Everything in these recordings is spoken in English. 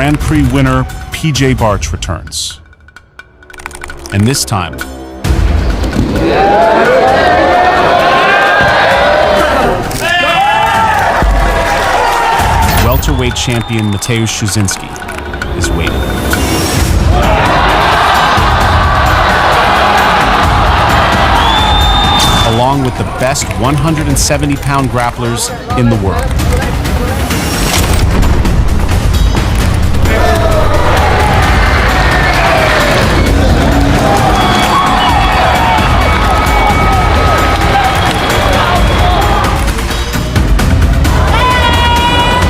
Grand Prix winner PJ Barch returns. And this time, welterweight champion Mateusz Szczecinski is waiting. Along with the best 170-pound grapplers in the world.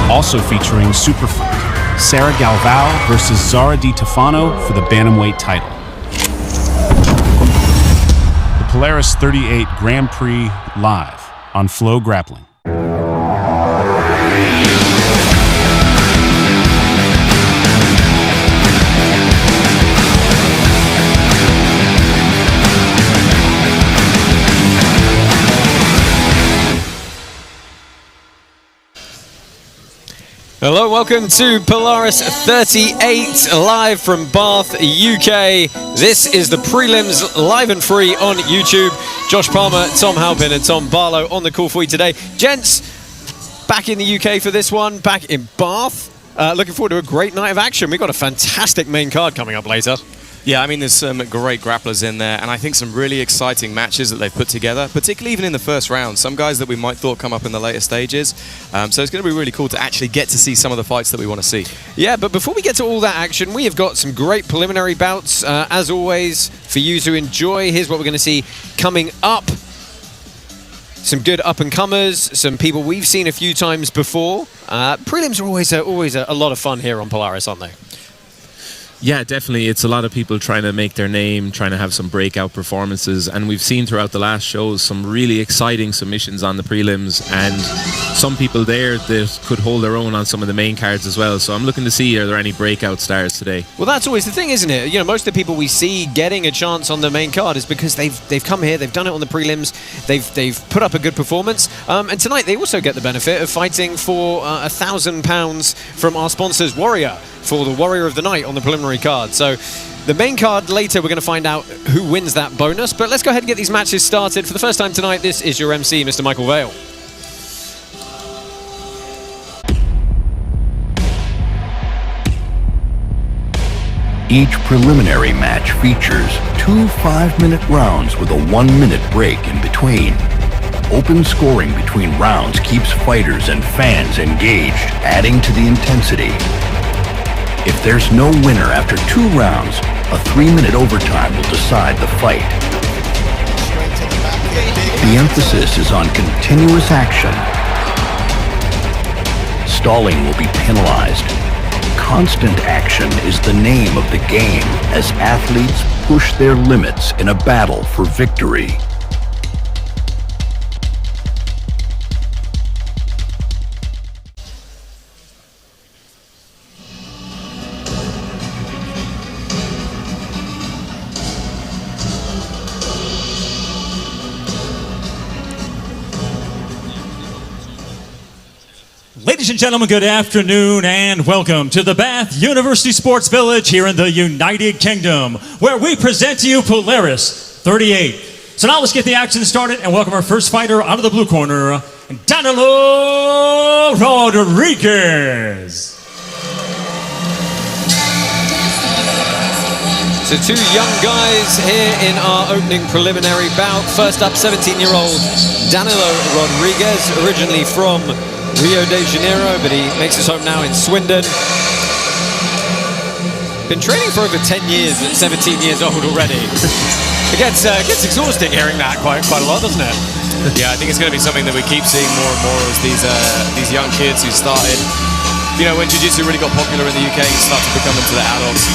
Also featuring Superfight, Sarah Galvao versus Zara Di Tofano for the bantamweight title. The Polaris 38 Grand Prix live on Flow Grappling. Hello, welcome to Polaris 38, live from Bath, UK. This is the prelims, live and free on YouTube. Josh Palmer, Tom Halpin and Tom Barlow on the call for you today. Gents, back in the UK for this one, back in Bath. Looking forward to a great night of action. We've got a fantastic main card coming up later. Yeah, I mean, there's some great grapplers in there, and I think some really exciting matches that they've put together, particularly even in the first round. Some guys that we might thought come up in the later stages. So it's going to be really cool to actually get to see some of the fights that we want to see. Yeah, but before we get to all that action, we have got some great preliminary bouts, as always, for you to enjoy. Here's what we're going to see coming up. Some good up-and-comers, some people we've seen a few times before. Prelims are always a lot of fun here on Polaris, aren't they? Yeah, definitely. It's a lot of people trying to make their name, trying to have some breakout performances, and we've seen throughout the last shows some really exciting submissions on the prelims, and some people there that could hold their own on some of the main cards as well. So I'm looking to see, are there any breakout stars today? Well, that's always the thing, isn't it? You know, most of the people we see getting a chance on the main card is because they've come here, they've done it on the prelims, they've put up a good performance, and tonight they also get the benefit of fighting for £1,000 from our sponsors, Warrior, for the Warrior of the Night on the preliminary card. So the main card later, we're going to find out who wins that bonus. But let's go ahead and get these matches started. For the first time tonight, this is your MC, Mr. Michael Vale. Each preliminary match features 2 5-minute rounds with a 1-minute break in between. Open scoring between rounds keeps fighters and fans engaged, adding to the intensity. If there's no winner after 2 rounds, a 3-minute overtime will decide the fight. The emphasis is on continuous action. Stalling will be penalized. Constant action is the name of the game as athletes push their limits in a battle for victory. Ladies and gentlemen, good afternoon and welcome to the Bath University Sports Village here in the United Kingdom, where we present to you Polaris 38. So now let's get the action started and welcome our first fighter out of the blue corner, Danilo Rodrigues. So 2 young guys here in our opening preliminary bout. First up, 17-year-old Danilo Rodrigues, originally from Rio de Janeiro, but he makes his home now in Swindon. Been training for over 10 years at 17 years old already. It gets exhausting hearing that quite a lot, doesn't it? Yeah, I think it's going to be something that we keep seeing more and more as these young kids who started, you know, when Jiu-Jitsu really got popular in the UK and start to become into the adults.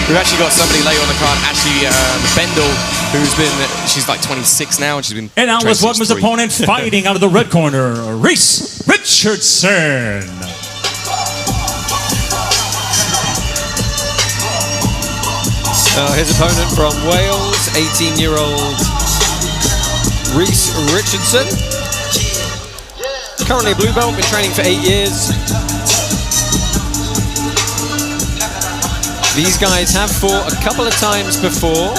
We've actually got somebody later on the card, actually Bendle, she's like 26 now, and she's been. And now let's welcome his opponent fighting out of the red corner, Rhys Richardson. His opponent from Wales, 18-year-old Rhys Richardson. Currently a blue belt, been training for 8 years. These guys have fought a couple of times before.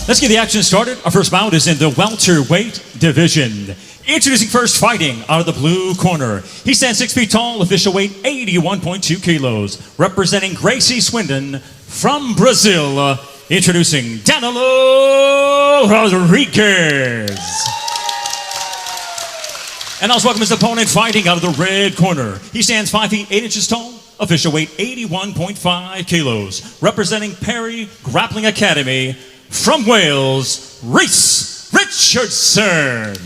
Let's get the action started. Our first bout is in the welterweight division. Introducing first, fighting out of the blue corner. He stands 6 feet tall, official weight 81.2 kilos. Representing Gracie Swindon from Brazil. Introducing Danilo Rodrigues. And also welcome his opponent, fighting out of the red corner. He stands 5 feet 8 inches tall, official weight 81.5 kilos. Representing Perry Grappling Academy from Wales, Rhys Richardson.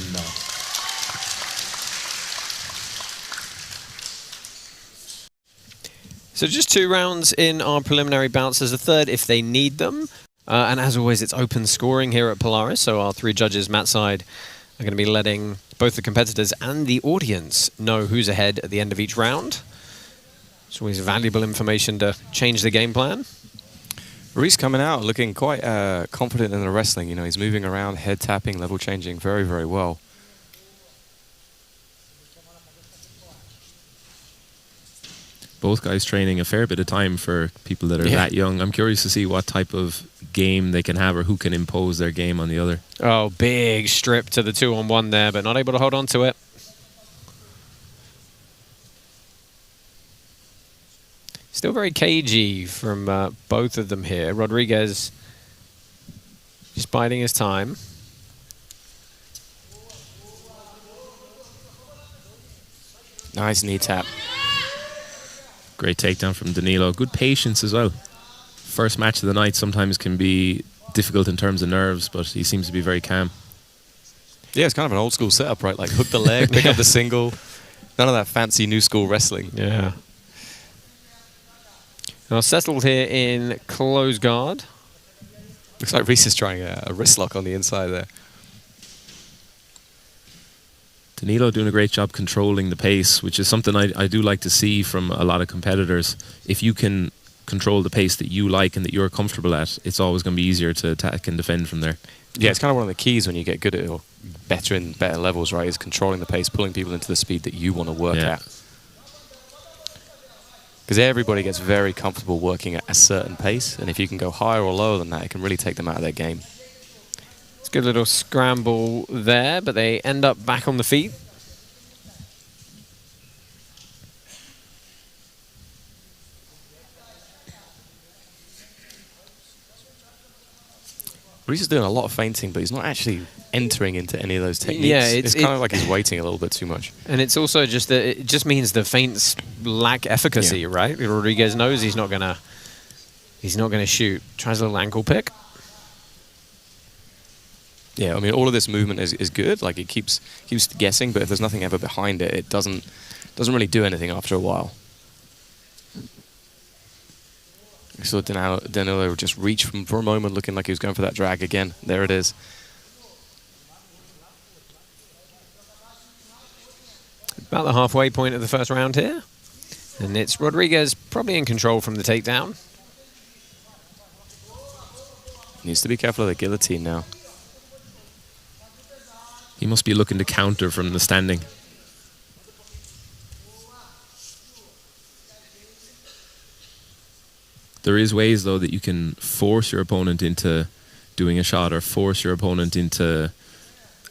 So just 2 rounds in our preliminary bouts. There's a third if they need them. And as always, it's open scoring here at Polaris. So our 3 judges, Matt side, are going to be letting both the competitors and the audience know who's ahead at the end of each round. It's always valuable information to change the game plan. Rhys coming out looking quite confident in the wrestling. You know, he's moving around, head tapping, level changing very, very well. Both guys training a fair bit of time for people that are that young. I'm curious to see what type of game they can have or who can impose their game on the other. Oh, big strip to the 2-on-1 there, but not able to hold on to it. Still very cagey from both of them here. Rodrigues just biding his time. Nice knee tap. Great takedown from Danilo. Good patience as well. First match of the night sometimes can be difficult in terms of nerves, but he seems to be very calm. Yeah, it's kind of an old school setup, right? Like hook the leg, pick up the single. None of that fancy new school wrestling. Yeah. Now settled here in close guard. Looks like Rhys is trying a wrist lock on the inside there. Danilo doing a great job controlling the pace, which is something I do like to see from a lot of competitors. If you can control the pace that you like and that you're comfortable at, it's always going to be easier to attack and defend from there. Yeah, it's kind of one of the keys when you get good at it, or better in better levels, right, is controlling the pace, pulling people into the speed that you want to work at. Because everybody gets very comfortable working at a certain pace, and if you can go higher or lower than that, it can really take them out of their game. It's a good little scramble there, but they end up back on the feet. Rhys is doing a lot of feinting, but he's not actually entering into any of those techniques. Yeah, it's kind of like he's waiting a little bit too much. And it's also just that it just means the feints lack efficacy, right? Rodrigues knows he's not gonna shoot. Tries a little ankle pick. Yeah, I mean, all of this movement is good. Like, it keeps guessing, but if there's nothing ever behind it, it doesn't really do anything after a while. We saw Danilo just reach for a moment, looking like he was going for that drag again. There it is. About the halfway point of the first round here. And it's Rodrigues probably in control from the takedown. Needs to be careful of the guillotine now. He must be looking to counter from the standing. There is ways, though, that you can force your opponent into doing a shot or force your opponent into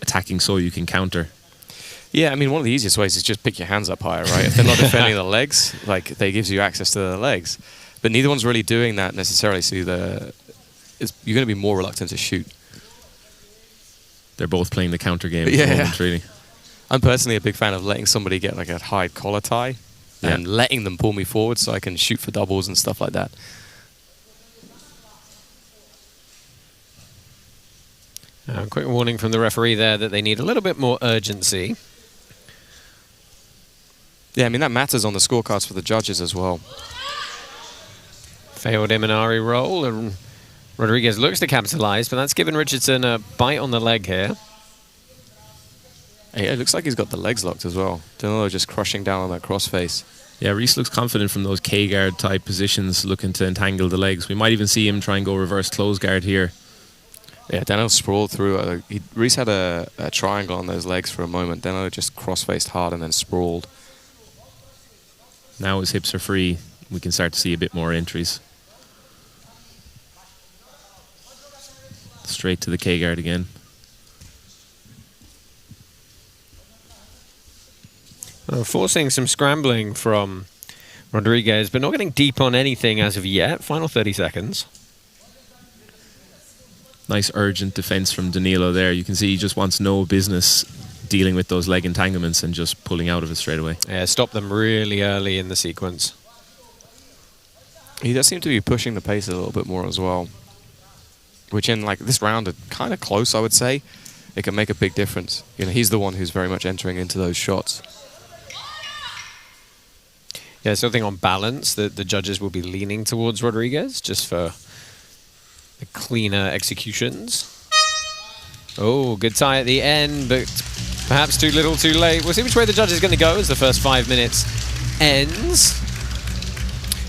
attacking so you can counter. Yeah, I mean, one of the easiest ways is just pick your hands up higher, right? If they're not defending the legs, like, they gives you access to the legs. But neither one's really doing that necessarily, so you're going to be more reluctant to shoot. They're both playing the counter game at the moment, really. I'm personally a big fan of letting somebody get like a high collar tie and letting them pull me forward so I can shoot for doubles and stuff like that. Quick warning from the referee there that they need a little bit more urgency. Yeah, I mean, that matters on the scorecards for the judges as well. Failed Imanari roll, and Rodrigues looks to capitalize, but that's given Richardson a bite on the leg here. Hey, it looks like he's got the legs locked as well. Danilo just crushing down on that crossface. Yeah, Rhys looks confident from those K-guard type positions, looking to entangle the legs. We might even see him try and go reverse close guard here. Yeah, Danilo sprawled through. Rhys had a triangle on those legs for a moment. Danilo just cross-faced hard and then sprawled. Now his hips are free. We can start to see a bit more entries. Straight to the K-guard again. Forcing some scrambling from Rodrigues, but not getting deep on anything as of yet. Final 30 seconds. Nice urgent defense from Danilo there. You can see he just wants no business dealing with those leg entanglements and just pulling out of it straight away. Yeah, stop them really early in the sequence. He does seem to be pushing the pace a little bit more as well, which in like this round are kind of close, I would say. It can make a big difference. You know, he's the one who's very much entering into those shots. Yeah, so I think on balance that the judges will be leaning towards Rodrigues just for the cleaner executions. Oh, good tie at the end, but perhaps too little, too late. We'll see which way the judge is going to go as the first 5 minutes ends.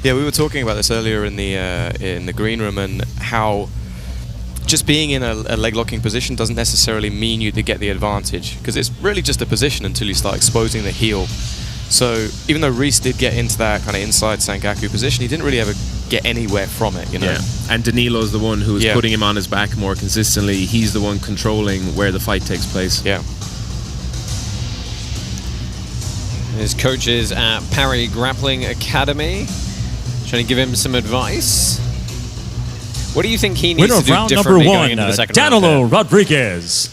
Yeah, we were talking about this earlier in the green room, and how just being in a leg locking position doesn't necessarily mean you to get the advantage, because it's really just a position until you start exposing the heel. So even though Rhys did get into that kind of inside Sangaku position, he didn't really ever get anywhere from it, you know. Yeah. And Danilo's the one who is putting him on his back more consistently. He's the one controlling where the fight takes place. Yeah. His coaches at Parry Grappling Academy trying to give him some advice. What do you think he needs Winner to of do round differently number going into one, the second Danilo round? Rodrigues.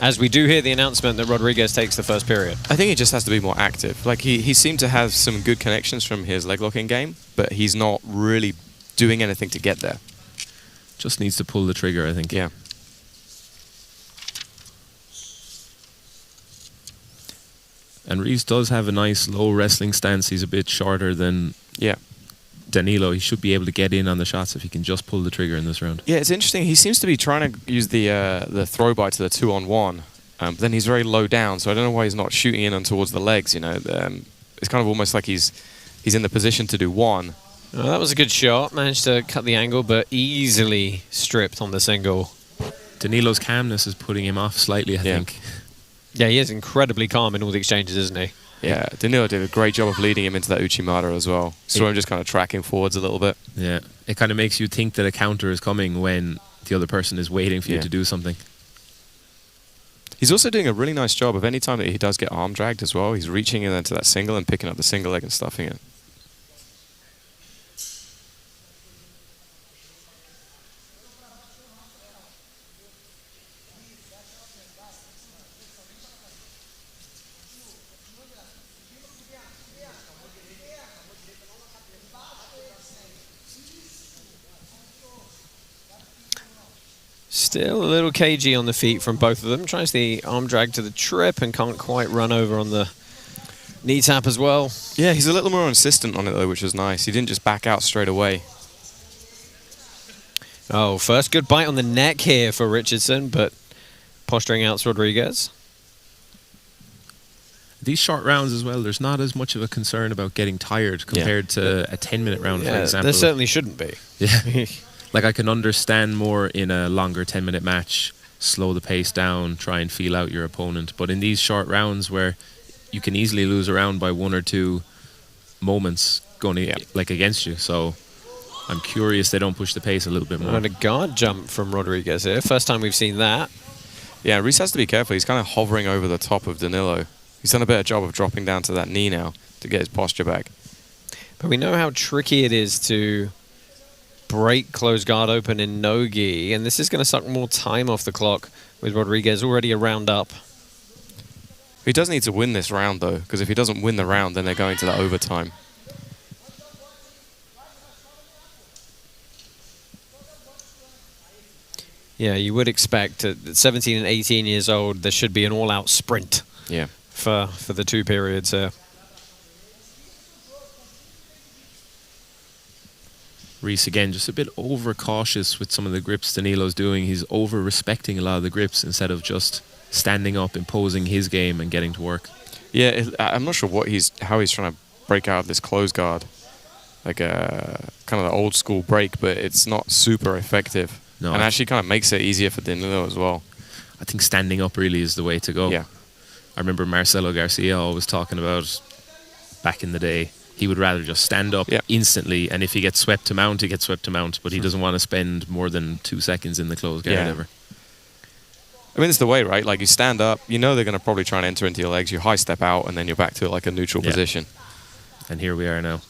As we do hear the announcement that Rodrigues takes the first period. I think he just has to be more active. Like he seemed to have some good connections from his leg locking game, but he's not really doing anything to get there. Just needs to pull the trigger, I think. Yeah. And Rhys does have a nice low wrestling stance. He's a bit shorter than Danilo. He should be able to get in on the shots if he can just pull the trigger in this round. Yeah, it's interesting. He seems to be trying to use the throw by to the 2-on-1. But then he's very low down, so I don't know why he's not shooting in on towards the legs. You know, it's kind of almost like he's in the position to do one. Oh, that was a good shot. Managed to cut the angle, but easily stripped on the single. Danilo's calmness is putting him off slightly, I think. Yeah, he is incredibly calm in all the exchanges, isn't he? Yeah, Danilo did a great job of leading him into that Uchimata as well. Saw him just kind of tracking forwards a little bit. Yeah, it kind of makes you think that a counter is coming when the other person is waiting for you to do something. He's also doing a really nice job of any time that he does get arm dragged as well. He's reaching in into that single and picking up the single leg and stuffing it. Still a little cagey on the feet from both of them. Tries the arm drag to the trip and can't quite run over on the knee tap as well. Yeah, he's a little more insistent on it though, which was nice. He didn't just back out straight away. Oh, first good bite on the neck here for Richardson, but posturing out Rodrigues. These short rounds as well, there's not as much of a concern about getting tired compared to a 10-minute round, for example. There certainly shouldn't be. Yeah. Like, I can understand more in a longer 10-minute match, slow the pace down, try and feel out your opponent. But in these short rounds where you can easily lose a round by 1 or 2 moments going like against you. So I'm curious they don't push the pace a little bit more. And a guard jump from Rodrigues here. First time we've seen that. Yeah, Rhys has to be careful. He's kind of hovering over the top of Danilo. He's done a better job of dropping down to that knee now to get his posture back. But we know how tricky it is to break closed guard open in no-gi, and this is going to suck more time off the clock with Rodrigues already a round up. He does need to win this round, though, because if he doesn't win the round, then they're going to that overtime. Yeah, you would expect at 17 and 18 years old, there should be an all-out sprint for the 2 periods here. Rhys, again, just a bit overcautious with some of the grips Danilo's doing. He's over-respecting a lot of the grips instead of just standing up, imposing his game and getting to work. Yeah, I'm not sure how he's trying to break out of this closed guard. Like a kind of an old-school break, but it's not super effective. No, and actually kind of makes it easier for Danilo as well. I think standing up really is the way to go. Yeah. I remember Marcelo Garcia always talking about back in the day, he would rather just stand up instantly, and if he gets swept to mount, he gets swept to mount, but he doesn't want to spend more than 2 seconds in the closed guard ever. I mean, it's the way, right? Like, you stand up, you know they're going to probably try and enter into your legs, you high step out, and then you're back to like a neutral position. And here we are now.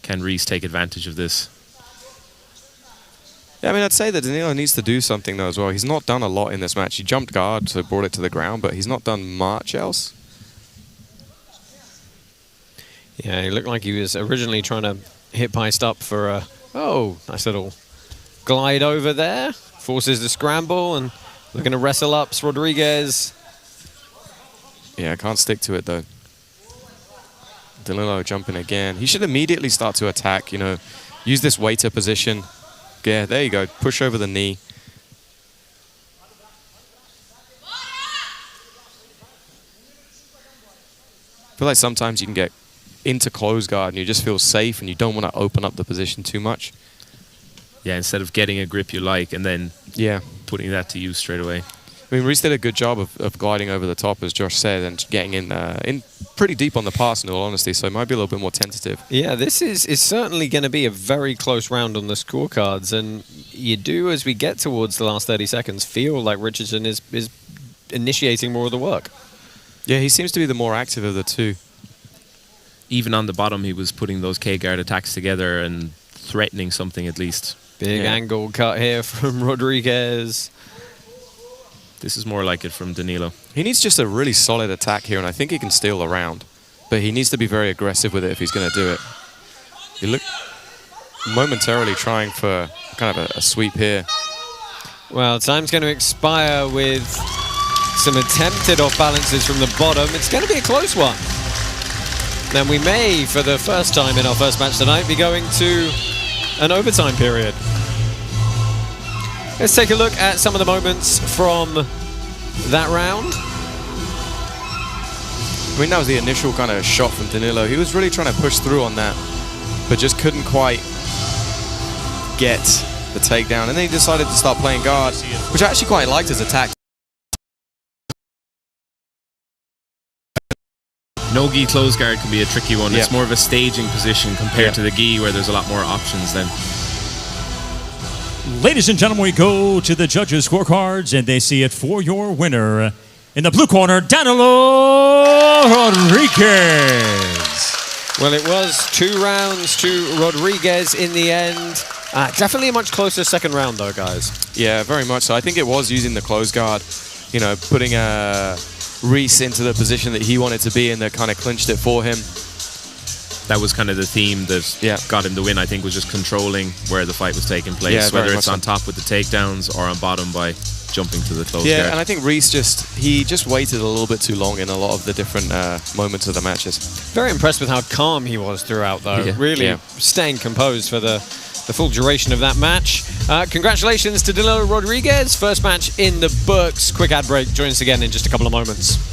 Can Rhys take advantage of this? Yeah, I mean, I'd say that Danilo needs to do something, though, as well. He's not done a lot in this match. He jumped guard, so brought it to the ground, but he's not done much else. Yeah, he looked like he was originally trying to hit Peist up for a, nice little glide over there. Forces the scramble and looking to wrestle up Rodrigues. Yeah, I can't stick to it, though. Danilo jumping again. He should immediately start to attack, you know, use this waiter position. Yeah, there you go. Push over the knee. I feel like sometimes you can get into close guard and you just feel safe and you don't want to open up the position too much. Yeah, instead of getting a grip you like and then putting that to use straight away. I mean, Rhys did a good job of gliding over the top, as Josh said, and getting in pretty deep on the pass, in all honesty, so it might be a little bit more tentative. Yeah, this is certainly going to be a very close round on the scorecards, and you do, as we get towards the last 30 seconds, feel like Richardson is initiating more of the work. Yeah, he seems to be the more active of the two. Even on the bottom, he was putting those K-guard attacks together and threatening something at least. Big angle cut here from Rodrigues. This is more like it from Danilo. He needs just a really solid attack here, and I think he can steal the round. But he needs to be very aggressive with it if he's going to do it. He looked momentarily trying for kind of a sweep here. Well, time's going to expire with some attempted off balances from the bottom. It's going to be a close one. Then we may, for the first time in our first match tonight, be going to an overtime period. Let's take a look at some of the moments from that round. I mean, that was the initial kind of shot from Danilo. He was really trying to push through on that, but just couldn't quite get the takedown. And then he decided to start playing guard, which I actually quite liked his attack. No gi close guard can be a tricky one. It's more of a staging position compared to the gi, where there's a lot more options then. Ladies and gentlemen, we go to the judges' scorecards, and they see it for your winner. In the blue corner, Danilo Rodrigues. Well, it was 2 rounds to Rodrigues in the end. Definitely a much closer second round, though, guys. Yeah, very much so. I think it was using the close guard, you know, putting Rhys into the position that he wanted to be in that kind of clinched it for him. That was kind of the theme that got him the win, I think, was just controlling where the fight was taking place, whether it's on top with the takedowns or on bottom by jumping to the close guard. And I think Rhys just waited a little bit too long in a lot of the different moments of the matches. Very impressed with how calm he was throughout, though. Really staying composed for the full duration of that match. Congratulations to Danilo Rodrigues. First match in the books. Quick ad break. Join us again in just a couple of moments.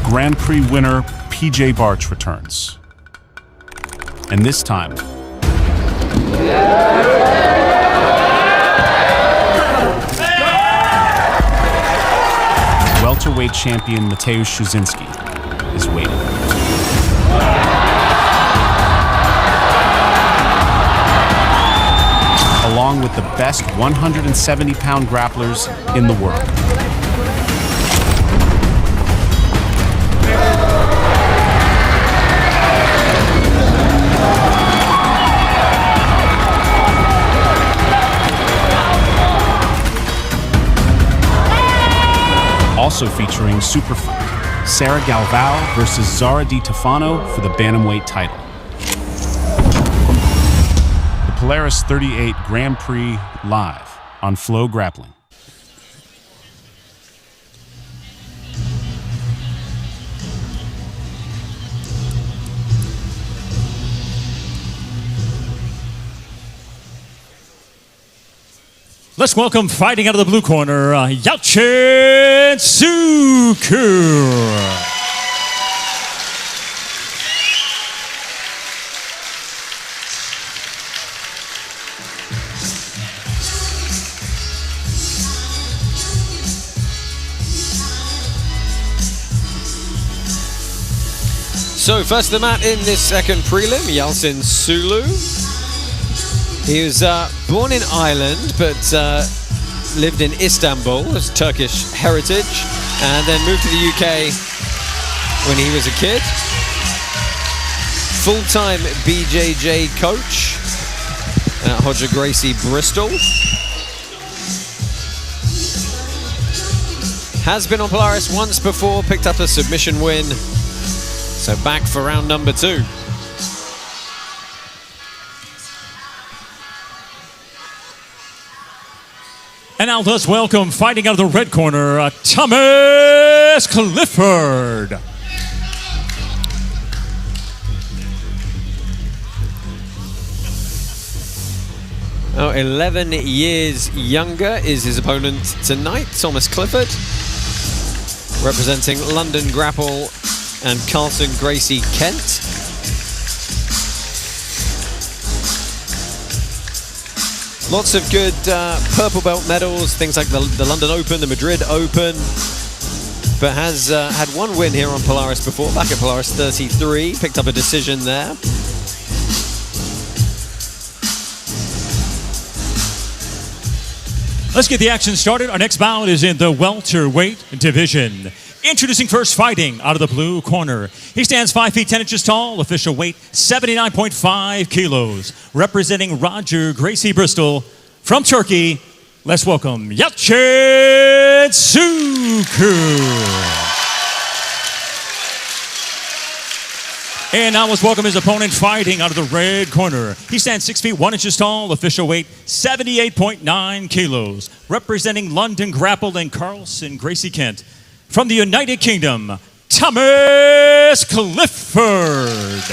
Grand Prix winner PJ Barch returns. And this time, welterweight champion Mateusz Szczecinski is waiting. Along with the best 170-pound grapplers in the world. Also featuring Super Fight, Sarah Galvao versus Zara Di Tofano for the Bantamweight title. The Polaris 38 Grand Prix live on Flow Grappling. Let's welcome, fighting out of the blue corner, Yalcin Sucu. So first the mat in this second prelim, Yalcin Sucu. He was born in Ireland, but lived in Istanbul, as Turkish heritage, and then moved to the UK when he was a kid. Full-time BJJ coach at Hodger Gracie Bristol. Has been on Polaris once before, picked up a submission win. So back for round number 2. And now let's welcome, fighting out of the red corner, Thomas Clifford. Oh, 11 years younger is his opponent tonight, Thomas Clifford, representing London Grapple and Carson Gracie Kent. Lots of good purple belt medals, things like the London Open, the Madrid Open, but has had one win here on Polaris before, back at Polaris 33, picked up a decision there. Let's get the action started. Our next bout is in the welterweight division. Introducing first, fighting out of the blue corner. He stands 5 feet 10 inches tall, official weight 79.5 kilos. Representing Rodger Gracie Bristol from Turkey, let's welcome Yalcin Sucu. And now let's welcome his opponent, fighting out of the red corner. He stands 6 feet 1 inches tall, official weight 78.9 kilos. Representing London Grapple and Carson Gracie Kent. From the United Kingdom, Thomas Clifford.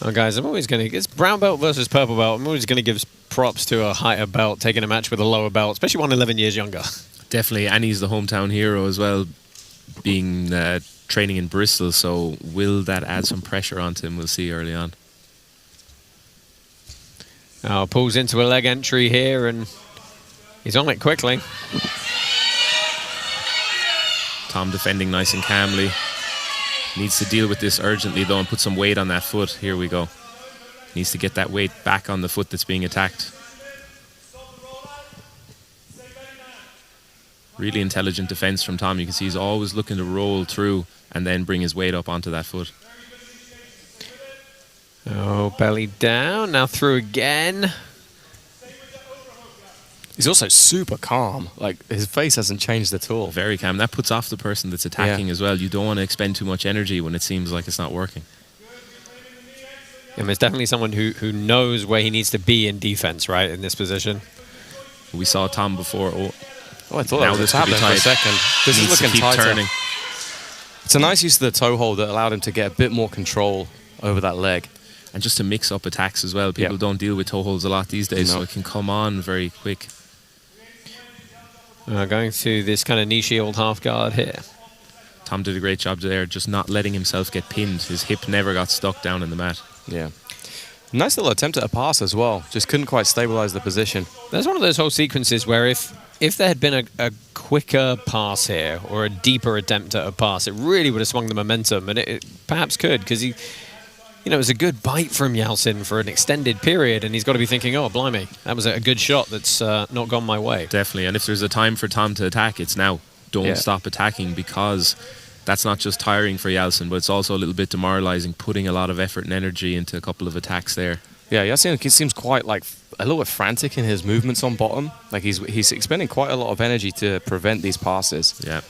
Oh, guys, I'm always going to... It's brown belt versus purple belt. I'm always going to give props to a higher belt taking a match with a lower belt, especially one 11 years younger. Definitely, and he's the hometown hero as well, being training in Bristol, so will that add some pressure onto him? We'll see early on. Oh, pulls into a leg entry here, and he's on it quickly. Tom defending nice and calmly. Needs to deal with this urgently, though, and put some weight on that foot. Here we go. Needs to get that weight back on the foot that's being attacked. Really intelligent defense from Tom. You can see he's always looking to roll through and then bring his weight up onto that foot. Oh, belly down, now through again. He's also super calm. Like, his face hasn't changed at all. Very calm. That puts off the person that's attacking as well. You don't want to expend too much energy when it seems like it's not working. And there's definitely someone who knows where he needs to be in defense, right, in this position. We saw Tom before. Oh, I thought that was happening for a second. This is looking tighter. Turning. It's a nice use of the toe hold that allowed him to get a bit more control over that leg. And just to mix up attacks as well. People don't deal with toe holds a lot these days, so it can come on very quick. Going through this kind of niche old half guard here. Tom did a great job there, just not letting himself get pinned. His hip never got stuck down in the mat. Yeah. Nice little attempt at a pass as well. Just couldn't quite stabilize the position. There's one of those whole sequences where if there had been a quicker pass here or a deeper attempt at a pass, it really would have swung the momentum, and it perhaps could, because he, it was a good bite from Yalcin for an extended period, and he's got to be thinking, oh, blimey, that was a good shot that's not gone my way. Definitely, and if there's a time for Tom to attack, it's now. Don't stop attacking, because that's not just tiring for Yalcin, but it's also a little bit demoralizing, putting a lot of effort and energy into a couple of attacks there. Yeah, Yalcin seems quite like a little bit frantic in his movements on bottom. Like he's expending quite a lot of energy to prevent these passes. Yeah,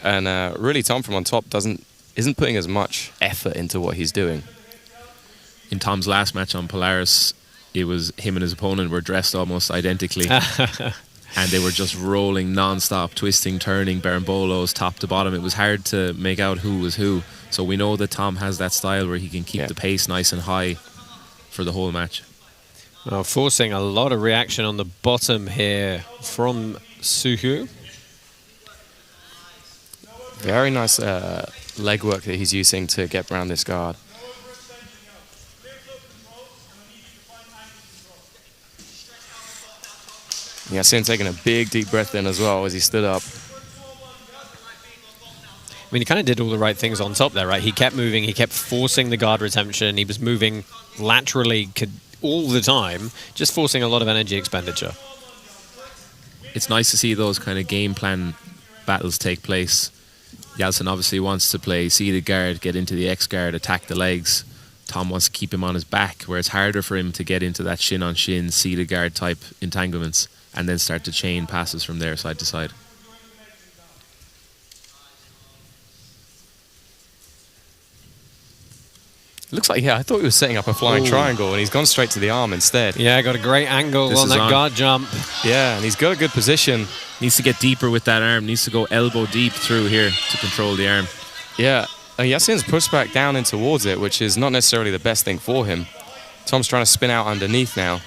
and really Tom from on top isn't putting as much effort into what he's doing. In Tom's last match on Polaris, it was him and his opponent were dressed almost identically. And they were just rolling non-stop, twisting, turning, berimbolos, top to bottom. It was hard to make out who was who. So we know that Tom has that style where he can keep the pace nice and high for the whole match. Well, forcing a lot of reaction on the bottom here from Sucu. Very nice leg work that he's using to get around this guard. Yeah, Yalcin taking a big, deep breath in as well as he stood up. I mean, he kind of did all the right things on top there, right? He kept moving, he kept forcing the guard retention, he was moving laterally all the time, just forcing a lot of energy expenditure. It's nice to see those kind of game plan battles take place. Yalcin obviously wants to play seated guard, get into the X guard, attack the legs. Tom wants to keep him on his back, where it's harder for him to get into that shin-on-shin, seated guard type entanglements, and then start to chain passes from there side to side. It looks like, I thought he was setting up a flying triangle, and he's gone straight to the arm instead. Yeah, got a great angle on that guard jump. Yeah, and he's got a good position. Needs to get deeper with that arm, needs to go elbow deep through here to control the arm. Yeah, Yalcin's pushed back down and towards it, which is not necessarily the best thing for him. Tom's trying to spin out underneath now.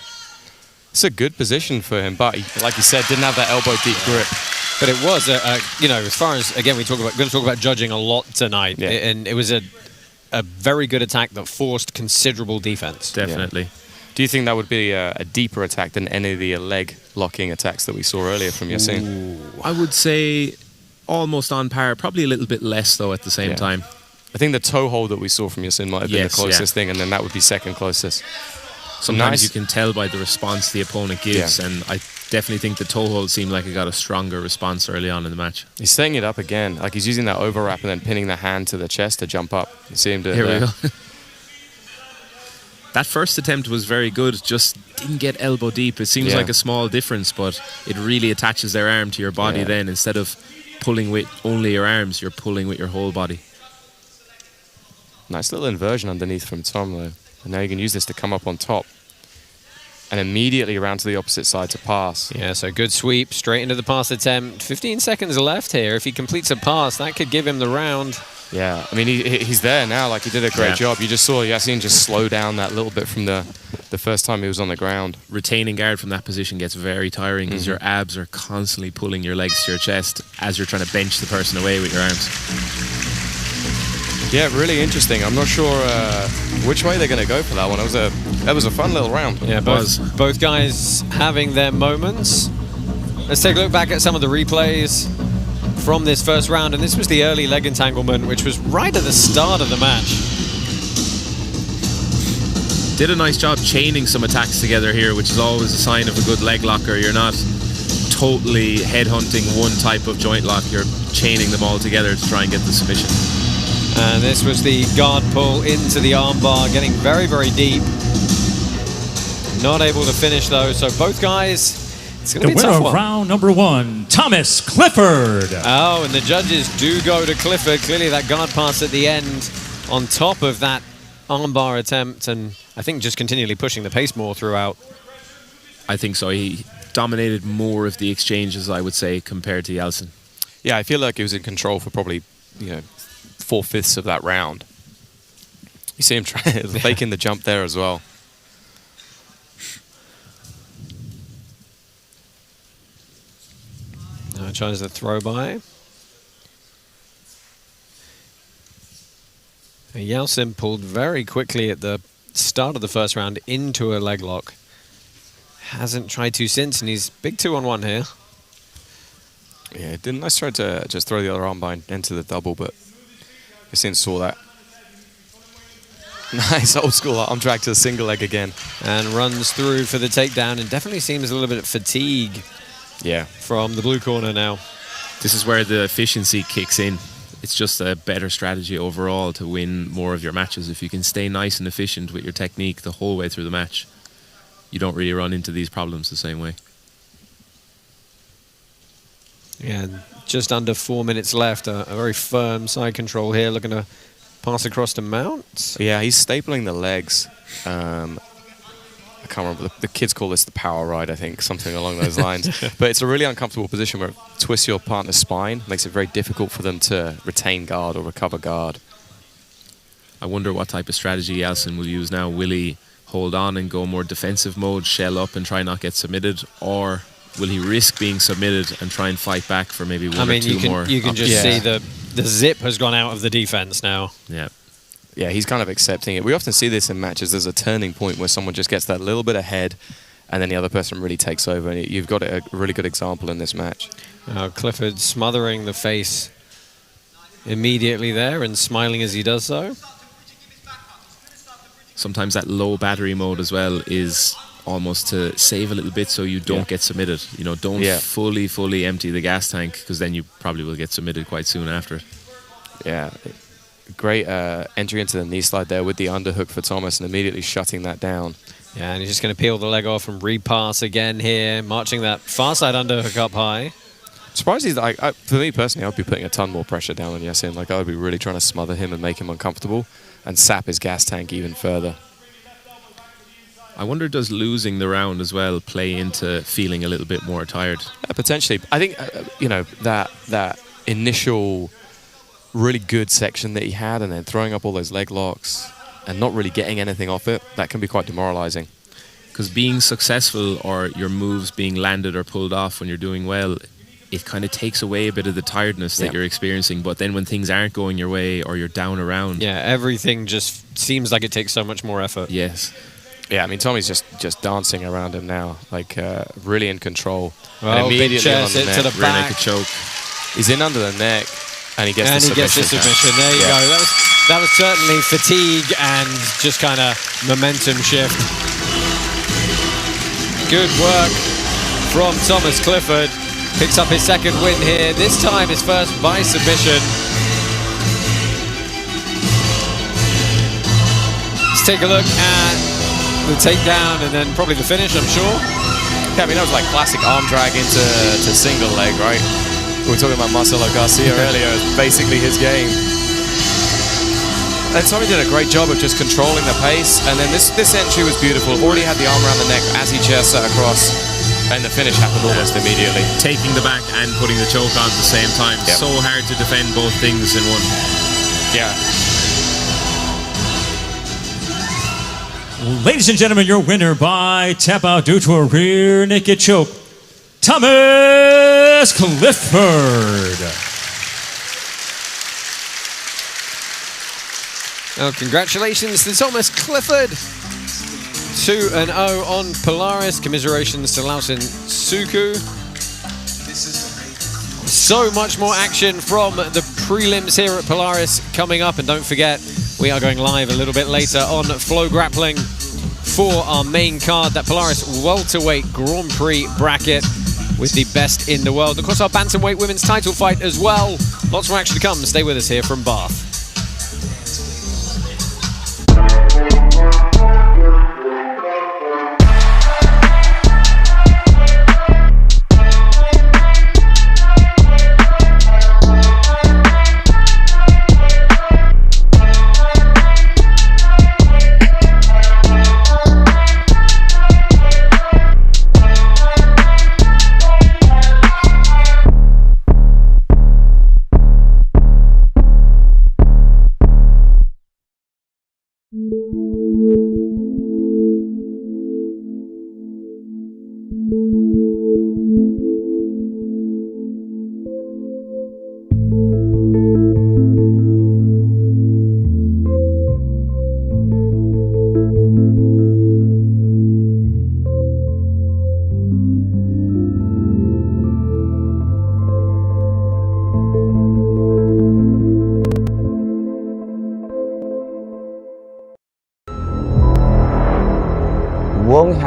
It's a good position for him, but like you said, didn't have that elbow deep grip. But it was, as far as, again, we're going to talk about judging a lot tonight, and it was a very good attack that forced considerable defense. Definitely. Yeah. Do you think that would be a deeper attack than any of the leg locking attacks that we saw earlier from Yalcin? I would say almost on par, probably a little bit less though at the same time. I think the toe hold that we saw from Yalcin might have been the closest thing, and then that would be second closest. Sometimes you can tell by the response the opponent gives, and I definitely think the toe hold seemed like it got a stronger response early on in the match. He's setting it up again, like he's using that overwrap and then pinning the hand to the chest to jump up. You see him do it there. Here we go. That first attempt was very good, just didn't get elbow deep. It seems like a small difference, but it really attaches their arm to your body then. Instead of pulling with only your arms, you're pulling with your whole body. Nice little inversion underneath from Tom, though. And now you can use this to come up on top and immediately around to the opposite side to pass. Yeah, so good sweep, straight into the pass attempt. 15 seconds left here. If he completes a pass, that could give him the round. Yeah, I mean, he's there now. Like, he did a great job. You just saw Yalcin just slow down that little bit from the first time he was on the ground. Retaining guard from that position gets very tiring because your abs are constantly pulling your legs to your chest as you're trying to bench the person away with your arms. Yeah, really interesting. I'm not sure which way they're going to go for that one. That was a fun little round. Yeah, both guys having their moments. Let's take a look back at some of the replays from this first round, and this was the early leg entanglement, which was right at the start of the match. Did a nice job chaining some attacks together here, which is always a sign of a good leg locker. You're not totally headhunting one type of joint lock, you're chaining them all together to try and get the submission. And this was the guard pull into the armbar, getting very, very deep. Not able to finish though, so both guys, it's going to be a tough one. The winner of round number one, Thomas Clifford. Oh, and the judges do go to Clifford. Clearly that guard pass at the end on top of that armbar attempt, and I think just continually pushing the pace more throughout. I think so. He dominated more of the exchanges, I would say, compared to Yalcin. Yeah, I feel like he was in control for probably, 4/5 of that round. You see him faking the jump there as well. Now tries the throw by. Yalcin pulled very quickly at the start of the first round into a leg lock. Hasn't tried to since, and he's big 2-on-1 here. Yeah, it did a nice try to just throw the other armbind into the double, but Hussain saw that. Nice old school arm drag to the single leg again. And runs through for the takedown, and definitely seems a little bit of fatigue from the blue corner now. This is where the efficiency kicks in. It's just a better strategy overall to win more of your matches. If you can stay nice and efficient with your technique the whole way through the match, you don't really run into these problems the same way. Yeah, just under 4 minutes left. A very firm side control here, looking to pass across to Mount. Yeah, he's stapling the legs. I can't remember. The kids call this the power ride, I think, something along those lines. But it's a really uncomfortable position where it twists your partner's spine, makes it very difficult for them to retain guard or recover guard. I wonder what type of strategy Yalcin will use now. Will he hold on and go more defensive mode, shell up and try not get submitted, or will he risk being submitted and try and fight back for maybe one or two more? You can just see the zip has gone out of the defense now. Yeah. Yeah, he's kind of accepting it. We often see this in matches. There's a turning point where someone just gets that little bit ahead and then the other person really takes over. And you've got a really good example in this match. Clifford smothering the face immediately there and smiling as he does so. Sometimes that low battery mode as well is almost to save a little bit so you don't get submitted. You know, don't fully empty the gas tank, because then you probably will get submitted quite soon after it. Yeah. Great entry into the knee slide there with the underhook for Thomas and immediately shutting that down. Yeah, and he's just going to peel the leg off and repass again here, marching that far side underhook up high. Surprised he's like, for me personally, I'd be putting a ton more pressure down on Yalcin. Like, I would be really trying to smother him and make him uncomfortable and sap his gas tank even further. I wonder, does losing the round as well play into feeling a little bit more tired? Potentially. I think, you know, that initial really good section that he had and then throwing up all those leg locks and not really getting anything off it, that can be quite demoralizing. Because being successful or your moves being landed or pulled off when you're doing well, it kind of takes away a bit of the tiredness that you're experiencing. But then when things aren't going your way or you're down around... Yeah, everything just seems like it takes so much more effort. Yes. Yeah, I mean, Tommy's just dancing around him now, like really in control. Well, immediately big chest on the to neck. the back. Naked choke. He's in under the neck, and he gets the submission. There you go. That was certainly fatigue and just kind of momentum shift. Good work from Thomas Clifford. Picks up his second win here. This time his first by submission. Let's take a look at the takedown and then probably the finish, I'm sure. Yeah, I mean, that was like classic arm drag into single leg, right? We were talking about Marcelo Garcia earlier. It's basically his game. And Tommy did a great job of just controlling the pace. And then this entry was beautiful. Already had the arm around the neck as he chair sat across. And the finish happened almost immediately. Taking the back and putting the choke on at the same time. Yep. So hard to defend both things in one. Yeah. Ladies and gentlemen, your winner by tap out due to a rear naked choke, Thomas Clifford. Well, congratulations to Thomas Clifford. 2-0 on Polaris. Commiserations to Yalcin Sucu. So much more action from the prelims here at Polaris coming up. And don't forget, we are going live a little bit later on Flow Grappling for our main card, that Polaris welterweight Grand Prix bracket with the best in the world. Of course, our bantamweight women's title fight as well. Lots more action to come. Stay with us here from Bath.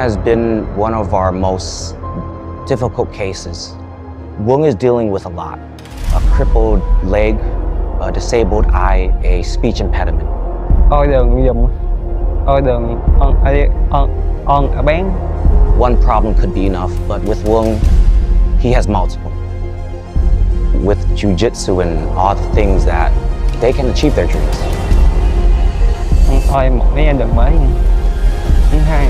has been one of our most difficult cases. Wung is dealing with a lot. A crippled leg, a disabled eye, a speech impediment. One problem could be enough, but with Wung, he has multiple. With jiu-jitsu and all the things that they can achieve their dreams. Thôi một cái đường mới. Thứ hai.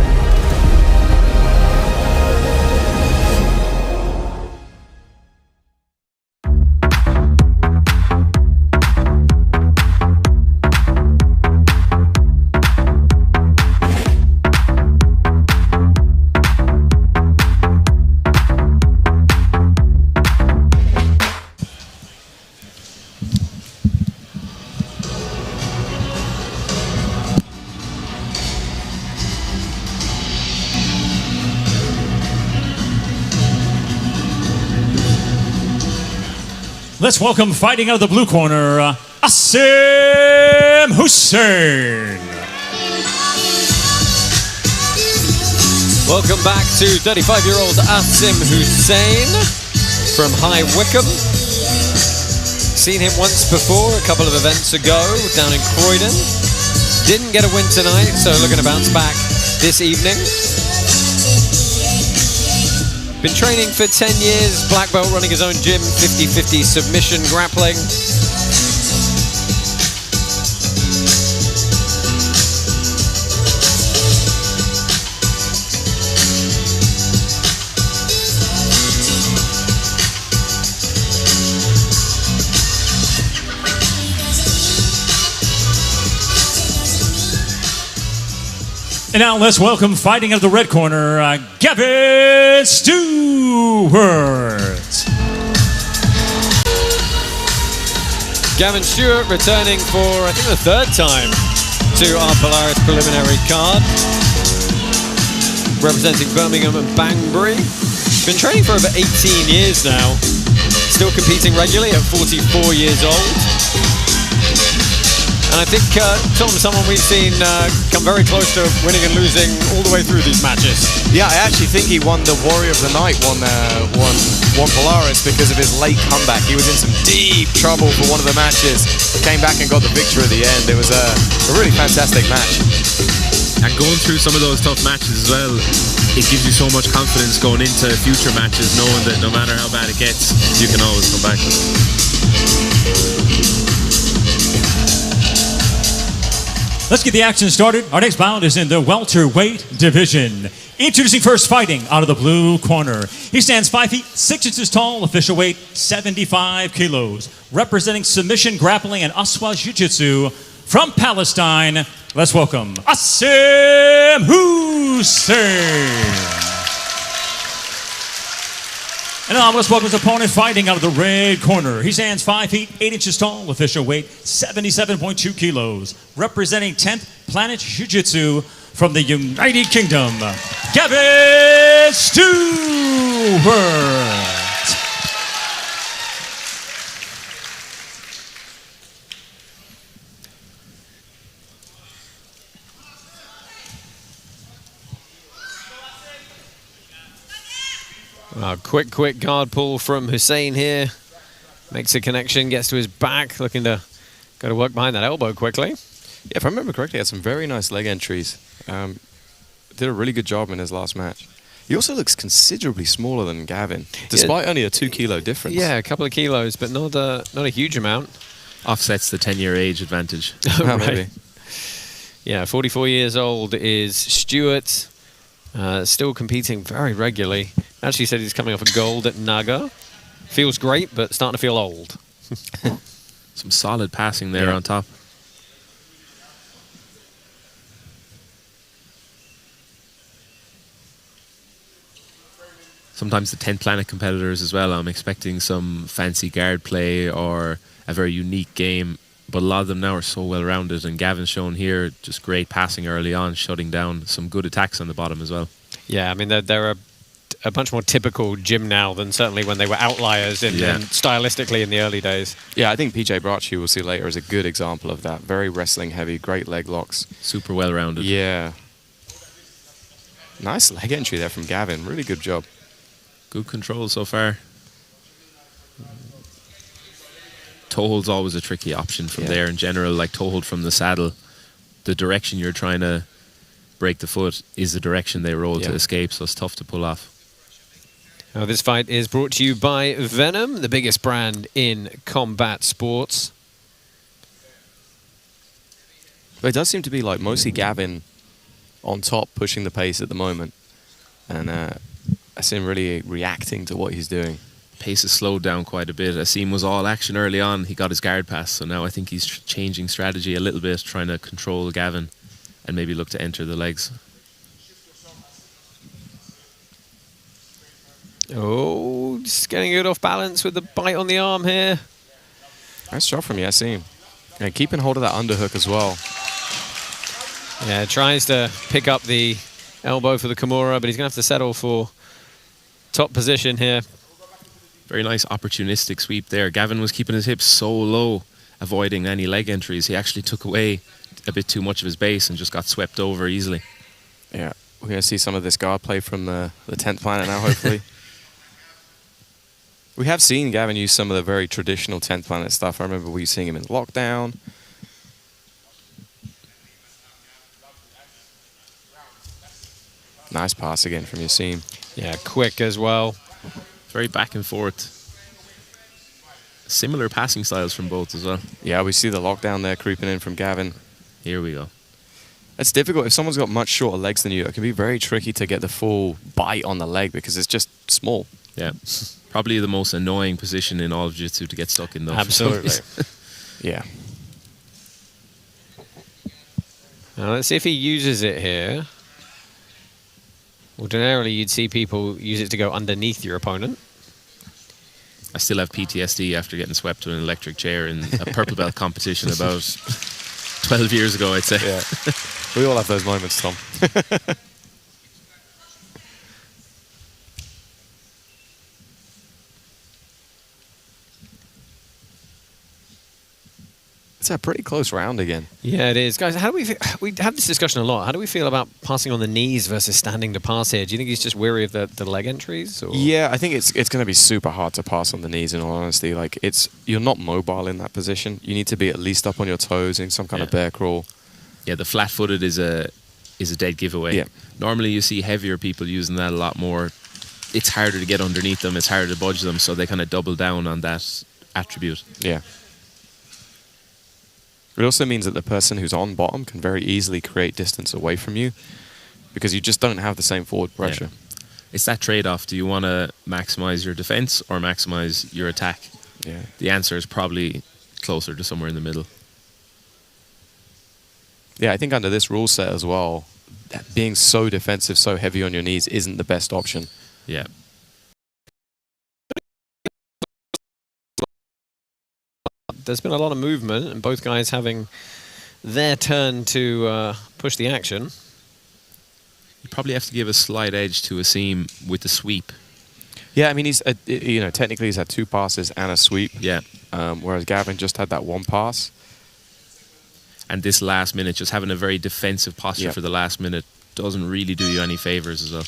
Let's welcome, fighting out of the blue corner, Asim Hussain. Welcome back to 35-year-old Asim Hussain from High Wycombe. Seen him once before, a couple of events ago, down in Croydon. Didn't get a win tonight, so looking to bounce back this evening. Been training for 10 years, black belt, running his own gym, 50-50 submission grappling. And now let's welcome, fighting out of the red corner, Gavin Stewart. Gavin Stewart returning for, I think, the third time to our Polaris preliminary card. Representing Birmingham and Banbury. Been training for over 18 years now. Still competing regularly at 44 years old. And I think Tom's someone we've seen come very close to winning and losing all the way through these matches. Yeah, I actually think he won the Warrior of the Night, won Polaris because of his late comeback. He was in some deep trouble for one of the matches, came back and got the victory at the end. It was a really fantastic match. And going through some of those tough matches as well, it gives you so much confidence going into future matches, knowing that no matter how bad it gets, you can always come back. Let's get the action started. Our next bout is in the welterweight division. Introducing first, fighting out of the blue corner. He stands 5 feet 6 inches tall, official weight 75 kilos. Representing submission, grappling, and Aswa Jiu-Jitsu from Palestine, let's welcome Asim Hussain. And now let's welcome his opponent, fighting out of the red corner. He stands 5 feet 8 inches tall, official weight 77.2 kilos. Representing 10th Planet Jiu-Jitsu from the United Kingdom, Gavin Stewart. Quick guard pull from Hussain here. Makes a connection, gets to his back, looking to go to work behind that elbow quickly. Yeah, if I remember correctly, he had some very nice leg entries. Did a really good job in his last match. He also looks considerably smaller than Gavin, despite only a 2 kilo difference. Yeah, a couple of kilos, but not a huge amount. Offsets the 10-year age advantage. Right. Maybe. Yeah, 44 years old is Stewart. Still competing very regularly. Actually said he's coming off a gold at Naga. Feels great, but starting to feel old. Some solid passing there on top. Sometimes the 10th Planet competitors as well, I'm expecting some fancy guard play or a very unique game. But a lot of them now are so well-rounded, and Gavin's shown here just great passing early on, shutting down some good attacks on the bottom as well. Yeah, I mean, they're a bunch more typical gym now than certainly when they were outliers and stylistically in the early days. Yeah, I think PJ Barch, who we'll see later, is a good example of that. Very wrestling heavy, great leg locks. Super well-rounded. Yeah. Nice leg entry there from Gavin. Really good job. Good control so far. Toe hold's always a tricky option from there in general. Like toe hold from the saddle, the direction you're trying to break the foot is the direction they roll to escape, so it's tough to pull off. Now, this fight is brought to you by Venom, the biggest brand in combat sports. But it does seem to be like mostly Gavin on top, pushing the pace at the moment. And Asim really reacting to what he's doing. Pace has slowed down quite a bit. Asim was all action early on. He got his guard pass, so now I think he's changing strategy a little bit, trying to control Gavin and maybe look to enter the legs. Oh, just getting it off balance with the bite on the arm here. Nice shot from Asim. And keeping hold of that underhook as well. Yeah, tries to pick up the elbow for the Kimura, but he's going to have to settle for top position here. Very nice opportunistic sweep there. Gavin was keeping his hips so low, avoiding any leg entries. He actually took away a bit too much of his base and just got swept over easily. Yeah, we're going to see some of this guard play from the 10th planet now, hopefully. We have seen Gavin use some of the very traditional 10th planet stuff. I remember we seeing him in lockdown. Nice pass again from Asim. Yeah, quick as well. Very back and forth. Similar passing styles from both as well. Yeah, we see the lockdown there creeping in from Gavin. Here we go. It's difficult. If someone's got much shorter legs than you, it can be very tricky to get the full bite on the leg because it's just small. Yeah. Probably the most annoying position in all of jiu-jitsu to get stuck in, though. Absolutely. Yeah. Now let's see if he uses it here. Ordinarily, you'd see people use it to go underneath your opponent. I still have PTSD after getting swept to an electric chair in a purple belt competition about 12 years ago, I'd say. Yeah. We all have those moments, Tom. It's a pretty close round again. Yeah, it is. Guys, how do we have this discussion a lot. How do we feel about passing on the knees versus standing to pass here? Do you think he's just weary of the leg entries? Or? Yeah, I think it's going to be super hard to pass on the knees, in all honesty. Like, you're not mobile in that position. You need to be at least up on your toes in some kind of bear crawl. Yeah, the flat-footed is a dead giveaway. Yeah. Normally you see heavier people using that a lot more. It's harder to get underneath them. It's harder to budge them, so they kind of double down on that attribute. Yeah. It also means that the person who's on bottom can very easily create distance away from you because you just don't have the same forward pressure. Yeah. It's that trade-off. Do you want to maximize your defense or maximize your attack? Yeah. The answer is probably closer to somewhere in the middle. Yeah, I think under this rule set as well, being so defensive, so heavy on your knees isn't the best option. Yeah. There's been a lot of movement, and both guys having their turn to push the action. You probably have to give a slight edge to Asim with the sweep. Yeah, I mean, he's technically he's had 2 passes and a sweep. Yeah. Whereas Gavin just had that 1 pass. And this last minute, just having a very defensive posture for the last minute doesn't really do you any favors as well.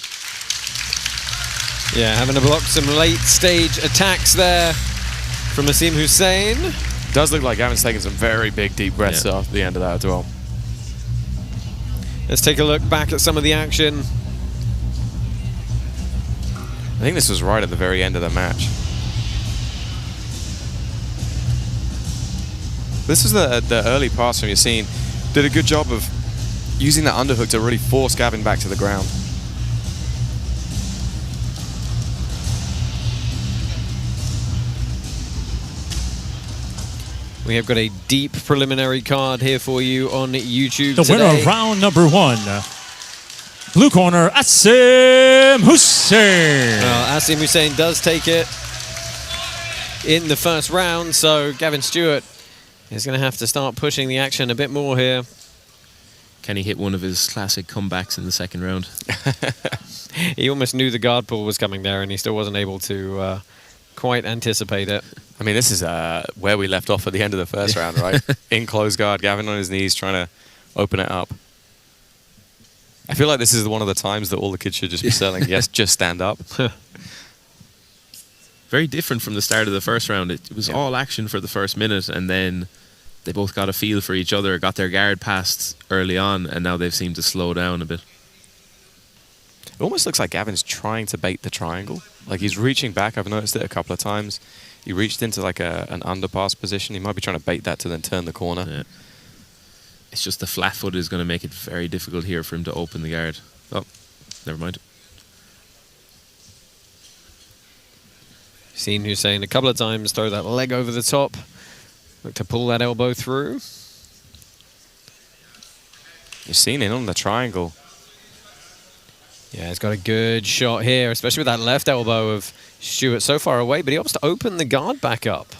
Yeah, having to block some late stage attacks there from Asim Hussain. Does look like Gavin's taking some very big deep breaths after the end of that as well. Let's take a look back at some of the action. I think this was right at the very end of the match. This was the early pass from Yalcin. Did a good job of using that underhook to really force Gavin back to the ground. We have got a deep preliminary card here for you on YouTube The today. winner of round number 1. Blue corner, Asim Hussain. Well, Asim Hussain does take it in the first round, so Gavin Stewart is going to have to start pushing the action a bit more here. Can he hit one of his classic comebacks in the second round? He almost knew the guard pull was coming there, and he still wasn't able to quite anticipate it. I mean, this is where we left off at the end of the first round, right? In close guard, Gavin on his knees trying to open it up. I feel like this is one of the times that all the kids should just be selling, yes, just stand up. Very different from the start of the first round. It was all action for the first minute, and then they both got a feel for each other, got their guard passed early on, and now they've seemed to slow down a bit. It almost looks like Gavin's trying to bait the triangle. Like he's reaching back. I've noticed it a couple of times. He reached into like an underpass position. He might be trying to bait that to then turn the corner. Yeah. It's just the flat foot is going to make it very difficult here for him to open the guard. Oh, never mind. Seen Hussain a couple of times throw that leg over the top. Look to pull that elbow through. You've seen it on the triangle. Yeah, he's got a good shot here, especially with that left elbow of Stewart so far away, but he opts to open the guard back up.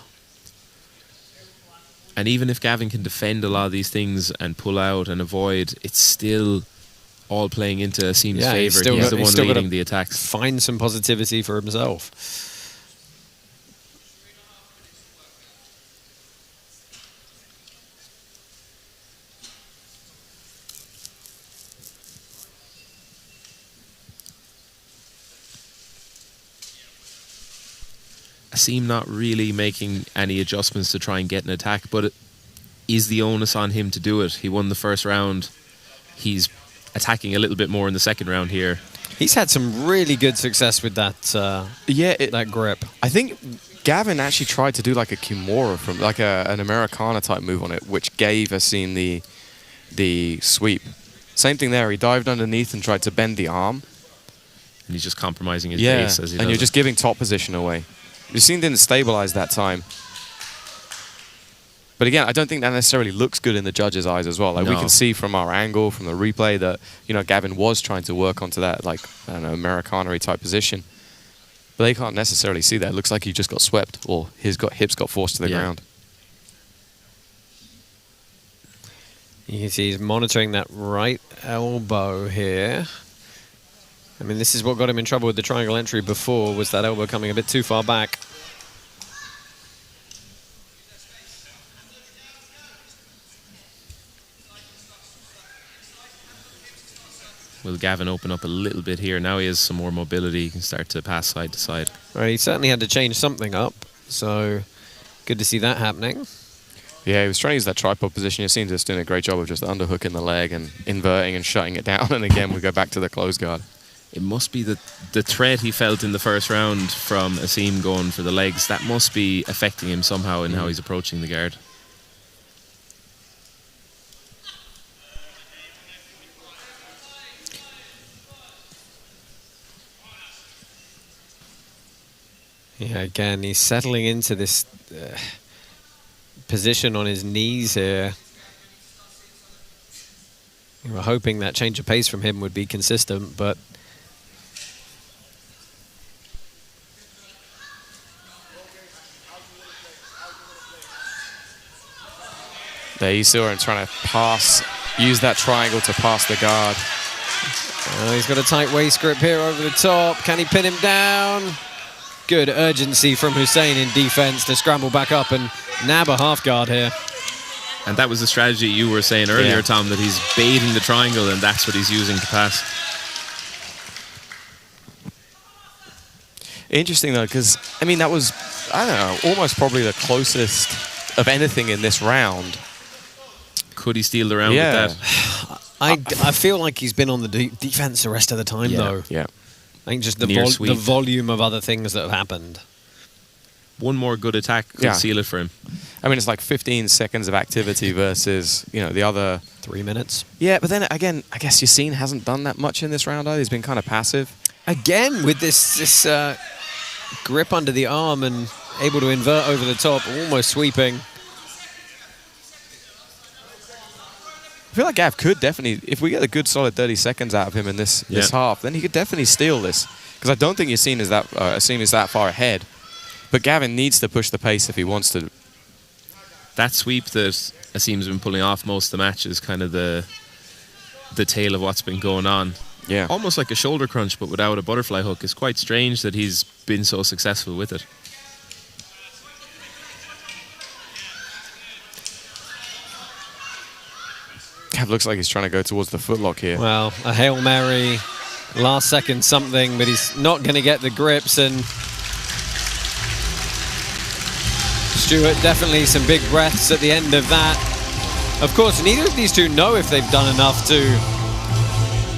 And even if Gavin can defend a lot of these things and pull out and avoid, it's still all playing into Asim's favour. He's the one leading the attacks. Find some positivity for himself. Asim not really making any adjustments to try and get an attack, but it is the onus on him to do it. He won the first round. He's attacking a little bit more in the second round here. He's had some really good success with that that grip. I think Gavin actually tried to do like a Kimura from like an Americana type move on it, which gave Asim the sweep. Same thing there. He dived underneath and tried to bend the arm. And he's just compromising his base as he does and you're it. just giving top position away. Asim didn't stabilize that time. But again, I don't think that necessarily looks good in the judges' eyes as well. Like we can see from our angle, from the replay, that Gavin was trying to work onto that, like, I don't know, Americana-y type position. But they can't necessarily see that. It looks like he just got swept, or his hips got forced to the ground. You can see he's monitoring that right elbow here. I mean, this is what got him in trouble with the triangle entry before, was that elbow coming a bit too far back. Will Gavin open up a little bit here? Now he has some more mobility. He can start to pass side to side. Right, he certainly had to change something up, so good to see that happening. Yeah, he was trying to use that tripod position. You've seen just doing a great job of just underhooking the leg and inverting and shutting it down. And again, we go back to the close guard. It must be the threat he felt in the first round from Asim going for the legs. That must be affecting him somehow in how he's approaching the guard. Yeah, again, he's settling into this position on his knees here. We were hoping that change of pace from him would be consistent, but There you saw him trying to use that triangle to pass the guard. he's got a tight waist grip here over the top. Can he pin him down? Good urgency from Hussain in defense to scramble back up and nab a half guard here. And that was the strategy you were saying earlier, Tom, that he's baiting the triangle and that's what he's using to pass. Interesting, though, because, I mean, that was, I don't know, almost probably the closest of anything in this round. Could he steal the round with that? I feel like he's been on the defense the rest of the time, though. Yeah. I think just the volume of other things that have happened. One more good attack could seal it for him. I mean, it's like 15 seconds of activity versus, the other 3 minutes. Yeah, but then again, I guess Yalcin hasn't done that much in this round either. He's been kind of passive. Again, with this grip under the arm and able to invert over the top, almost sweeping. I feel like Gav could definitely, if we get a good solid 30 seconds out of him in this half, then he could definitely steal this. Because I don't think Yalcin is that far ahead. But Gavin needs to push the pace if he wants to. That sweep that Asim's been pulling off most of the match is kind of the tail of what's been going on. Yeah. Almost like a shoulder crunch, but without a butterfly hook. It's quite strange that he's been so successful with it. Gav looks like he's trying to go towards the footlock here. Well, a Hail Mary, last second something, but he's not going to get the grips, and Stewart definitely some big breaths at the end of that. Of course, neither of these two know if they've done enough to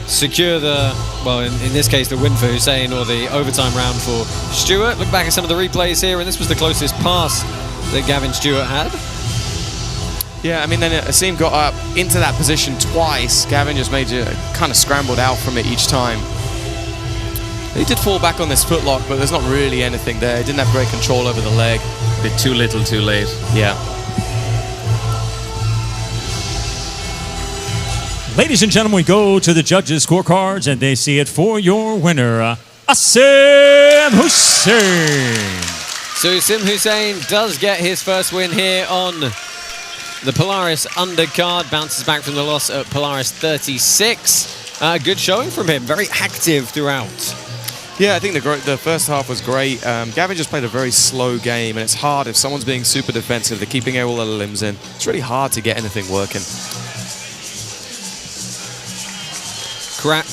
secure the, well, in this case, the win for Hussain or the overtime round for Stewart. Look back at some of the replays here, and this was the closest pass that Gavin Stewart had. Yeah, I mean, then Asim got up into that position twice. Gavin just kind of scrambled out from it each time. He did fall back on this footlock, but there's not really anything there. He didn't have great control over the leg. A bit too little, too late. Yeah. Ladies and gentlemen, we go to the judges' scorecards, and they see it for your winner, Asim Hussain. So Asim Hussain does get his first win here on the Polaris undercard. Bounces back from the loss at Polaris 36. Good showing from him. Very active throughout. Yeah, I think the first half was great. Gavin just played a very slow game, and it's hard if someone's being super defensive. They're keeping all their limbs in. It's really hard to get anything working. Crap.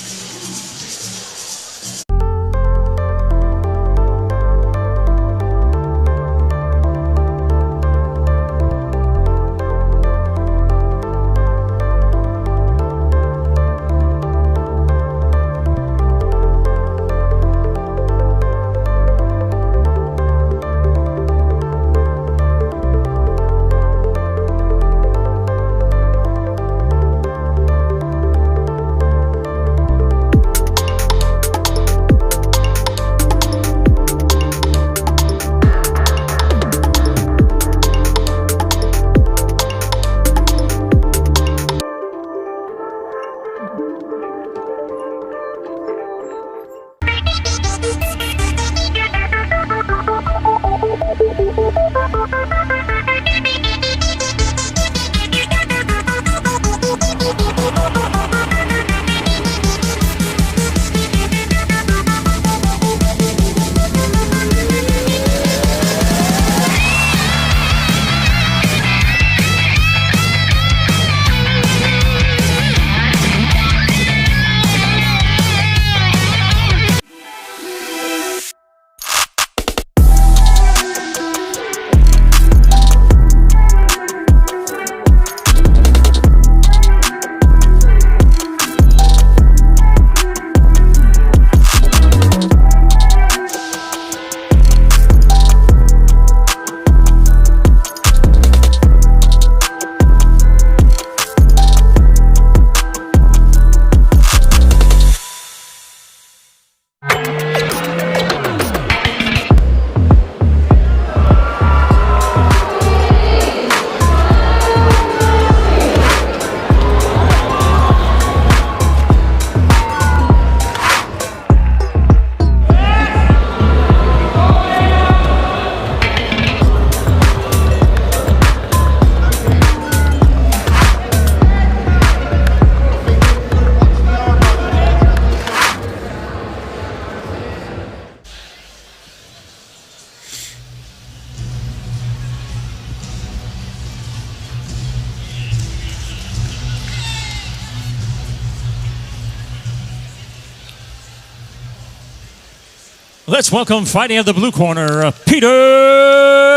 Let's welcome fighting at the blue corner, Peter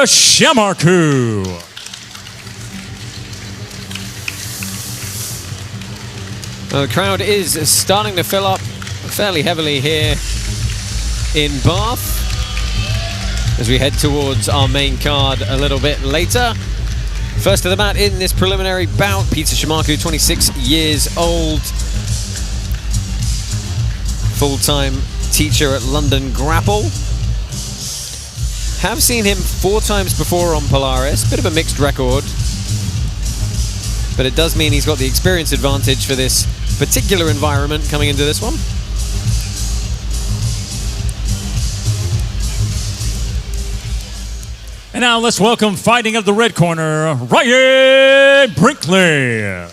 Shamarkou. The crowd is starting to fill up fairly heavily here in Bath as we head towards our main card a little bit later. First of the mat in this preliminary bout, Peter Shamarkou, 26 years old, full-time teacher at London Grapple. Have seen him 4 times before on Polaris, bit of a mixed record, but it does mean he's got the experience advantage for this particular environment coming into this one. And now let's welcome fighting at the red corner, Ryan Brinkley.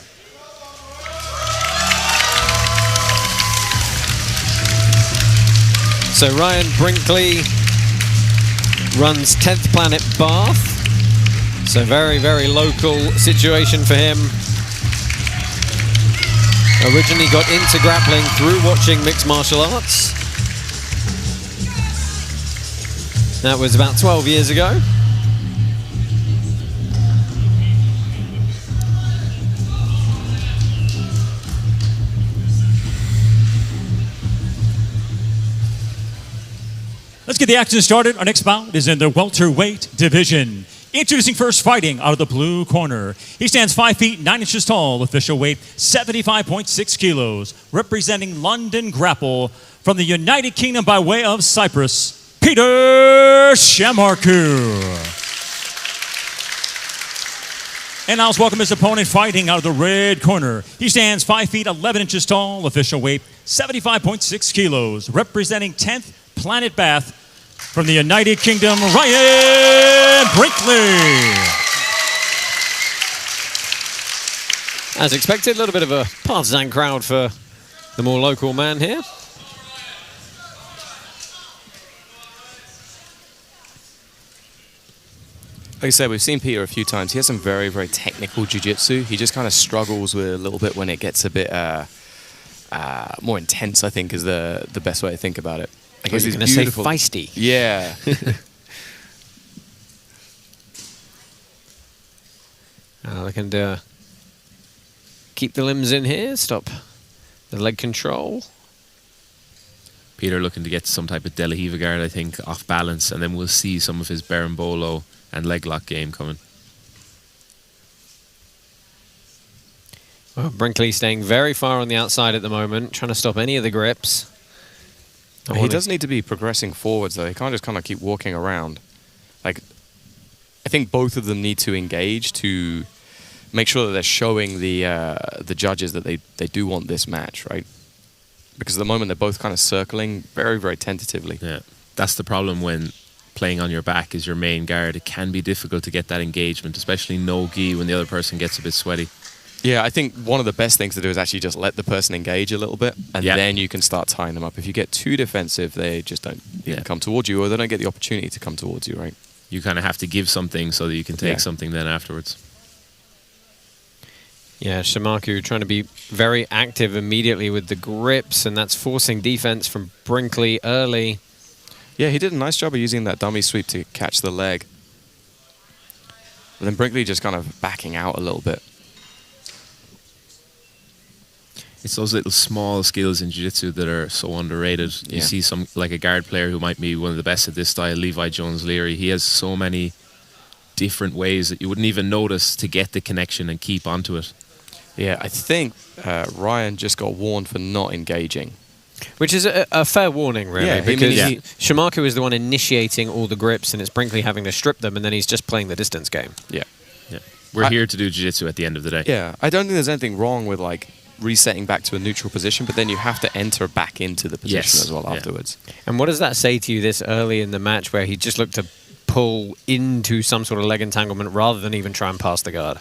So Ryan Brinkley runs 10th Planet Bath. So very, very local situation for him. Originally got into grappling through watching mixed martial arts. That was about 12 years ago. Let's get the action started. Our next bout is in the welterweight division. Introducing first, fighting out of the blue corner. He stands 5 feet 9 inches tall, official weight 75.6 kilos, representing London Grapple from the United Kingdom by way of Cyprus, Peter Shamarkou. And now let's welcome his opponent, fighting out of the red corner. He stands 5 feet 11 inches tall, official weight 75.6 kilos, representing 10th Planet Bath from the United Kingdom, Ryan Brinkley. As expected, a little bit of a partisan crowd for the more local man here. Like I said, we've seen Peter a few times. He has some very, very technical jiu-jitsu. He just kind of struggles with a little bit when it gets a bit more intense, I think, is the best way to think about it. I guess he's going to say feisty. Yeah. Looking to keep the limbs in here, stop the leg control. Peter looking to get some type of De La Riva guard, I think, off balance, and then we'll see some of his Berimbolo and leg lock game coming. Well, Brinkley staying very far on the outside at the moment, trying to stop any of the grips. He does need to be progressing forwards, though. He can't just kind of keep walking around. Like, I think both of them need to engage to make sure that they're showing the judges that they do want this match, right? Because at the moment they're both kind of circling very, very tentatively. Yeah, that's the problem when playing on your back is your main guard. It can be difficult to get that engagement, especially no gi when the other person gets a bit sweaty. Yeah, I think one of the best things to do is actually just let the person engage a little bit, and then you can start tying them up. If you get too defensive, they just don't even come towards you, or they don't get the opportunity to come towards you, right? You kind of have to give something so that you can take something then afterwards. Yeah, Shamarkou trying to be very active immediately with the grips, and that's forcing defense from Brinkley early. Yeah, he did a nice job of using that dummy sweep to catch the leg. But then Brinkley just kind of backing out a little bit. It's those little small skills in jiu-jitsu that are so underrated. You see some, like a guard player who might be one of the best at this style, Levi Jones-Leary. He has so many different ways that you wouldn't even notice to get the connection and keep onto it. Yeah, I think Ryan just got warned for not engaging. Which is a fair warning, really, Yeah, because yeah. Shamarkou is the one initiating all the grips, and it's Brinkley having to strip them, and then he's just playing the distance game. Yeah. We're here to do jiu-jitsu at the end of the day. Yeah, I don't think there's anything wrong with, like, resetting back to a neutral position, but then you have to enter back into the position as well afterwards. And what does that say to you this early in the match, where he just looked to pull into some sort of leg entanglement rather than even try and pass the guard?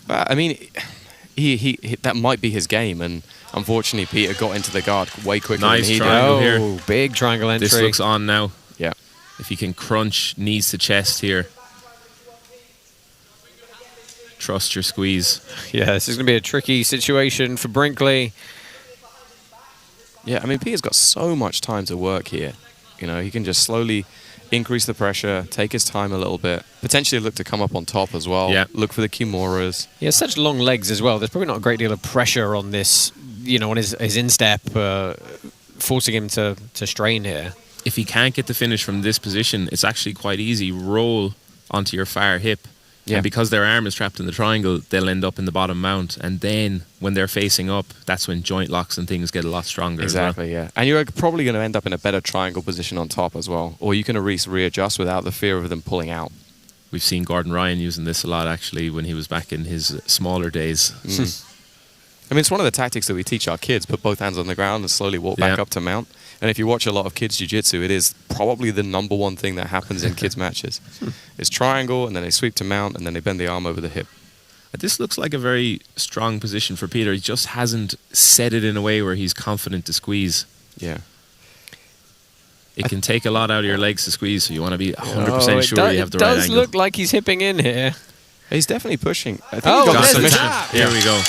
I mean, he that might be his game, and unfortunately Peter got into the guard way quicker than he triangle did. here. Big triangle entry. This looks on now. Yeah. If he can crunch knees to chest here. Trust your squeeze. Yeah, this is going to be a tricky situation for Brinkley. Yeah, I mean, Peter's got so much time to work here. You know, he can just slowly increase the pressure, take his time a little bit, potentially look to come up on top as well. Yeah. Look for the kimuras. He has such long legs as well. There's probably not a great deal of pressure on this, you know, on his instep, forcing him to strain here. If he can't get the finish from this position, it's actually quite easy. Roll onto your far hip. Yeah. And because their arm is trapped in the triangle, they'll end up in the bottom mount. And then when they're facing up, that's when joint locks and things get a lot stronger. Exactly, yeah. And you're probably going to end up in a better triangle position on top as well. Or you can readjust without the fear of them pulling out. We've seen Gordon Ryan using this a lot, actually, when he was back in his smaller days. I mean, it's one of the tactics that we teach our kids. Put both hands on the ground and slowly walk back up to mount. And if you watch a lot of kids jiu-jitsu, it is probably the #1 thing that happens in kids' matches. It's triangle, and then they sweep to mount, and then they bend the arm over the hip. This looks like a very strong position for Peter. He just hasn't set it in a way where he's confident to squeeze. Yeah. It can take a lot out of your legs to squeeze, so you want to be 100% sure you have the right angle. It does look like he's hipping in here. He's definitely pushing. I think Oh, he got the there's the submission. tap. Here we go.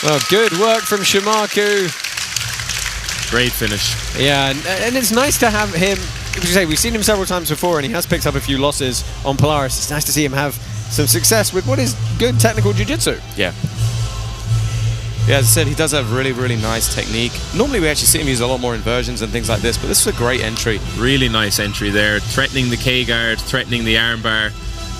Well, good work from Shamarkou. Great finish. Yeah, and it's nice to have him. As you say, we've seen him several times before, and he has picked up a few losses on Polaris. It's nice to see him have some success with what is good technical jiu-jitsu. Yeah. Yeah, as I said, he does have really, really nice technique. Normally we actually see him use a lot more inversions and things like this, but this is a great entry. Really nice entry there, threatening the K-guard, threatening the armbar,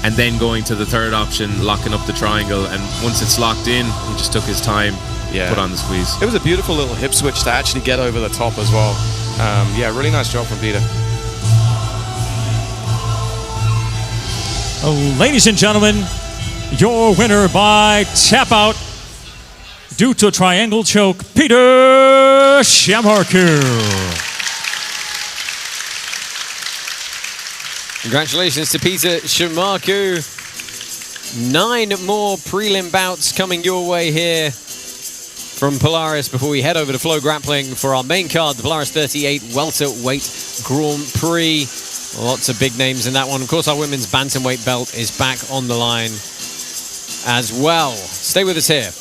and then going to the third option, locking up the triangle. And once it's locked in, he just took his time, put on the squeeze. It was a beautiful little hip switch to actually get over the top as well. Yeah, really nice job from Peter. Ladies and gentlemen, your winner by tap out due to a triangle choke, Peter Shamarkou. Congratulations to Peter Shamarkou. 9 more prelim bouts coming your way here from Polaris before we head over to Flow Grappling for our main card, the Polaris 38 welterweight Grand Prix. Lots of big names in that one. Of course, our women's bantamweight belt is back on the line as well. Stay with us here.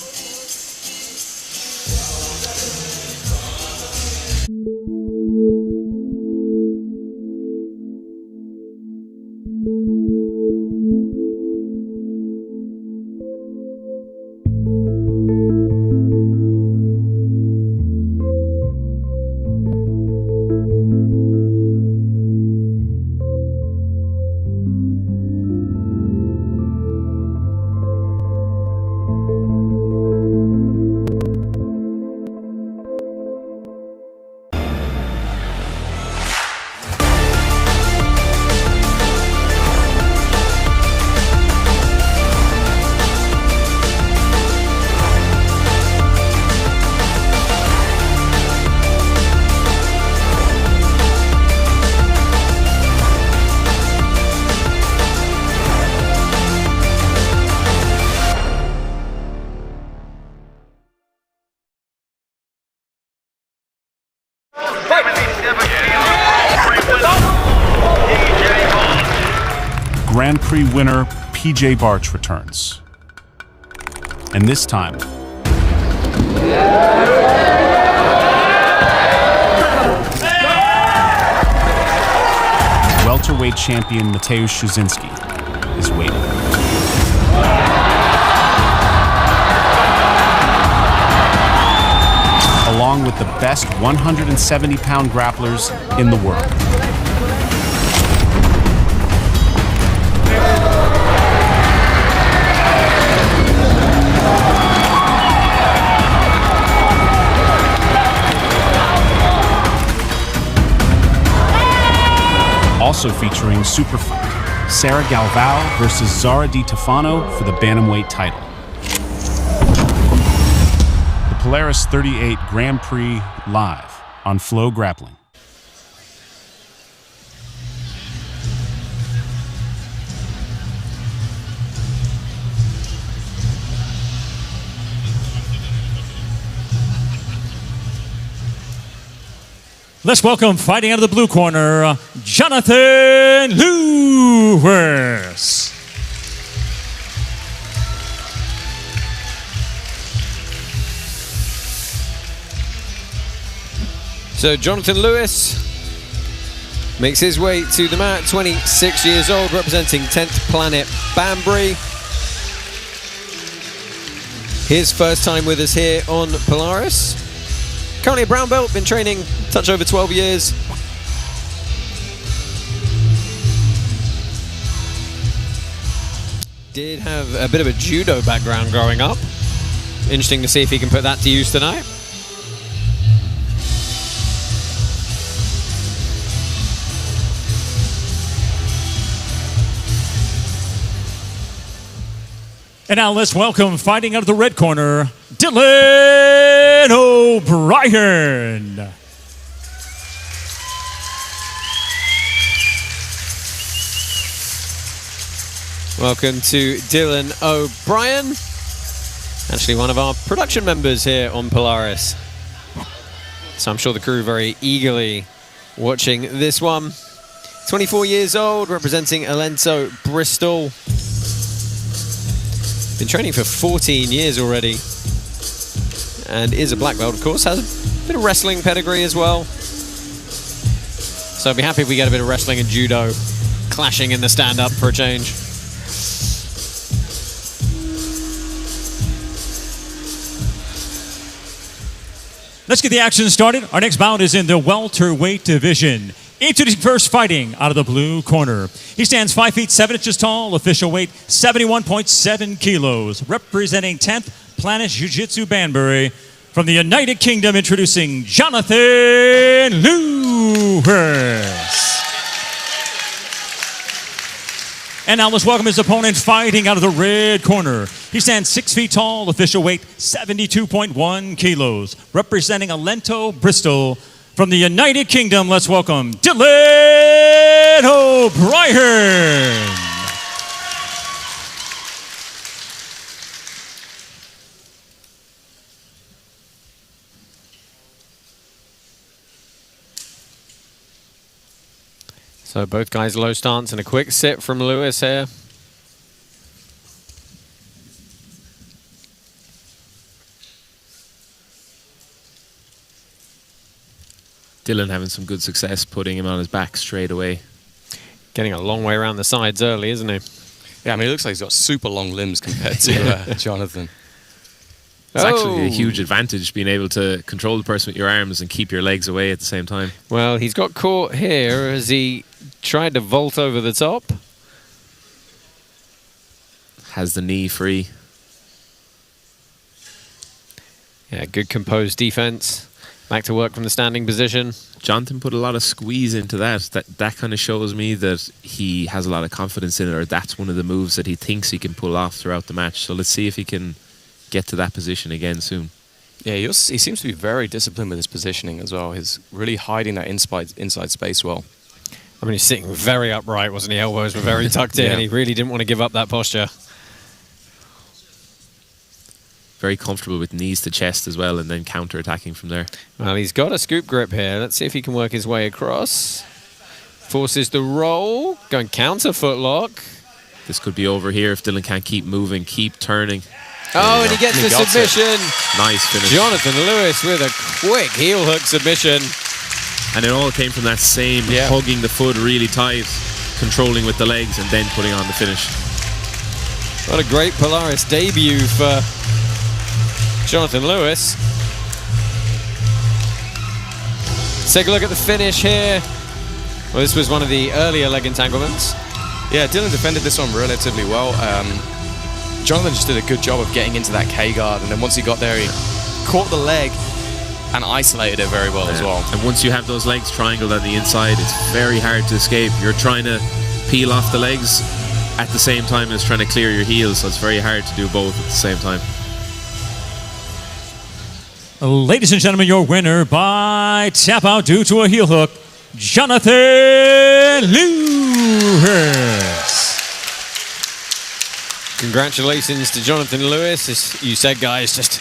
Grand Prix winner PJ Barch returns. And this time, welterweight champion Mateusz Szczecinski is waiting. Along with the best 170-pound grapplers in the world. Also featuring super fight, Zara Galvão versus Zara Di Tofano for the bantamweight title. The Polaris 38 Grand Prix live on Flow Grappling. Let's welcome, fighting out of the blue corner, Jonathan Lewis. So Jonathan Lewis makes his way to the mat, 26 years old, representing 10th Planet Banbury. His first time with us here on Polaris. Currently a brown belt, been training a touch over 12 years. Did have a bit of a judo background growing up. Interesting to see if he can put that to use tonight. And now let's welcome, fighting out of the red corner, Dylan O'Brien. Welcome to Dylan O'Brien. Actually one of our production members here on Polaris. So I'm sure the crew very eagerly watching this one. 24 years old, representing Alento Bristol. Been training for 14 years already. and is a black belt, of course. Has a bit of wrestling pedigree as well. So I'd be happy if we get a bit of wrestling and judo clashing in the stand-up for a change. Let's get the action started. Our next bout is in the welterweight division. Introducing first, fighting out of the blue corner. He stands 5 feet 7 inches tall, official weight 71.7 kilos. Representing 10th Planet Jiu-Jitsu Banbury. From the United Kingdom, introducing Jonathan Lewis. And now let's welcome his opponent, fighting out of the red corner. He stands 6 feet tall, official weight 72.1 kilos. Representing Alento, Bristol. From the United Kingdom, let's welcome Dylan O'Brien. So both guys low stance and a quick sit from Lewis here. Dylan having some good success putting him on his back straight away. Getting a long way around the sides early, isn't he? Yeah, I mean, it looks like he's got super long limbs compared to Jonathan. It's actually a huge advantage being able to control the person with your arms and keep your legs away at the same time. Well, he's got caught here as he tried to vault over the top. Has the knee free. Yeah, good composed defense. Back to work from the standing position. Jonathan put a lot of squeeze into that. That kind of shows me that he has a lot of confidence in it, or that's one of the moves that he thinks he can pull off throughout the match. So let's see if he can get to that position again soon. Yeah, he seems to be very disciplined with his positioning as well. He's really hiding that inside space well. I mean, he's sitting very upright, wasn't he? Elbows were very tucked in. Yeah. He really didn't want to give up that posture. Very comfortable with knees to chest as well, and then counter-attacking from there. Well, he's got a scoop grip here. Let's see if he can work his way across. Forces the roll. Going counter footlock. This could be over here if Dylan can't keep moving, keep turning. Oh, and he gets the submission. Nice finish. Jonathan Lewis with a quick heel hook submission. And it all came from that same hugging the foot really tight, controlling with the legs, and then putting on the finish. What a great Polaris debut for Jonathan Lewis. Let's take a look at the finish here. Well, this was one of the earlier leg entanglements. Yeah, Dylan defended this one relatively well. Jonathan just did a good job of getting into that K-guard, and then once he got there, he caught the leg and isolated it very well as well. And once you have those legs triangled on the inside, it's very hard to escape. You're trying to peel off the legs at the same time as trying to clear your heels, so it's very hard to do both at the same time. Ladies and gentlemen, your winner by tap out due to a heel hook, Jonathan Lewis. Congratulations to Jonathan Lewis. As you said, guys, just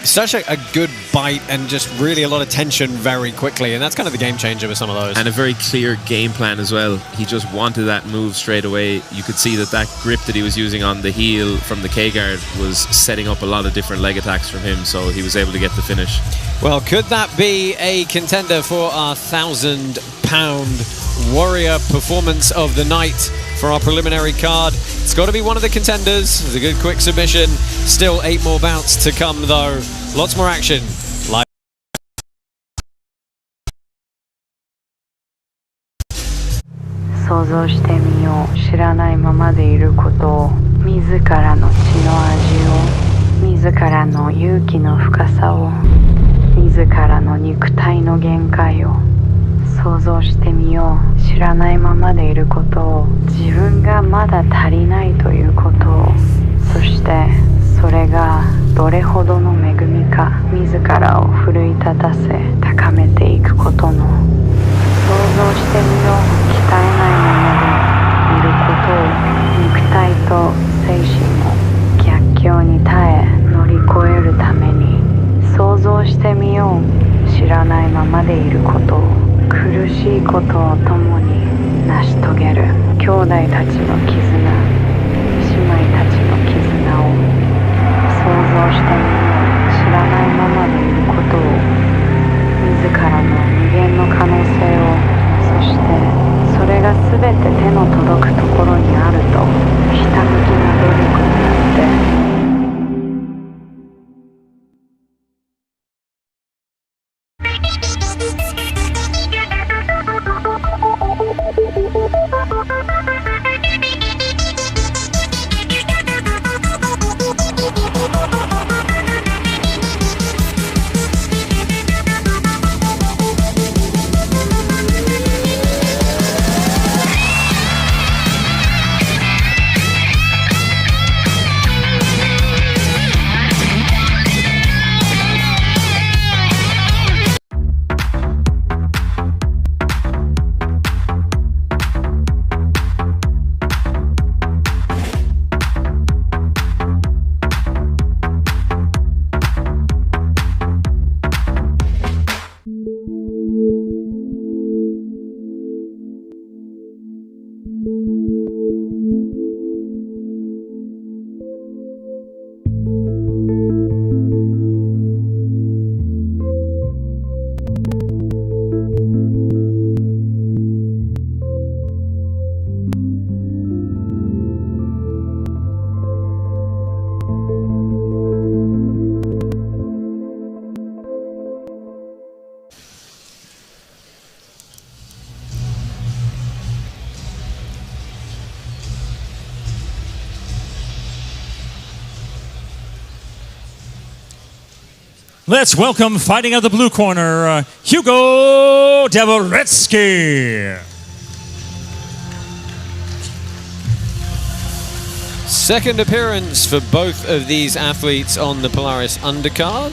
such a good bite and just really a lot of tension very quickly. And that's kind of the game changer with some of those. And a very clear game plan as well. He just wanted that move straight away. You could see that grip that he was using on the heel from the K-guard was setting up a lot of different leg attacks from him, so he was able to get the finish. Well, could that be a contender for our 1,000-pound warrior performance of the night for our preliminary card? It's got to be one of the contenders. It's a good quick submission. Still 8 more bouts to come, though. Lots more action. Live. 想像してみよう。知らないままでいることを、自らの血の味を、自らの勇気の深さを、自らの肉体の限界を想像してみよう。知らないままでいることを、自分がまだ足りないということを、そしてそれがどれほどの恵みか、自らを奮い立たせ高めていくことの、想像してみよう。鍛えないままでいることを、肉体と精神も逆境に耐え乗り越えるために想像してみよう。知らないままでいることを、苦しいことを共に成し遂げる兄弟たちの絆、姉妹たちの絆を想像してみよう。知らないままでいることを、自らの無限の可能性を、そしてそれが全て手の届くところにあるとひたむきな努力によって。Let's welcome, fighting out of the blue corner, Hugo Dvorecky. Second appearance for both of these athletes on the Polaris undercard.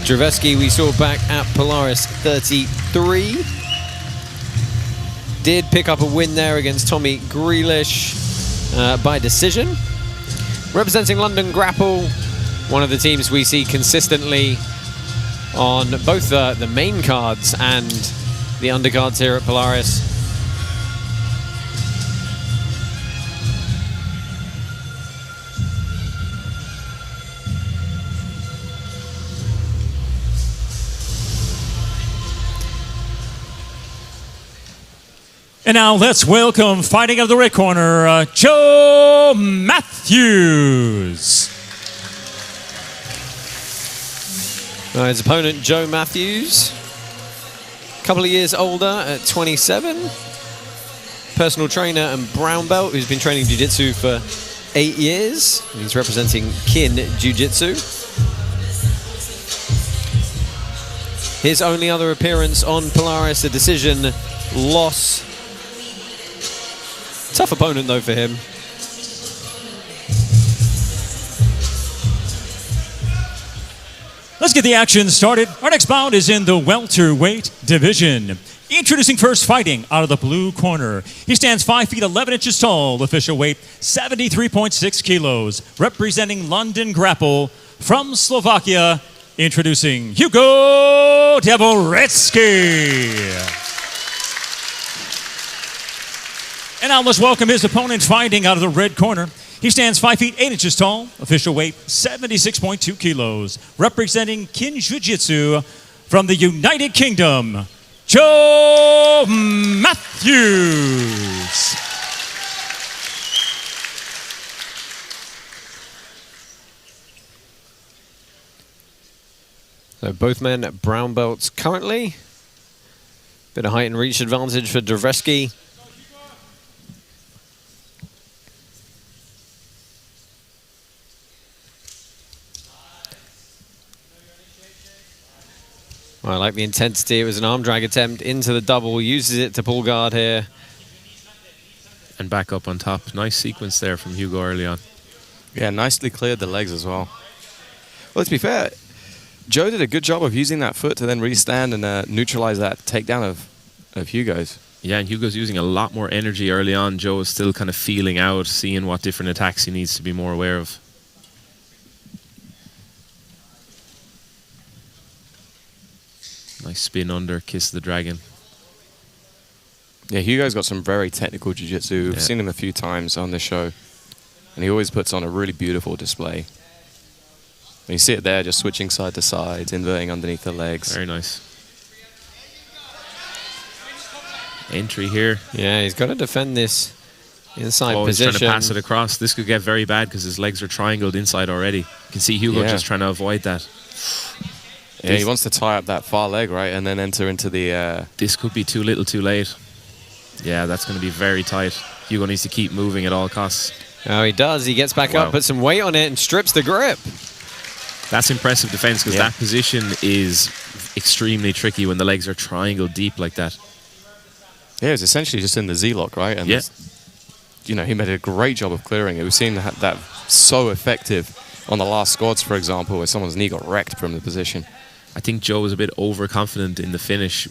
Dvorecky we saw back at Polaris 33. Did pick up a win there against Tommy Grealish by decision. Representing London Grapple, one of the teams we see consistently on both the main cards and the undercards here at Polaris. And now let's welcome, fighting out of the red corner, Joe Matthews. His opponent, Joe Matthews, a couple of years older at 27. Personal trainer and brown belt who's been training jiu-jitsu for 8 years. He's representing Kin Jiu-Jitsu. His only other appearance on Polaris, a decision loss. Tough opponent though for him. Let's get the action started. Our next bout is in the welterweight division. Introducing first, fighting out of the blue corner. He stands 5 feet 11 inches tall, official weight 73.6 kilos, representing London Grapple from Slovakia. Introducing Hugo Dvorecky. And now let's welcome his opponent, fighting out of the red corner. He stands 5 feet 8 inches tall, official weight 76.2 kilos, representing Kin Jiu-Jitsu from the United Kingdom, Joe Matthews. So both men at brown belts currently. Bit of height and reach advantage for Dvorecky. I like the intensity. It was an arm drag attempt into the double. Uses it to pull guard here. And back up on top. Nice sequence there from Hugo early on. Yeah, nicely cleared the legs as well. Well, let's be fair. Joe did a good job of using that foot to then really stand and neutralize that takedown of Hugo's. Yeah, and Hugo's using a lot more energy early on. Joe is still kind of feeling out, seeing what different attacks he needs to be more aware of. Nice spin under, kiss the dragon. Yeah, Hugo's got some very technical jiu-jitsu. We've seen him a few times on this show. And he always puts on a really beautiful display. You see it there, just switching side to side, inverting underneath the legs. Very nice. Entry here. Yeah, he's got to defend this inside position. He's trying to pass it across. This could get very bad because his legs are triangled inside already. You can see Hugo just trying to avoid that. Yeah, he wants to tie up that far leg, right, and then enter into the... This could be too little too late. Yeah, that's going to be very tight. Hugo needs to keep moving at all costs. Oh, he does. He gets back up, puts some weight on it, and strips the grip. That's impressive defense because that position is extremely tricky when the legs are triangled deep like that. Yeah, it's essentially just in the Z-lock, right? And you know, he made a great job of clearing it. We've seen that so effective on the last squads, for example, where someone's knee got wrecked from the position. I think Joe was a bit overconfident in the finish.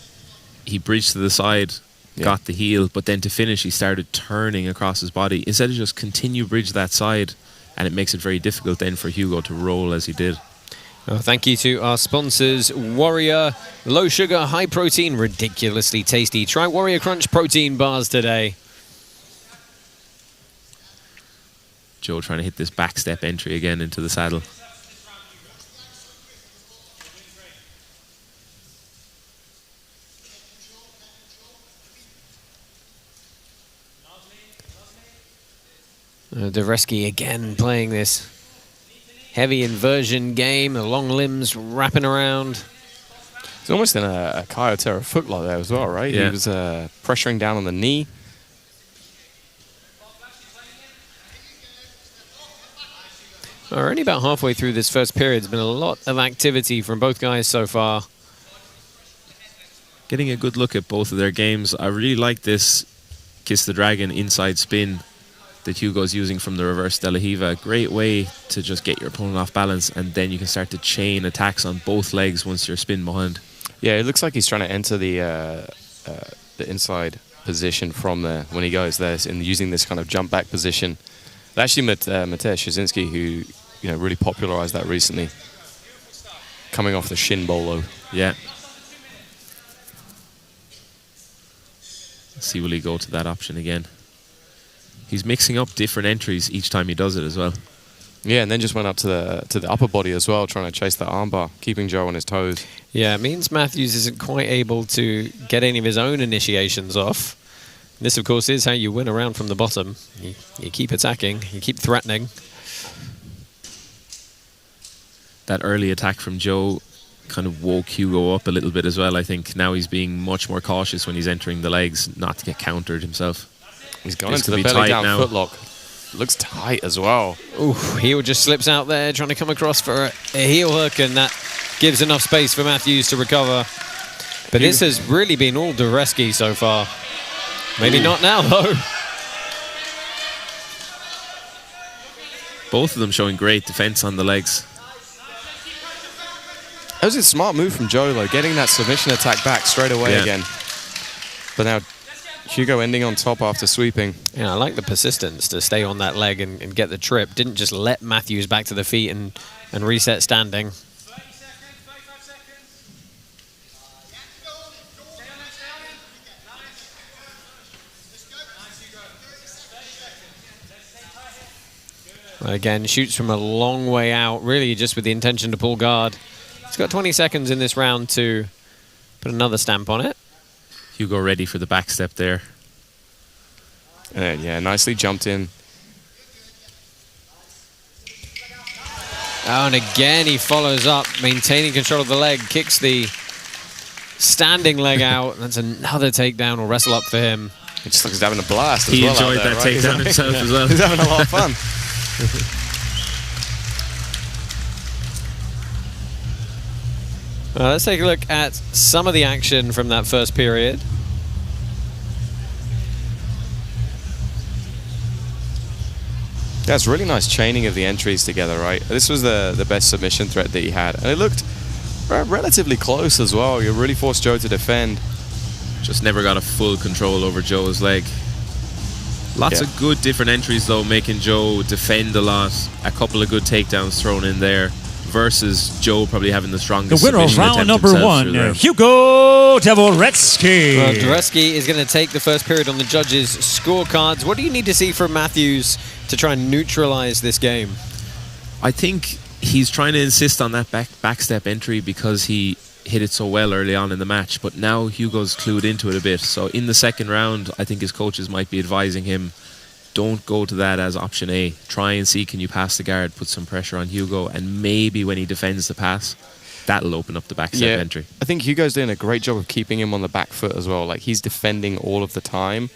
He bridged to the side, got the heel, but then to finish, he started turning across his body. Instead of just continue bridge that side, and it makes it very difficult then for Hugo to roll as he did. Thank you to our sponsors, Warrior, low sugar, high protein, ridiculously tasty. Try Warrior Crunch protein bars today. Joe trying to hit this back step entry again into the saddle. Dvorecky again playing this heavy inversion game, the long limbs wrapping around. It's almost in a Kyotera footlock there as well, right? Yeah. He was pressuring down on the knee. We're only about halfway through this first period. There's been a lot of activity from both guys so far. Getting a good look at both of their games. I really like this Kiss the Dragon inside spin that Hugo's using from the reverse De La Hiva. Great way to just get your opponent off balance, and then you can start to chain attacks on both legs once you're spin behind. Yeah, it looks like he's trying to enter the inside position from there when he goes there, and using this kind of jump back position. Actually, Mateusz Szczecinski, who really popularized that recently, coming off the shin bolo. Yeah. Let's see, will he go to that option again? He's mixing up different entries each time he does it as well. Yeah, and then just went up to the upper body as well, trying to chase that armbar, keeping Joe on his toes. Yeah, it means Matthews isn't quite able to get any of his own initiations off. This, of course, is how you win around from the bottom. You keep attacking, you keep threatening. That early attack from Joe kind of woke Hugo up a little bit as well, I think. Now he's being much more cautious when he's entering the legs, not to get countered himself. He's gone into the belly down footlock. Looks tight as well. Ooh, heel just slips out there, trying to come across for a heel hook, and that gives enough space for Matthews to recover. But this has really been all Dvorecky so far. Maybe not now, though. Both of them showing great defense on the legs. That was a smart move from Joe, though, getting that submission attack back straight away again. But now Hugo ending on top after sweeping. Yeah, I like the persistence to stay on that leg and get the trip. Didn't just let Matthews back to the feet and reset standing. Again, shoots from a long way out, really just with the intention to pull guard. He's got 20 seconds in this round to put another stamp on it. Hugo ready for the back step there. And yeah, nicely jumped in. Oh, and again he follows up, maintaining control of the leg, kicks the standing leg out. That's another takedown or wrestle up for him. It just looks like he's having a blast as he well. He enjoyed that takedown himself as well. He's having a lot of fun. Let's take a look at some of the action from that first period. That's really nice chaining of the entries together, right? This was the best submission threat that he had. And it looked relatively close as well. You really forced Joe to defend. Just never got a full control over Joe's leg. Lots of good different entries, though, making Joe defend a lot. A couple of good takedowns thrown in there. Versus Joe probably having the strongest. The winner of round number one, Hugo Dvorecky. Well, Dvorecky is going to take the first period on the judges' scorecards. What do you need to see from Matthews to try and neutralize this game? I think he's trying to insist on that backstep entry because he hit it so well early on in the match, but now Hugo's clued into it a bit. So in the second round, I think his coaches might be advising him, don't go to that as option A. Try and see, can you pass the guard, put some pressure on Hugo, and maybe when he defends the pass, that'll open up the backstep entry. I think Hugo's doing a great job of keeping him on the back foot as well. Like, he's defending all of the time,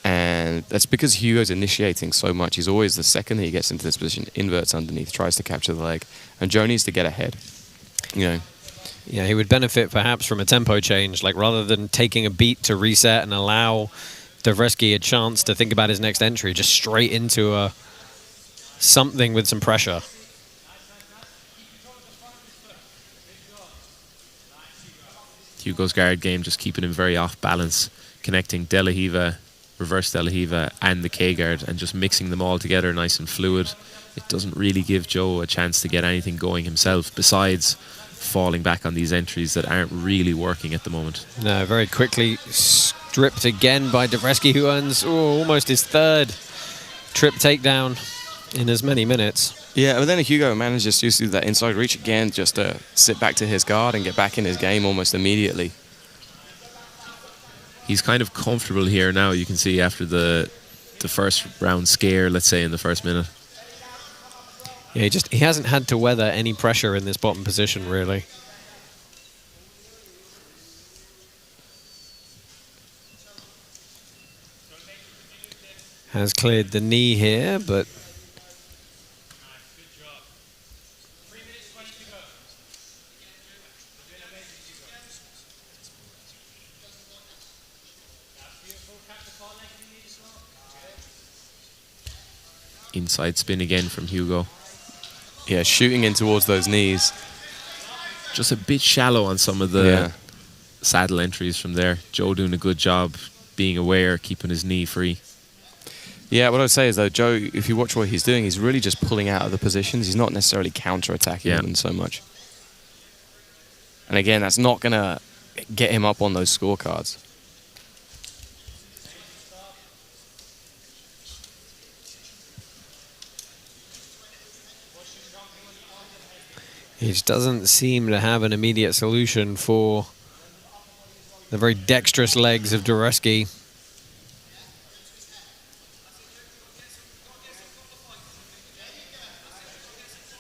and that's because Hugo's initiating so much. He's always, the second that he gets into this position, inverts underneath, tries to capture the leg, and Joe needs to get ahead. You know. Yeah, he would benefit perhaps from a tempo change, like rather than taking a beat to reset and allow Dvorecky a chance to think about his next entry, just straight into something with some pressure. Hugo's guard game just keeping him very off balance, connecting De La Riva, reverse De La Riva, and the K-guard, and just mixing them all together nice and fluid. It doesn't really give Joe a chance to get anything going himself, besides falling back on these entries that aren't really working at the moment. No, very quickly stripped again by Dvorecky, who earns almost his third trip takedown in as many minutes. Yeah, but then Hugo manages to use that inside reach again, just to sit back to his guard and get back in his game almost immediately. He's kind of comfortable here now, you can see, after the first round scare, let's say, in the first minute. Yeah, he hasn't had to weather any pressure in this bottom position, really. Has cleared the knee here, but inside spin again from Hugo. Yeah, shooting in towards those knees. Just a bit shallow on some of the saddle entries from there. Joe doing a good job being aware, keeping his knee free. Yeah, what I would say is, though, Joe, if you watch what he's doing, he's really just pulling out of the positions. He's not necessarily counter-attacking them so much. And again, that's not going to get him up on those scorecards. he just doesn't seem to have an immediate solution for the very dexterous legs of Dvorecky.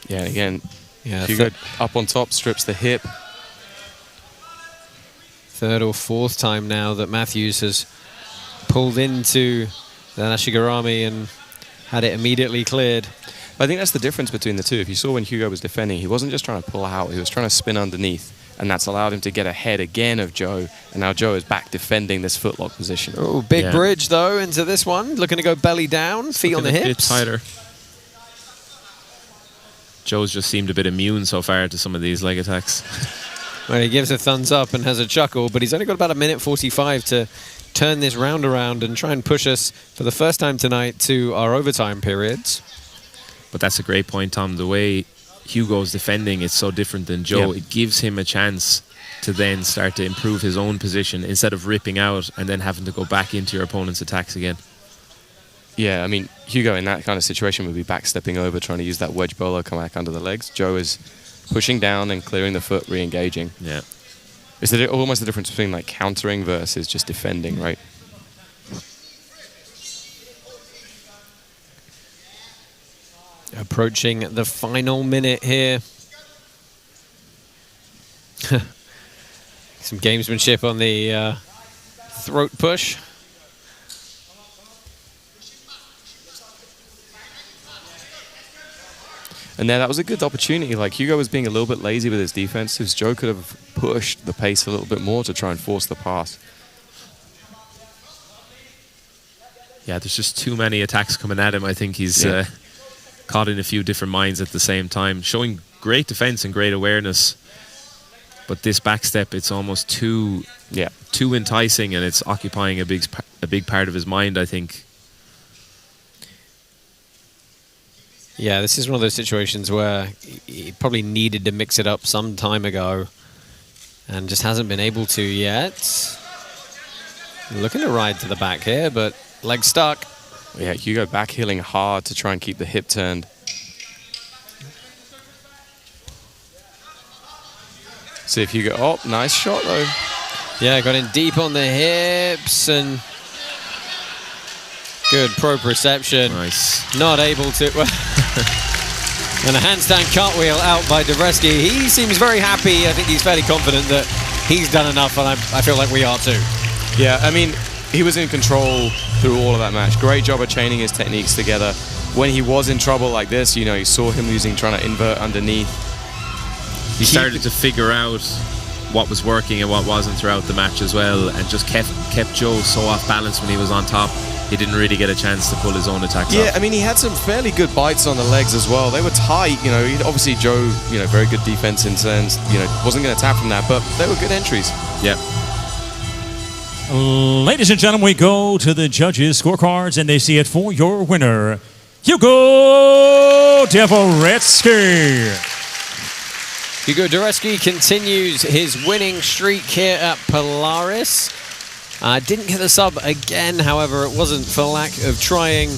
Yeah, again, Hugo up on top, strips the hip. Third or fourth time now that Matthews has pulled into the Nashigorami and had it immediately cleared. I think that's the difference between the two. If you saw when Hugo was defending, he wasn't just trying to pull out, he was trying to spin underneath, and that's allowed him to get ahead again of Joe, and now Joe is back defending this footlock position. Oh, big bridge, though, into this one. Looking to go belly down, feet on the hips. A bit tighter. Joe's just seemed a bit immune so far to some of these leg attacks. Well, he gives a thumbs up and has a chuckle, but he's only got about a minute 45 to turn this round around and try and push us for the first time tonight to our overtime periods. But that's a great point, Tom. The way Hugo's defending is so different than Joe. It gives him a chance to then start to improve his own position instead of ripping out and then having to go back into your opponent's attacks again. Yeah, I mean, Hugo in that kind of situation would be backstepping over, trying to use that wedge bowler, come back under the legs. Joe is pushing down and clearing the foot, re-engaging. Yeah. It's almost the difference between like countering versus just defending, right? Approaching the final minute here. Some gamesmanship on the throat push. And there, that was a good opportunity. Like, Hugo was being a little bit lazy with his defense. Joe could have pushed the pace a little bit more to try and force the pass. Yeah, there's just too many attacks coming at him. I think he's caught in a few different minds at the same time, showing great defense and great awareness. But this backstep, it's almost too enticing, and it's occupying a big part of his mind, I think. Yeah, this is one of those situations where he probably needed to mix it up some time ago and just hasn't been able to yet. Looking to ride to the back here, but leg stuck. Yeah, Hugo back heeling hard to try and keep the hip turned. See if Hugo. Oh, nice shot though. Yeah, got in deep on the hips and good proprioception. Nice. Not able to. And a handstand cartwheel out by Dvorecky. He seems very happy. I think he's fairly confident that he's done enough, and I feel like we are too. Yeah, I mean, he was in control through all of that match. Great job of chaining his techniques together. When he was in trouble like this, you know, you saw him trying to invert underneath. He started to figure out what was working and what wasn't throughout the match as well, and just kept Joe so off balance when he was on top. He didn't really get a chance to pull his own attacks off. Yeah, I mean, he had some fairly good bites on the legs as well. They were tight, you know. Obviously, Joe, you know, very good defense in terms, you know, wasn't going to tap from that, but they were good entries. Yeah. Ladies and gentlemen, we go to the judges' scorecards, and they see it for your winner, Hugo Dvorecky. Hugo Dvorecky continues his winning streak here at Polaris. Didn't get the sub again, however, it wasn't for lack of trying.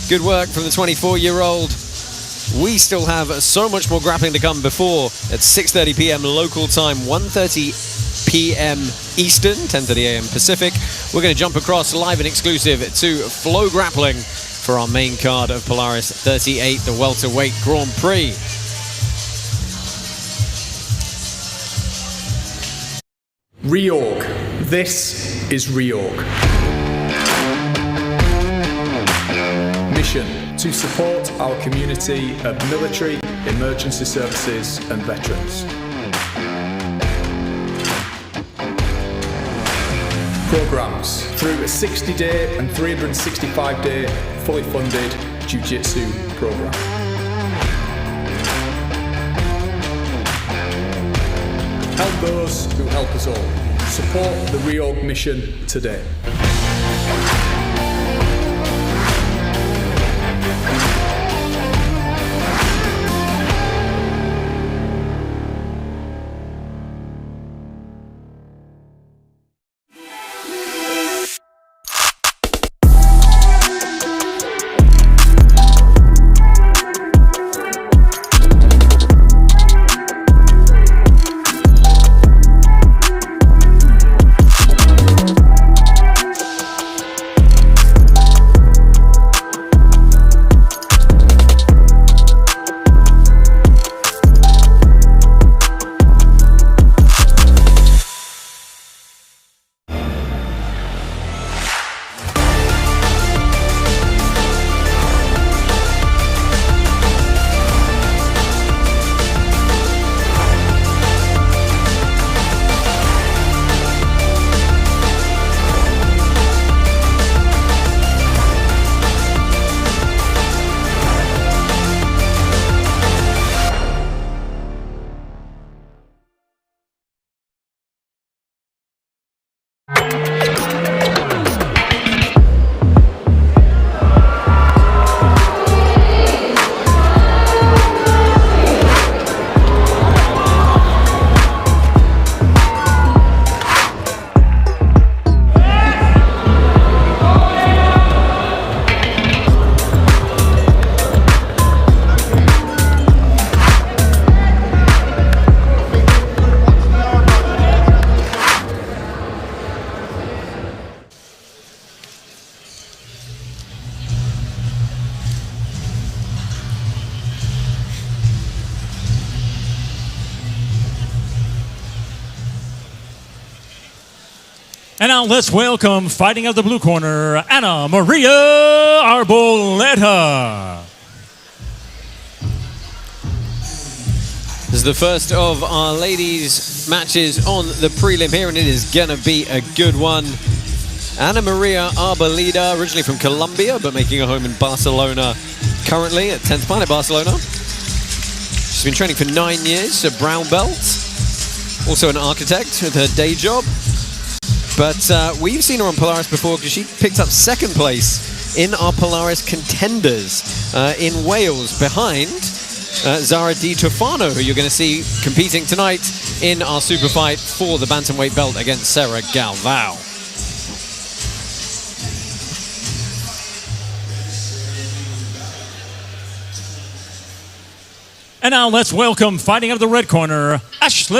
Good work from the 24-year-old. We still have so much more grappling to come before at 6:30 p.m. local time, 1:30 p.m. Eastern, 10:30 a.m. Pacific. We're going to jump across live and exclusive to Flow Grappling for our main card of Polaris 38, the welterweight Grand Prix. Reorg. This is Reorg. Mission: to support our community of military, emergency services and veterans. Programs: through a 60-day and 365-day fully funded Jiu-Jitsu program. Help those who help us all. Support the Reorg mission today. And now let's welcome, fighting out the blue corner, Anna Maria Arboleda. This is the first of our ladies' matches on the prelim here, and it is going to be a good one. Anna Maria Arboleda, originally from Colombia, but making a home in Barcelona currently at 10th Planet Barcelona. She's been training for 9 years, a brown belt. Also an architect with her day job. But we've seen her on Polaris before because she picked up second place in our Polaris contenders in Wales behind Zara Di Tofano, who you're going to see competing tonight in our super fight for the bantamweight belt against Sarah Galvão. And now let's welcome, fighting out of the red corner, Ashley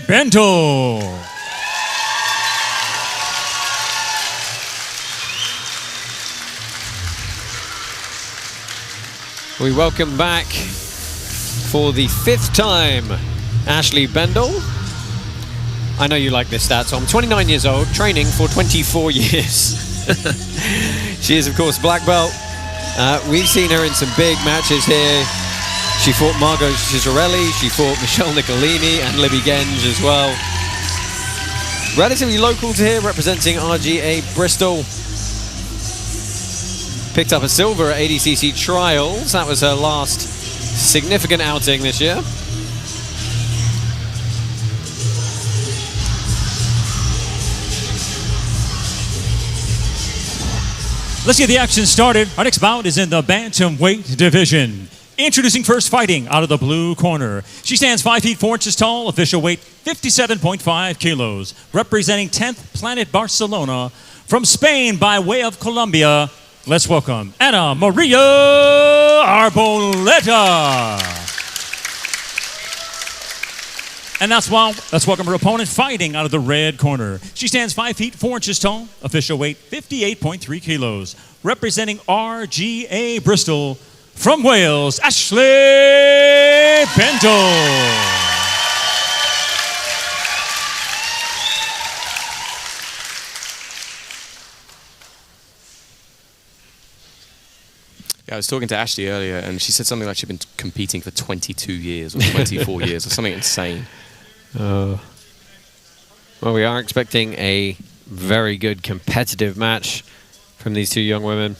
Bendle. We welcome back for the 5th time, Ashley Bendle. I know you like this stat, Tom. 29 years old, training for 24 years. She is, of course, black belt. We've seen her in some big matches here. She fought Margot Ciccarelli, she fought Michelle Nicolini and Libby Genge as well. Relatively local to here, representing RGA Bristol. Picked up a silver at ADCC Trials. That was her last significant outing this year. Let's get the action started. Our next bout is in the bantamweight division. Introducing first, fighting out of the blue corner. She stands 5 feet 4 inches tall, official weight 57.5 kilos. Representing 10th Planet Barcelona, from Spain by way of Colombia, let's welcome Ana Maria Arboleda. And let's welcome her opponent, fighting out of the red corner. She stands 5 feet 4 inches tall, official weight 58.3 kilos. Representing RGA Bristol, from Wales, Ashley Bendle. Yeah, I was talking to Ashley earlier, and she said something like she'd been competing for 22 years or 24 years or something insane. Well, we are expecting a very good competitive match from these two young women.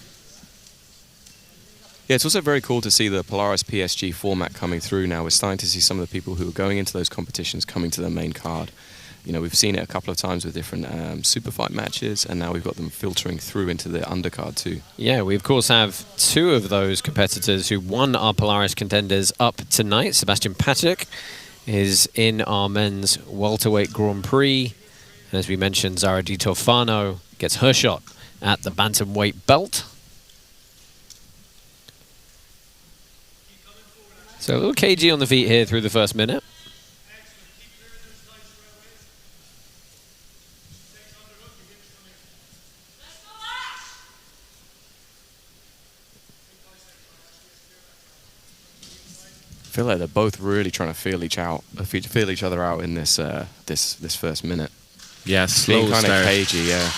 Yeah, it's also very cool to see the Polaris PSG format coming through now. We're starting to see some of the people who are going into those competitions coming to the main card. You know, we've seen it a couple of times with different super fight matches, and now we've got them filtering through into the undercard too. Yeah, we of course have 2 of those competitors who won our Polaris contenders up tonight. Sebastian Patyk is in our men's welterweight Grand Prix. And as we mentioned, Zara Di Tofano gets her shot at the bantamweight belt. So a little cagey on the feet here through the first minute. I feel like they're both really trying to feel each other out in this this first minute. Yeah, slow being kind start. of cagey, yeah.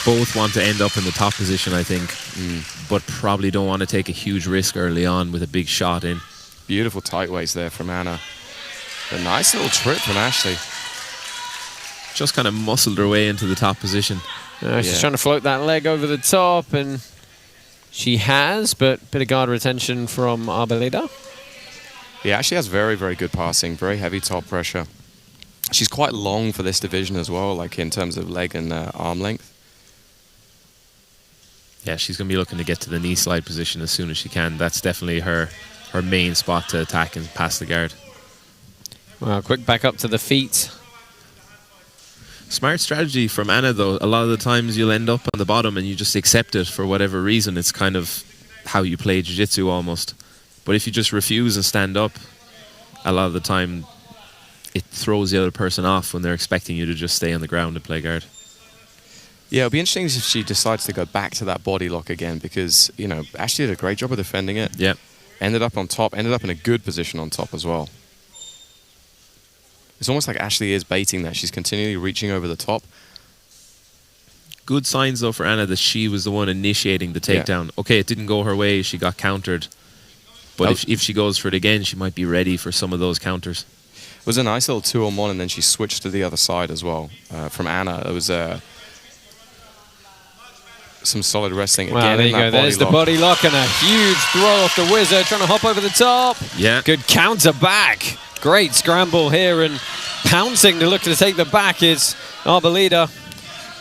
Both want to end up in the top position, I think, but probably don't want to take a huge risk early on with a big shot in. Beautiful tight waist there from Ana. A nice little trip from Ashley. Just kind of muscled her way into the top position. She's trying to float that leg over the top, and she has, but bit of guard retention from Arboleda. Yeah, Ashley has very, very good passing, very heavy top pressure. She's quite long for this division as well, like in terms of leg and arm length. Yeah, she's going to be looking to get to the knee slide position as soon as she can. That's definitely her main spot to attack and pass the guard. Well, quick back up to the feet. Smart strategy from Ana, though. A lot of the times you'll end up on the bottom and you just accept it for whatever reason. It's kind of how you play jiu-jitsu almost. But if you just refuse and stand up, a lot of the time it throws the other person off when they're expecting you to just stay on the ground and play guard. Yeah, it'll be interesting if she decides to go back to that body lock again, because, you know, Ashley did a great job of defending it. Yeah. Ended up on top, ended up in a good position on top as well. It's almost like Ashley is baiting that. She's continually reaching over the top. Good signs, though, for Ana that she was the one initiating the takedown. Yeah. Okay, it didn't go her way. She got countered. But if she goes for it again, she might be ready for some of those counters. It was a nice little 2-on-1, and then she switched to the other side as well. From Ana, it was some solid wrestling. Wow, again, there you go. There's the body lock and a huge throw off the Wizard, trying to hop over the top. Yeah. Good counter back. Great scramble here, and pouncing to look to take the back is Arboleda.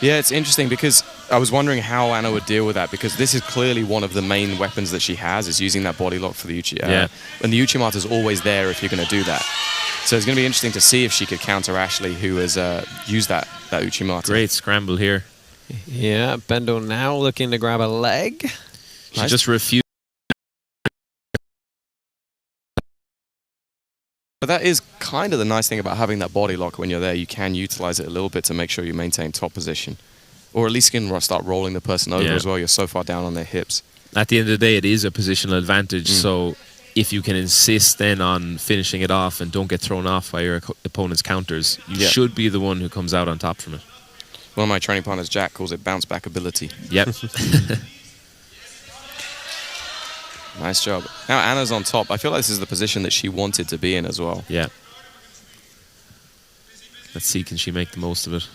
Yeah, it's interesting because I was wondering how Ana would deal with that, because this is clearly one of the main weapons that she has, is using that body lock for the Uchi. And the Uchimata is always there if you're going to do that. So it's going to be interesting to see if she could counter Ashley, who has used that Uchimata. Great scramble here. Yeah, Bendle now looking to grab a leg. She just refused. But that is kind of the nice thing about having that body lock when you're there. You can utilize it a little bit to make sure you maintain top position. Or at least you can start rolling the person over as well. You're so far down on their hips. At the end of the day, it is a positional advantage. So if you can insist then on finishing it off and don't get thrown off by your opponent's counters, you should be the one who comes out on top from it. One of my training partners, Jack, calls it bounce back ability. Yep. Nice job. Now Anna's on top. I feel like this is the position that she wanted to be in as well. Yeah. Let's see, can she make the most of it?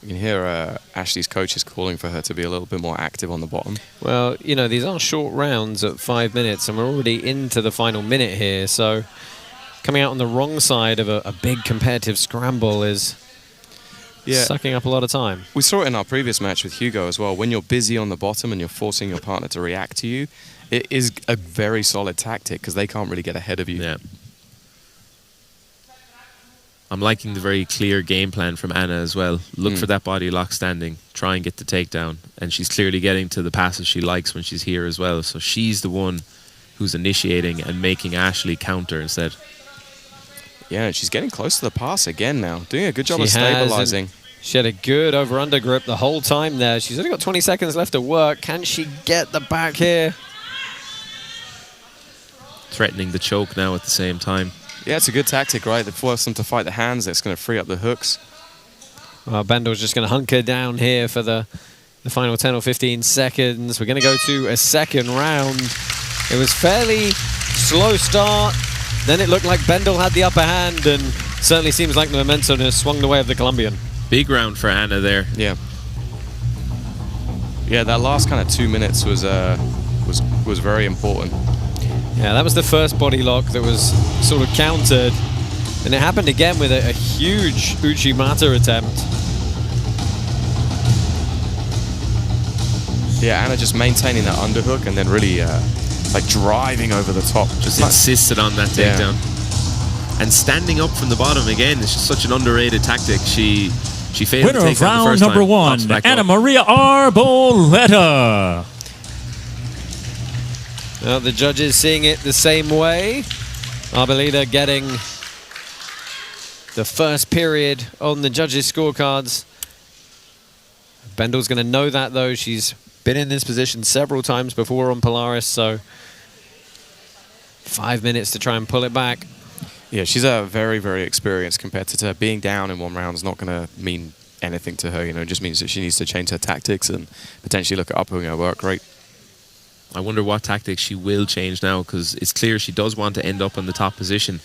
You can hear Ashley's coach is calling for her to be a little bit more active on the bottom. Well, you know, these are short rounds at 5 minutes, and we're already into the final minute here. So coming out on the wrong side of a big competitive scramble is sucking up a lot of time. We saw it in our previous match with Hugo as well. When you're busy on the bottom and you're forcing your partner to react to you, it is a very solid tactic because they can't really get ahead of you. Yeah. I'm liking the very clear game plan from Anna as well. Look for that body lock standing, try and get the takedown. And she's clearly getting to the passes she likes when she's here as well. So she's the one who's initiating and making Ashley counter instead. Yeah, she's getting close to the pass again now. Doing a good job of stabilizing. She had a good over-under grip the whole time there. She's only got 20 seconds left to work. Can she get the back here? Threatening the choke now at the same time. Yeah, it's a good tactic, right? They force them to fight the hands. That's going to free up the hooks. Well, Bendle's just going to hunker down here for the final 10 or 15 seconds. We're going to go to a second round. It was fairly slow start. Then it looked like Bendle had the upper hand, and certainly seems like the momentum has swung the way of the Colombian. Big round for Anna there. Yeah. Yeah, that last kind of 2 minutes was very important. Yeah, that was the first body lock that was sort of countered. And it happened again with a huge Uchimata attempt. Yeah, Anna just maintaining that underhook and then really like driving over the top. Just insisted on that takedown. Yeah. And standing up from the bottom again is just such an underrated tactic. She failed Winner to take of round the first number time. one, Anna Maria Arboleda. Well, the judges seeing it the same way. Arboleda getting the first period on the judges' scorecards. Bendle's going to know that, though. She's been in this position several times before on Polaris, so 5 minutes to try and pull it back. Yeah, she's a very, very experienced competitor. Being down in one round is not going to mean anything to her. You know, it just means that she needs to change her tactics and potentially look at upping her work rate. I wonder what tactics she will change now, because it's clear she does want to end up in the top position,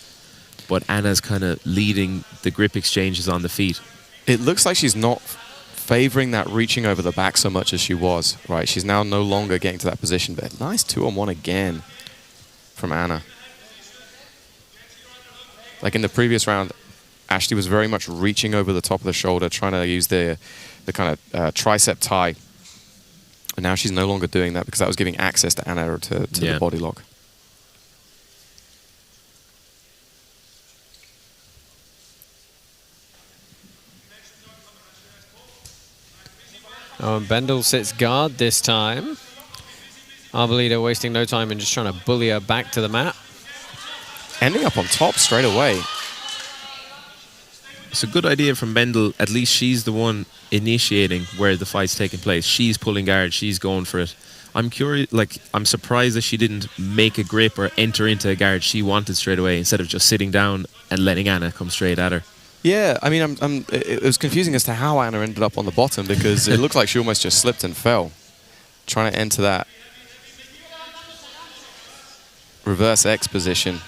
but Anna's kind of leading the grip exchanges on the feet. It looks like she's not favoring that reaching over the back so much as she was, right? She's now no longer getting to that position, but nice 2-on-1 again from Anna. Like in the previous round, Ashley was very much reaching over the top of the shoulder, trying to use the kind of tricep tie. And now she's no longer doing that because that was giving access to Anna to the body lock. Oh, and Bendle sits guard this time. Arboleda wasting no time and just trying to bully her back to the mat. Ending up on top straight away. It's a good idea from Bendle. At least she's the one initiating where the fight's taking place. She's pulling guard. She's going for it. I'm curious, like, I'm surprised that she didn't make a grip or enter into a guard she wanted straight away instead of just sitting down and letting Anna come straight at her. Yeah, I mean, it was confusing as to how Anna ended up on the bottom because it looked like she almost just slipped and fell. Trying to enter that reverse X position.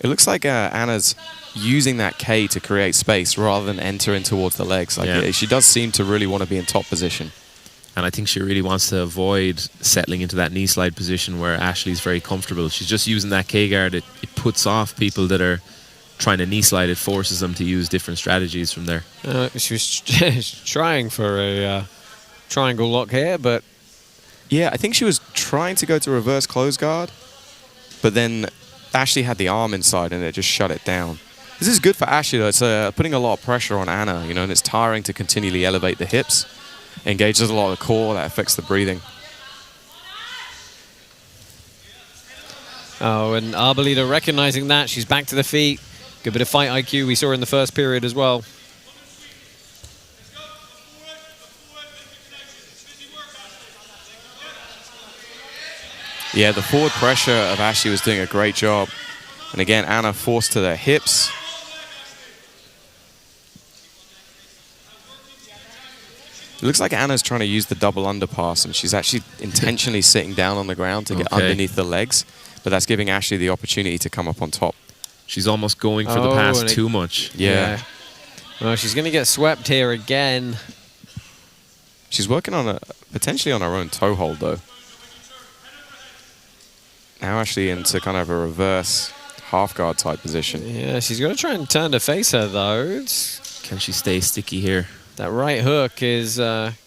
It looks like Anna's using that K to create space rather than entering towards the legs. Like she does seem to really want to be in top position. And I think she really wants to avoid settling into that knee slide position where Ashley's very comfortable. She's just using that K guard. It puts off people that are trying to knee slide. It forces them to use different strategies from there. She was trying for a triangle lock here, but... Yeah, I think she was trying to go to reverse close guard, but then Ashley had the arm inside and it just shut it down. This is good for Ashley, though. It's putting a lot of pressure on Anna, you know, and it's tiring to continually elevate the hips. engages a lot of the core, that affects the breathing. Oh, and Arboleda recognizing that. She's back to the feet. Good bit of fight IQ we saw in the first period as well. Yeah, the forward pressure of Ashley was doing a great job. And again, Anna forced to the hips. It looks like Anna's trying to use the double underpass, and she's actually intentionally sitting down on the ground to get underneath the legs. But that's giving Ashley the opportunity to come up on top. She's almost going for the pass too much. Yeah. Well, she's going to get swept here again. She's working on potentially on her own toe hold, though. Now Ashley into kind of a reverse half guard type position. Yeah, she's going to try and turn to face her, though. Can she stay sticky here? That right hook is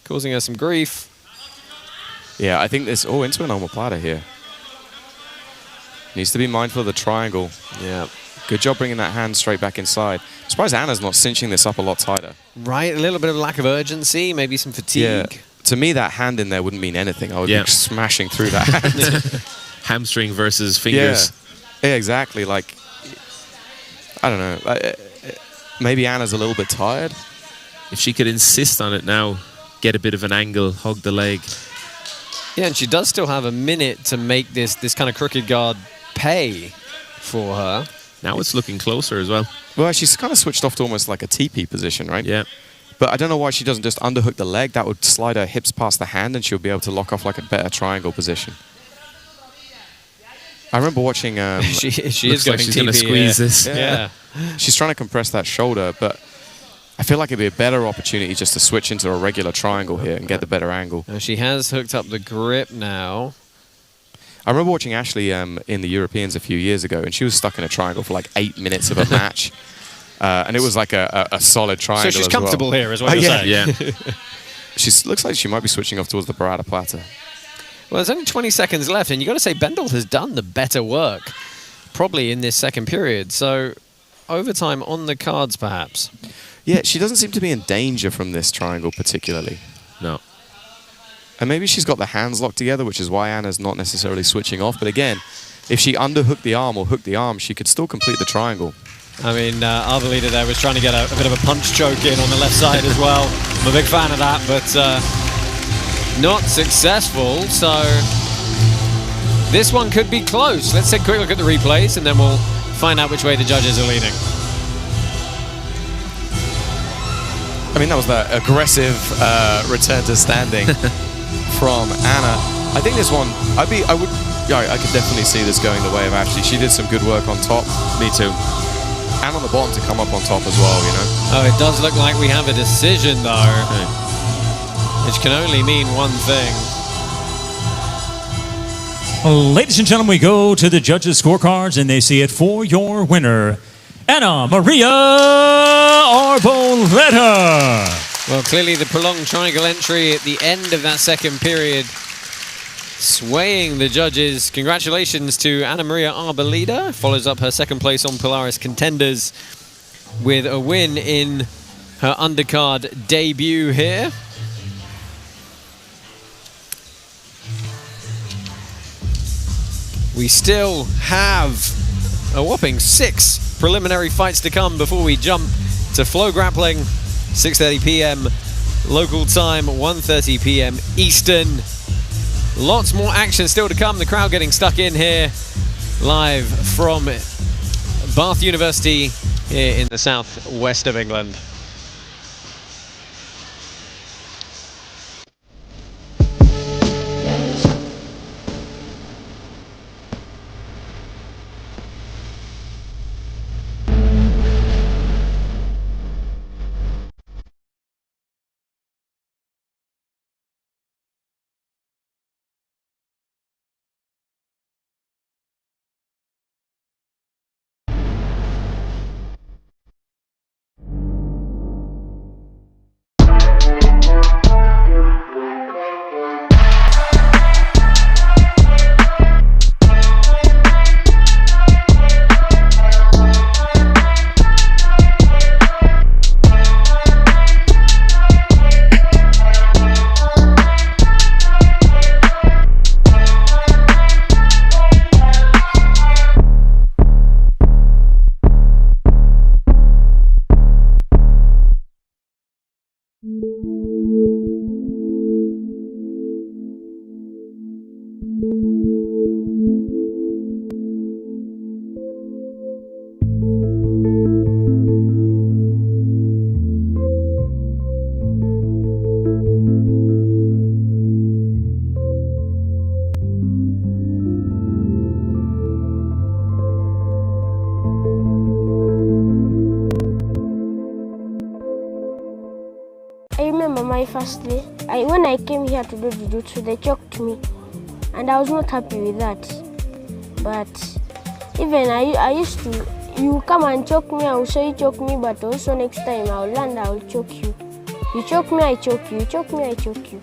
causing her some grief. Yeah, I think this... Oh, into an omoplata here. Needs to be mindful of the triangle. Yeah. Good job bringing that hand straight back inside. I'm surprised Anna's not cinching this up a lot tighter. Right, a little bit of lack of urgency, maybe some fatigue. Yeah. To me, that hand in there wouldn't mean anything. I would be smashing through that hand. Hamstring versus fingers. Yeah, exactly. Like, I don't know. Maybe Anna's a little bit tired. If she could insist on it now, get a bit of an angle, hug the leg. Yeah, and she does still have a minute to make this kind of crooked guard pay for her. Now it's looking closer as well. Well, she's kind of switched off to almost like a TP position, right? Yeah. But I don't know why she doesn't just underhook the leg. That would slide her hips past the hand, and she'll be able to lock off like a better triangle position. I remember watching... she is looks going like she's going to squeeze this. Yeah. She's trying to compress that shoulder, but I feel like it'd be a better opportunity just to switch into a regular triangle here and get the better angle. She has hooked up the grip now. I remember watching Ashley in the Europeans a few years ago, and she was stuck in a triangle for like 8 minutes of a match. And it was like a solid triangle. So she's comfortable here, is what you're saying. Yeah. She looks like she might be switching off towards the Barada Plata. Well, there's only 20 seconds left, and you've got to say Bendle has done the better work, probably in this second period. So overtime on the cards, perhaps. Yeah, she doesn't seem to be in danger from this triangle particularly. No. And maybe she's got the hands locked together, which is why Anna's not necessarily switching off. But again, if she underhooked the arm or hooked the arm, she could still complete the triangle. I mean, Arboleda there was trying to get a bit of a punch choke in on the left side as well. I'm a big fan of that, but not successful. So this one could be close. Let's take a quick look at the replays, and then we'll find out which way the judges are leaning. I mean, that was the aggressive return to standing from Anna. I think this one, I could definitely see this going the way of Ashley. She did some good work on top. Me too. And on the bottom to come up on top as well, you know. Oh, it does look like we have a decision, though. Which can only mean one thing. Ladies and gentlemen, we go to the judges' scorecards, and they see it for your winner, Anna Maria Arboleda. Well, clearly the prolonged triangle entry at the end of that second period swaying the judges. Congratulations to Anna Maria Arboleda. Follows up her second place on Polaris Contenders with a win in her undercard debut here. We still have a whopping 6 preliminary fights to come before we jump to Flow Grappling, 6:30 p.m. local time, 1:30 p.m. Eastern. Lots more action still to come. The crowd getting stuck in here, live from Bath University here in the southwest of England. my first day, when I came here to do jiu-jitsu, they choked me. And I was not happy with that. But even I used to, you come and choke me, I will say you choke me, but also next time I will land, I will choke you. You choke me, I choke you. You choke me, I choke you.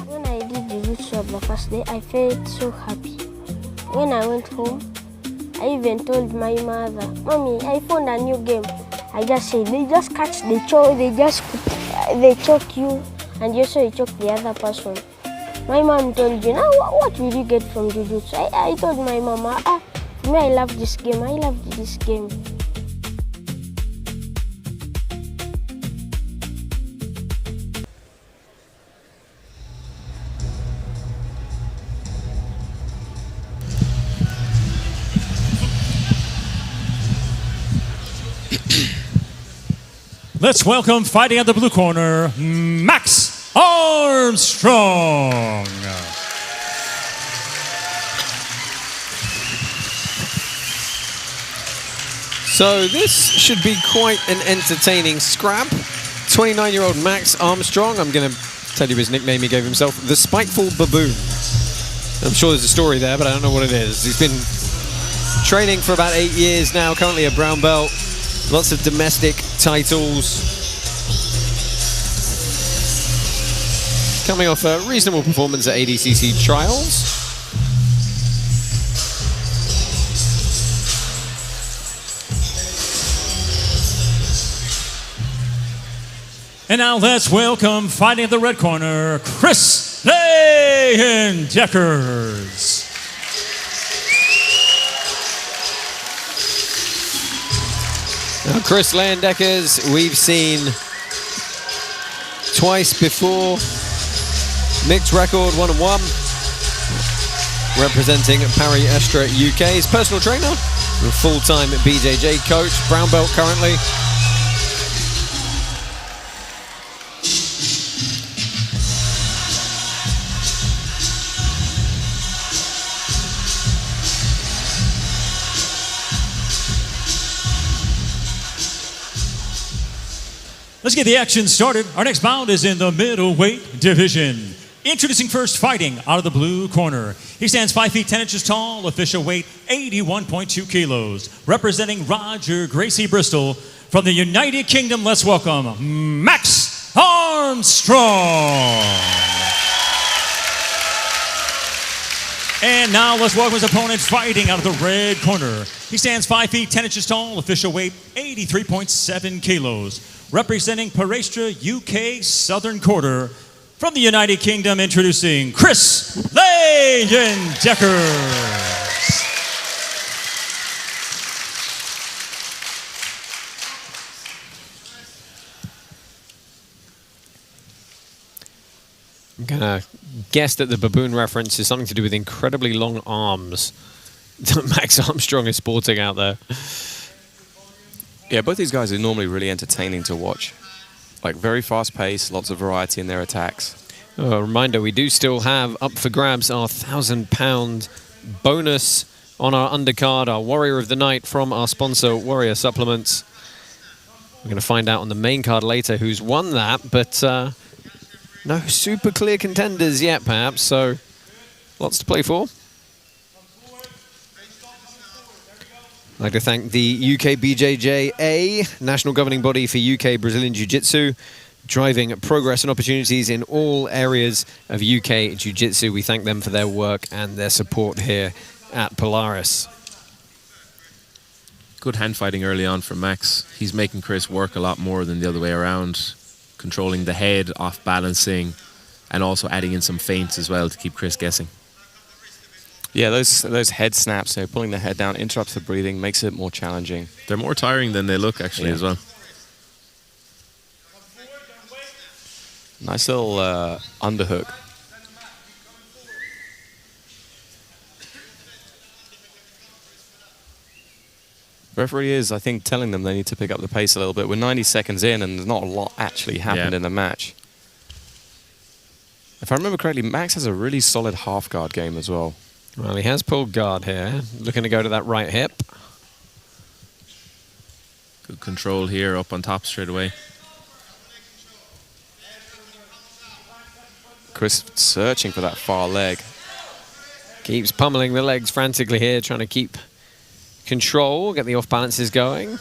When I did jiu-jitsu on the first day, I felt so happy. When I went home, I even told my mother, Mommy, I found a new game. I just said, they just catch, they choke you, and you also choke the other person. My mom told you, now what will you get from jiu-jitsu? I told my mama, for me, I love this game. I love this game. Let's welcome, fighting at the blue corner, Max Armstrong. So this should be quite an entertaining scrap. 29-year-old Max Armstrong, I'm going to tell you his nickname he gave himself, the Spiteful Baboon. I'm sure there's a story there, but I don't know what it is. He's been training for about 8 years now, currently a brown belt. Lots of domestic titles. Coming off a reasonable performance at ADCC trials. And now let's welcome, fighting at the red corner, Chris Leyendeckers. Now, Chris Leyendeckers, we've seen twice before. Mixed record, 1-1. Representing Paris-Estra UK. His personal trainer, a full-time BJJ coach, brown belt currently. Let's get the action started. Our next bout is in the middleweight division. Introducing first, fighting out of the blue corner. He stands 5 feet 10 inches tall, official weight 81.2 kilos. Representing Roger Gracie Bristol from the United Kingdom, let's welcome Max Armstrong. And now let's welcome his opponent, fighting out of the red corner. He stands 5 feet 10 inches tall, official weight 83.7 kilos. Representing Paris-Estra UK Southern Quarter, from the United Kingdom, introducing Chris Leyendeckers. I'm gonna guess that the baboon reference is something to do with incredibly long arms that Max Armstrong is sporting out there. Yeah, both these guys are normally really entertaining to watch. Like, very fast pace, lots of variety in their attacks. A reminder, we do still have up for grabs our £1,000 bonus on our undercard, our Warrior of the Night from our sponsor, Warrior Supplements. We're going to find out on the main card later who's won that, but no super clear contenders yet, perhaps, so lots to play for. I'd like to thank the UK BJJA, national governing body for UK Brazilian Jiu-Jitsu, driving progress and opportunities in all areas of UK Jiu-Jitsu. We thank them for their work and their support here at Polaris. Good hand fighting early on from Max. He's making Chris work a lot more than the other way around, controlling the head, off balancing, and also adding in some feints as well to keep Chris guessing. Yeah, those head snaps, pulling the head down, interrupts the breathing, makes it more challenging. They're more tiring than they look, actually, as well. Nice little underhook. Referee is, I think, telling them they need to pick up the pace a little bit. We're 90 seconds in, and there's not a lot actually happened in the match. If I remember correctly, Max has a really solid half guard game as well. Well, he has pulled guard here, looking to go to that right hip. Good control here, up on top straight away. Chris searching for that far leg. Keeps pummeling the legs frantically here, trying to keep control, get the off balances going.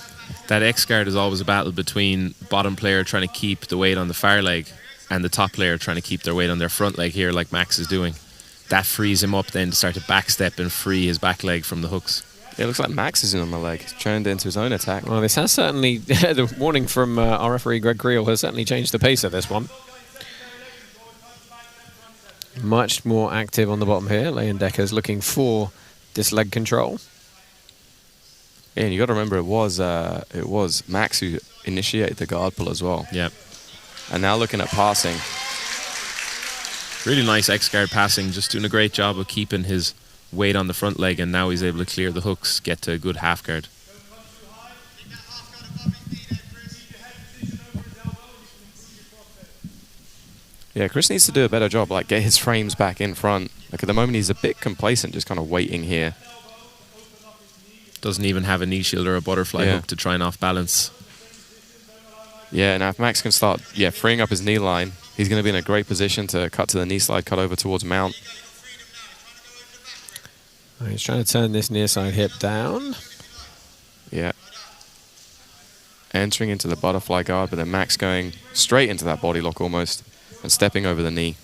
That X guard is always a battle between bottom player trying to keep the weight on the far leg and the top player trying to keep their weight on their front leg here, like Max is doing. That frees him up then to start to backstep and free his back leg from the hooks. Yeah, it looks like Max is in on the leg. He's turned into his own attack. Well, this has certainly, the warning from our referee Greg Creel has certainly changed the pace of this one. Much more active on the bottom here. Leyendeckers looking for this leg control. Yeah, and you got to remember it was Max who initiated the guard pull as well. Yeah. And now looking at passing. Really nice X-guard passing, just doing a great job of keeping his weight on the front leg, and now he's able to clear the hooks, get to a good half guard. Yeah, Chris needs to do a better job, like get his frames back in front. Like at the moment he's a bit complacent, just kind of waiting here. Doesn't even have a knee shield or a butterfly hook to try and off balance. Yeah, now if Max can start freeing up his knee line, he's going to be in a great position to cut to the knee slide, cut over towards mount. He's trying to turn this near side hip down. Yeah. Entering into the butterfly guard, but then Max going straight into that body lock almost and stepping over the knee.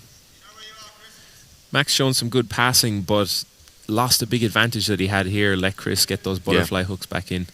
Max showing some good passing, but lost a big advantage that he had here. Let Chris get those butterfly hooks back in.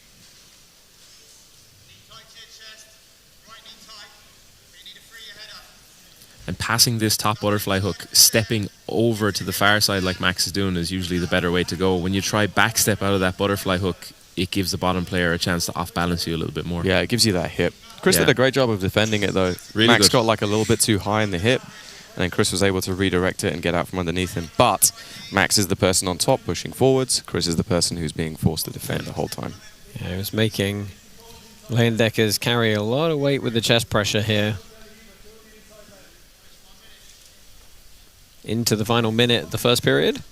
And passing this top butterfly hook, stepping over to the far side like Max is doing is usually the better way to go. When you try back step out of that butterfly hook, it gives the bottom player a chance to off balance you a little bit more. Yeah, it gives you that hip. Chris did a great job of defending it though. Really Max good. got like a little bit too high in the hip, and then Chris was able to redirect it and get out from underneath him. But Max is the person on top pushing forwards. Chris is the person who's being forced to defend the whole time. Yeah, he was making Leyendeckers carry a lot of weight with the chest pressure here. Into the final minute of the first period.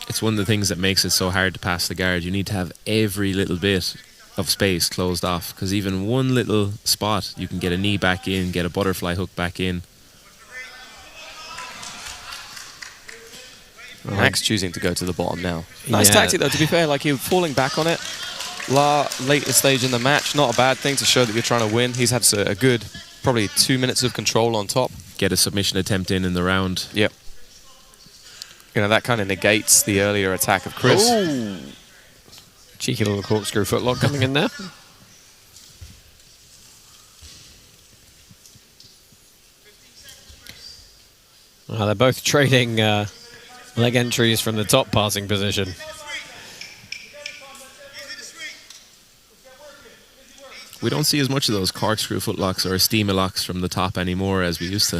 It's one of the things that makes it so hard to pass the guard. You need to have every little bit of space closed off, because even one little spot, you can get a knee back in, get a butterfly hook back in. Max choosing to go to the bottom now. Nice tactic though, to be fair, like he was falling back on it. Later stage in the match, not a bad thing to show that you're trying to win. He's had a good, probably 2 minutes of control on top. Get a submission attempt in the round. Yep. You know, that kind of negates the earlier attack of Chris. Ooh. Cheeky little corkscrew footlock coming in there. Well, they're both trading leg entries from the top passing position. We don't see as much of those corkscrew footlocks or steamer locks from the top anymore as we used to.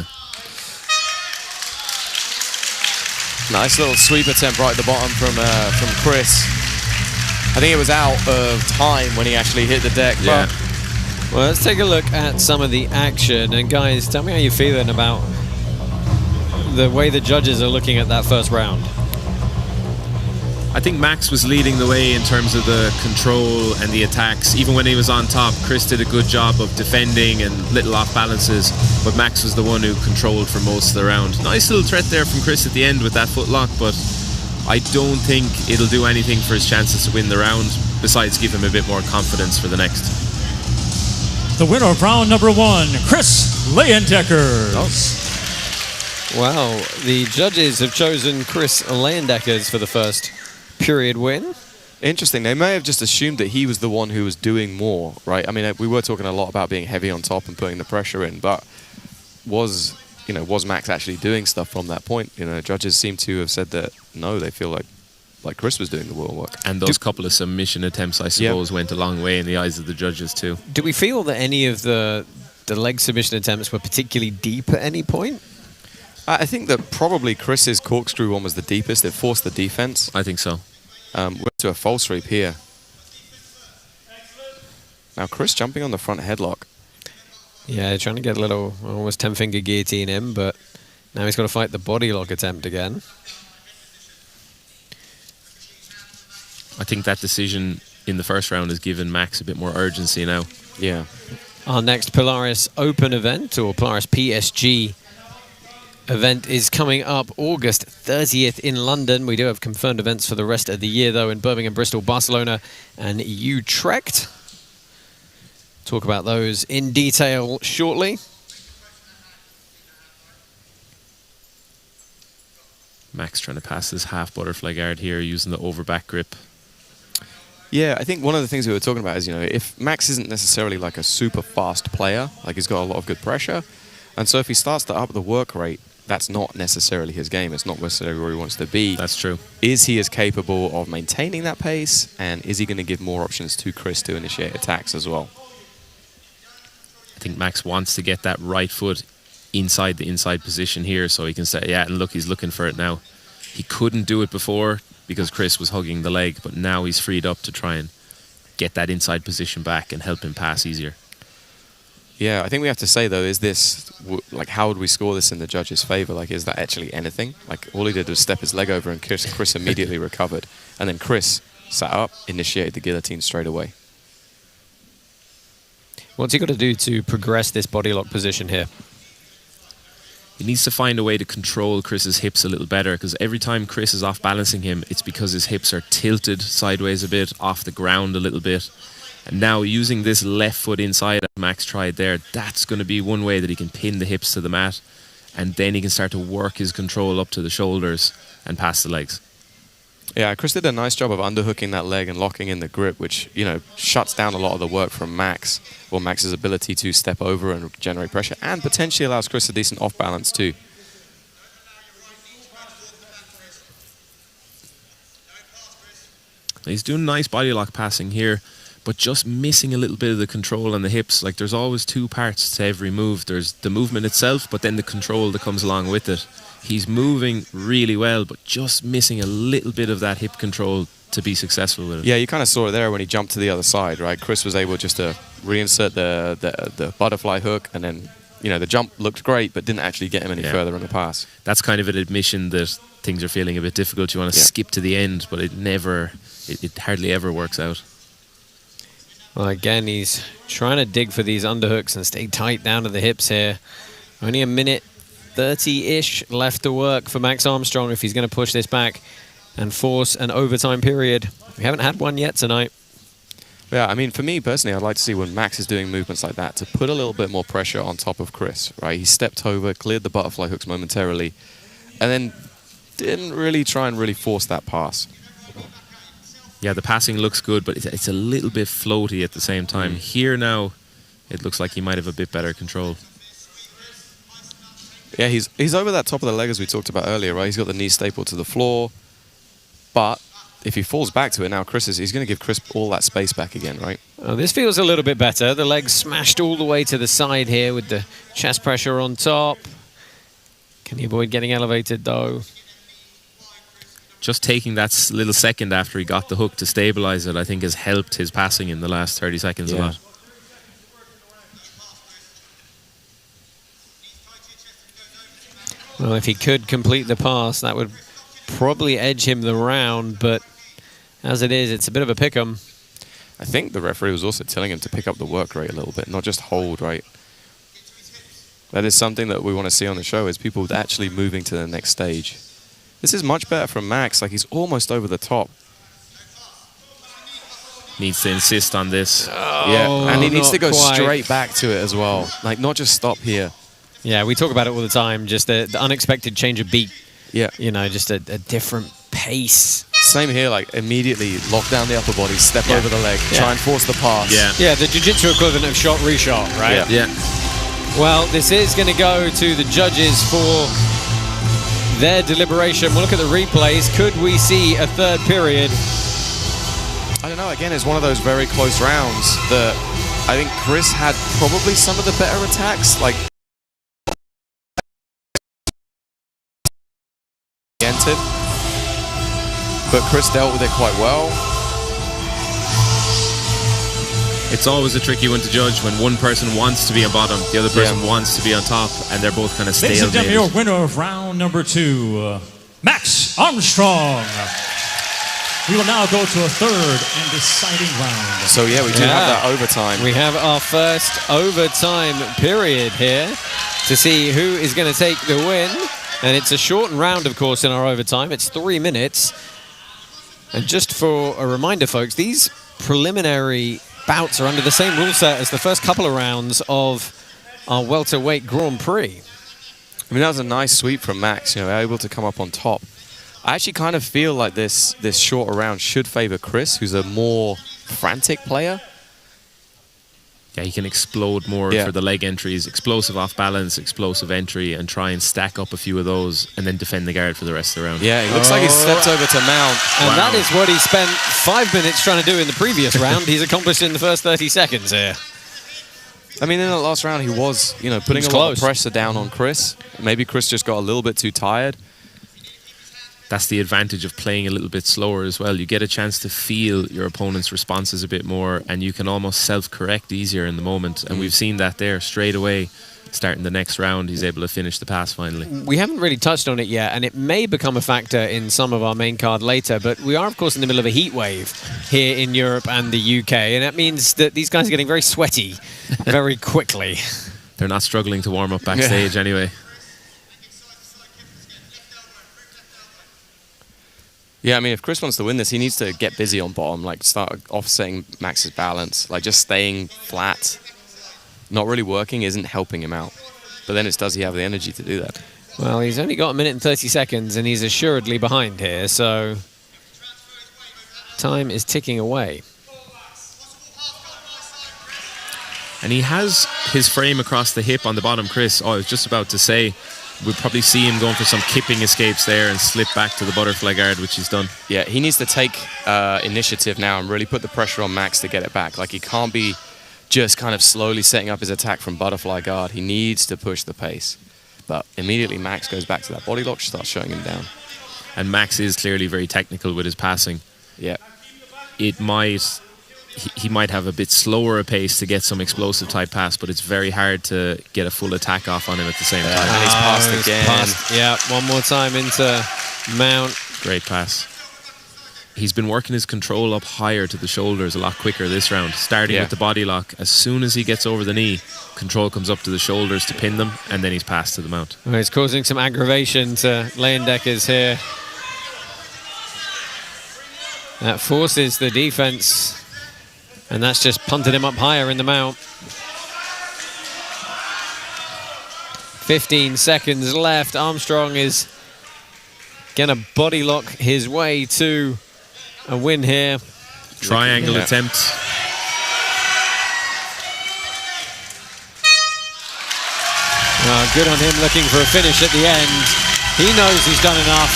Nice little sweep attempt right at the bottom from Chris. I think it was out of time when he actually hit the deck. Yeah. Well, let's take a look at some of the action. And guys, tell me how you're feeling about the way the judges are looking at that first round. I think Max was leading the way in terms of the control and the attacks. Even when he was on top, Chris did a good job of defending and little off balances, but Max was the one who controlled for most of the round. Nice little threat there from Chris at the end with that footlock, but I don't think it'll do anything for his chances to win the round, besides give him a bit more confidence for the next. The winner of round number 1, Chris Leyendeckers. Oh. Wow, the judges have chosen Chris Leyendeckers for the first period win. Interesting. They may have just assumed that he was the one who was doing more, right? I mean, we were talking a lot about being heavy on top and putting the pressure in, but was Max actually doing stuff from that point? You know, judges seem to have said that no, they feel like Chris was doing the work. And those couple of submission attempts, I suppose, went a long way in the eyes of the judges too. Do we feel that any of the leg submission attempts were particularly deep at any point? I think that probably Chris's corkscrew one was the deepest. It forced the defense. I think so. Went to a false sweep here. Now Chris jumping on the front headlock. Yeah, trying to get a little almost 10-finger guillotine in, but now he's got to fight the body lock attempt again. I think that decision in the first round has given Max a bit more urgency now. Yeah. Our next Polaris Open event, or Polaris PSG event is coming up August 30th in London. We do have confirmed events for the rest of the year, though, in Birmingham, Bristol, Barcelona, and Utrecht. Talk about those in detail shortly. Max trying to pass this half butterfly guard here using the over back grip. Yeah, I think one of the things we were talking about is, if Max isn't necessarily like a super fast player, like he's got a lot of good pressure, and so if he starts to up the work rate, that's not necessarily his game. It's not necessarily where he wants to be. That's true. Is he as capable of maintaining that pace, and is he going to give more options to Chris to initiate attacks as well? I think Max wants to get that right foot inside the inside position here so he can say, yeah, and look, he's looking for it now. He couldn't do it before because Chris was hugging the leg, but now he's freed up to try and get that inside position back and help him pass easier. Yeah, I think we have to say, though, is this, like, how would we score this in the judges' favor? Like, is that actually anything? Like, all he did was step his leg over and Chris immediately recovered. And then Chris sat up, initiated the guillotine straight away. What's he got to do to progress this body lock position here? He needs to find a way to control Chris's hips a little better, because every time Chris is off balancing him, it's because his hips are tilted sideways a bit, off the ground a little bit. And now using this left foot inside, as Max tried there, that's going to be one way that he can pin the hips to the mat, and then he can start to work his control up to the shoulders and past the legs. Yeah, Chris did a nice job of underhooking that leg and locking in the grip, which, shuts down a lot of the work from Max, or Max's ability to step over and generate pressure, and potentially allows Chris a decent off balance too. He's doing nice body lock passing here, but just missing a little bit of the control on the hips. Like, there's always two parts to every move. There's the movement itself, but then the control that comes along with it. He's moving really well, but just missing a little bit of that hip control to be successful with it. Yeah, you kind of saw it there when he jumped to the other side, right? Chris was able just to reinsert the butterfly hook, and then, the jump looked great, but didn't actually get him any further in the pass. That's kind of an admission that things are feeling a bit difficult. You want to skip to the end, but it hardly ever works out. Well, again, he's trying to dig for these underhooks and stay tight down to the hips here. Only a minute 30-ish left to work for Max Armstrong if he's going to push this back and force an overtime period. We haven't had one yet tonight. Yeah, I mean, for me personally, I'd like to see when Max is doing movements like that to put a little bit more pressure on top of Chris, right? He stepped over, cleared the butterfly hooks momentarily, and then didn't really try and really force that pass. Yeah, the passing looks good, but it's a little bit floaty at the same time. Here now, it looks like he might have a bit better control. Yeah, he's over that top of the leg as we talked about earlier, right? He's got the knee stapled to the floor, but if he falls back to it now, he's going to give Chris all that space back again, right? Oh, this feels a little bit better. The legs smashed all the way to the side here with the chest pressure on top. Can he avoid getting elevated, though? Just taking that little second after he got the hook to stabilize it, I think, has helped his passing in the last 30 seconds a lot. Well, if he could complete the pass, that would probably edge him the round, but as it is, it's a bit of a pick-em. I think the referee was also telling him to pick up the work rate a little bit, not just hold, right? That is something that we want to see on the show, is people actually moving to the next stage. This is much better from Max, like he's almost over the top. Needs to insist on this. Yeah, and he needs to go straight back to it as well. Like, not just stop here. Yeah, we talk about it all the time, just the unexpected change of beat. Yeah. Just a different pace. Same here, like immediately lock down the upper body, step over the leg, try and force the pass. Yeah, the jiu-jitsu equivalent of shot, reshot, right? Yeah. Well, this is going to go to the judges for their deliberation. We'll look at the replays. Could we see a third period? I don't know. Again, it's one of those very close rounds that I think Chris had probably some of the better attacks. Like, entered, but Chris dealt with it quite well. It's always a tricky one to judge when one person wants to be on bottom, the other person wants to be on top, and they're both kind of Ladies and stalemated. gentlemen, your winner of round number 2, Max Armstrong. We will now go to a third and deciding round. So yeah, we do have that overtime. We have our first overtime period here to see who is going to take the win. And it's a shortened round, of course, in our overtime. It's 3 minutes. And just for a reminder, folks, these preliminary bouts are under the same rule set as the first couple of rounds of our welterweight Grand Prix. I mean, that was a nice sweep from Max, you know, able to come up on top. I actually kind of feel like this shorter round should favor Chris, who's a more frantic player. Yeah, he can explode more for the leg entries, explosive off balance, explosive entry, and try and stack up a few of those and then defend the guard for the rest of the round. Yeah, he looks like he's stepped over to mount. And that is what he spent 5 minutes trying to do in the previous round. He's accomplished in the first 30 seconds here. I mean, in the last round, he was, you know, putting a lot of pressure down on Chris. Maybe Chris just got a little bit too tired. That's the advantage of playing a little bit slower as well. You get a chance to feel your opponent's responses a bit more, and you can almost self-correct easier in the moment. And we've seen that there straight away. Starting the next round, he's able to finish the pass finally. We haven't really touched on it yet, and it may become a factor in some of our main card later, but we are, of course, in the middle of a heat wave here in Europe and the UK, and that means that these guys are getting very sweaty very quickly. They're not struggling to warm up backstage anyway. Yeah, I mean, if Chris wants to win this, he needs to get busy on bottom, like start offsetting Max's balance, like just staying flat, not really working isn't helping him out. But then does he have the energy to do that? Well, he's only got 1 minute and 30 seconds, and he's assuredly behind here, so time is ticking away. And he has his frame across the hip on the bottom, Chris. Oh, I was just about to say, we'll probably see him going for some kipping escapes there and slip back to the butterfly guard, which he's done. Yeah, he needs to take initiative now and really put the pressure on Max to get it back. Like, he can't be just kind of slowly setting up his attack from butterfly guard. He needs to push the pace. But immediately Max goes back to that body lock, starts shutting him down. And Max is clearly very technical with his passing. Yeah. It might... He might have a bit slower a pace to get some explosive type pass, but it's very hard to get a full attack off on him at the same time. And he's passed again. Yeah, one more time into mount. Great pass. He's been working his control up higher to the shoulders a lot quicker this round, starting with the body lock. As soon as he gets over the knee, control comes up to the shoulders to pin them, and then he's passed to the mount. Well, he's causing some aggravation to Leyendeckers here. That forces the defense. And that's just punted him up higher in the mount. 15 seconds left. Armstrong is going to body lock his way to a win here. Triangle attempt. Good on him looking for a finish at the end. He knows he's done enough.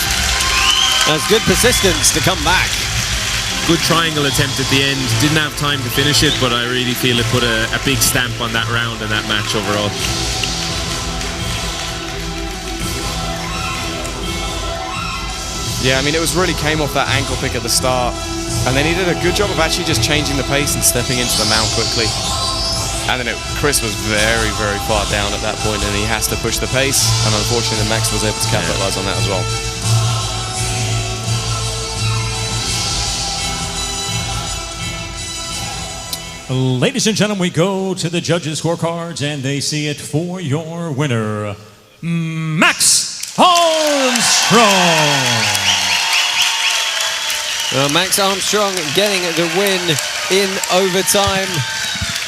That's good persistence to come back. Good triangle attempt at the end. Didn't have time to finish it, but I really feel it put a big stamp on that round and that match overall. Yeah, I mean, it was really came off that ankle pick at the start, and they did a good job of actually just changing the pace and stepping into the mount quickly. And then Chris was very, very far down at that point, and he has to push the pace, and unfortunately Max was able to capitalize on that as well. Ladies and gentlemen, we go to the judges' scorecards, and they see it for your winner, Max Armstrong. Well, Max Armstrong getting the win in overtime.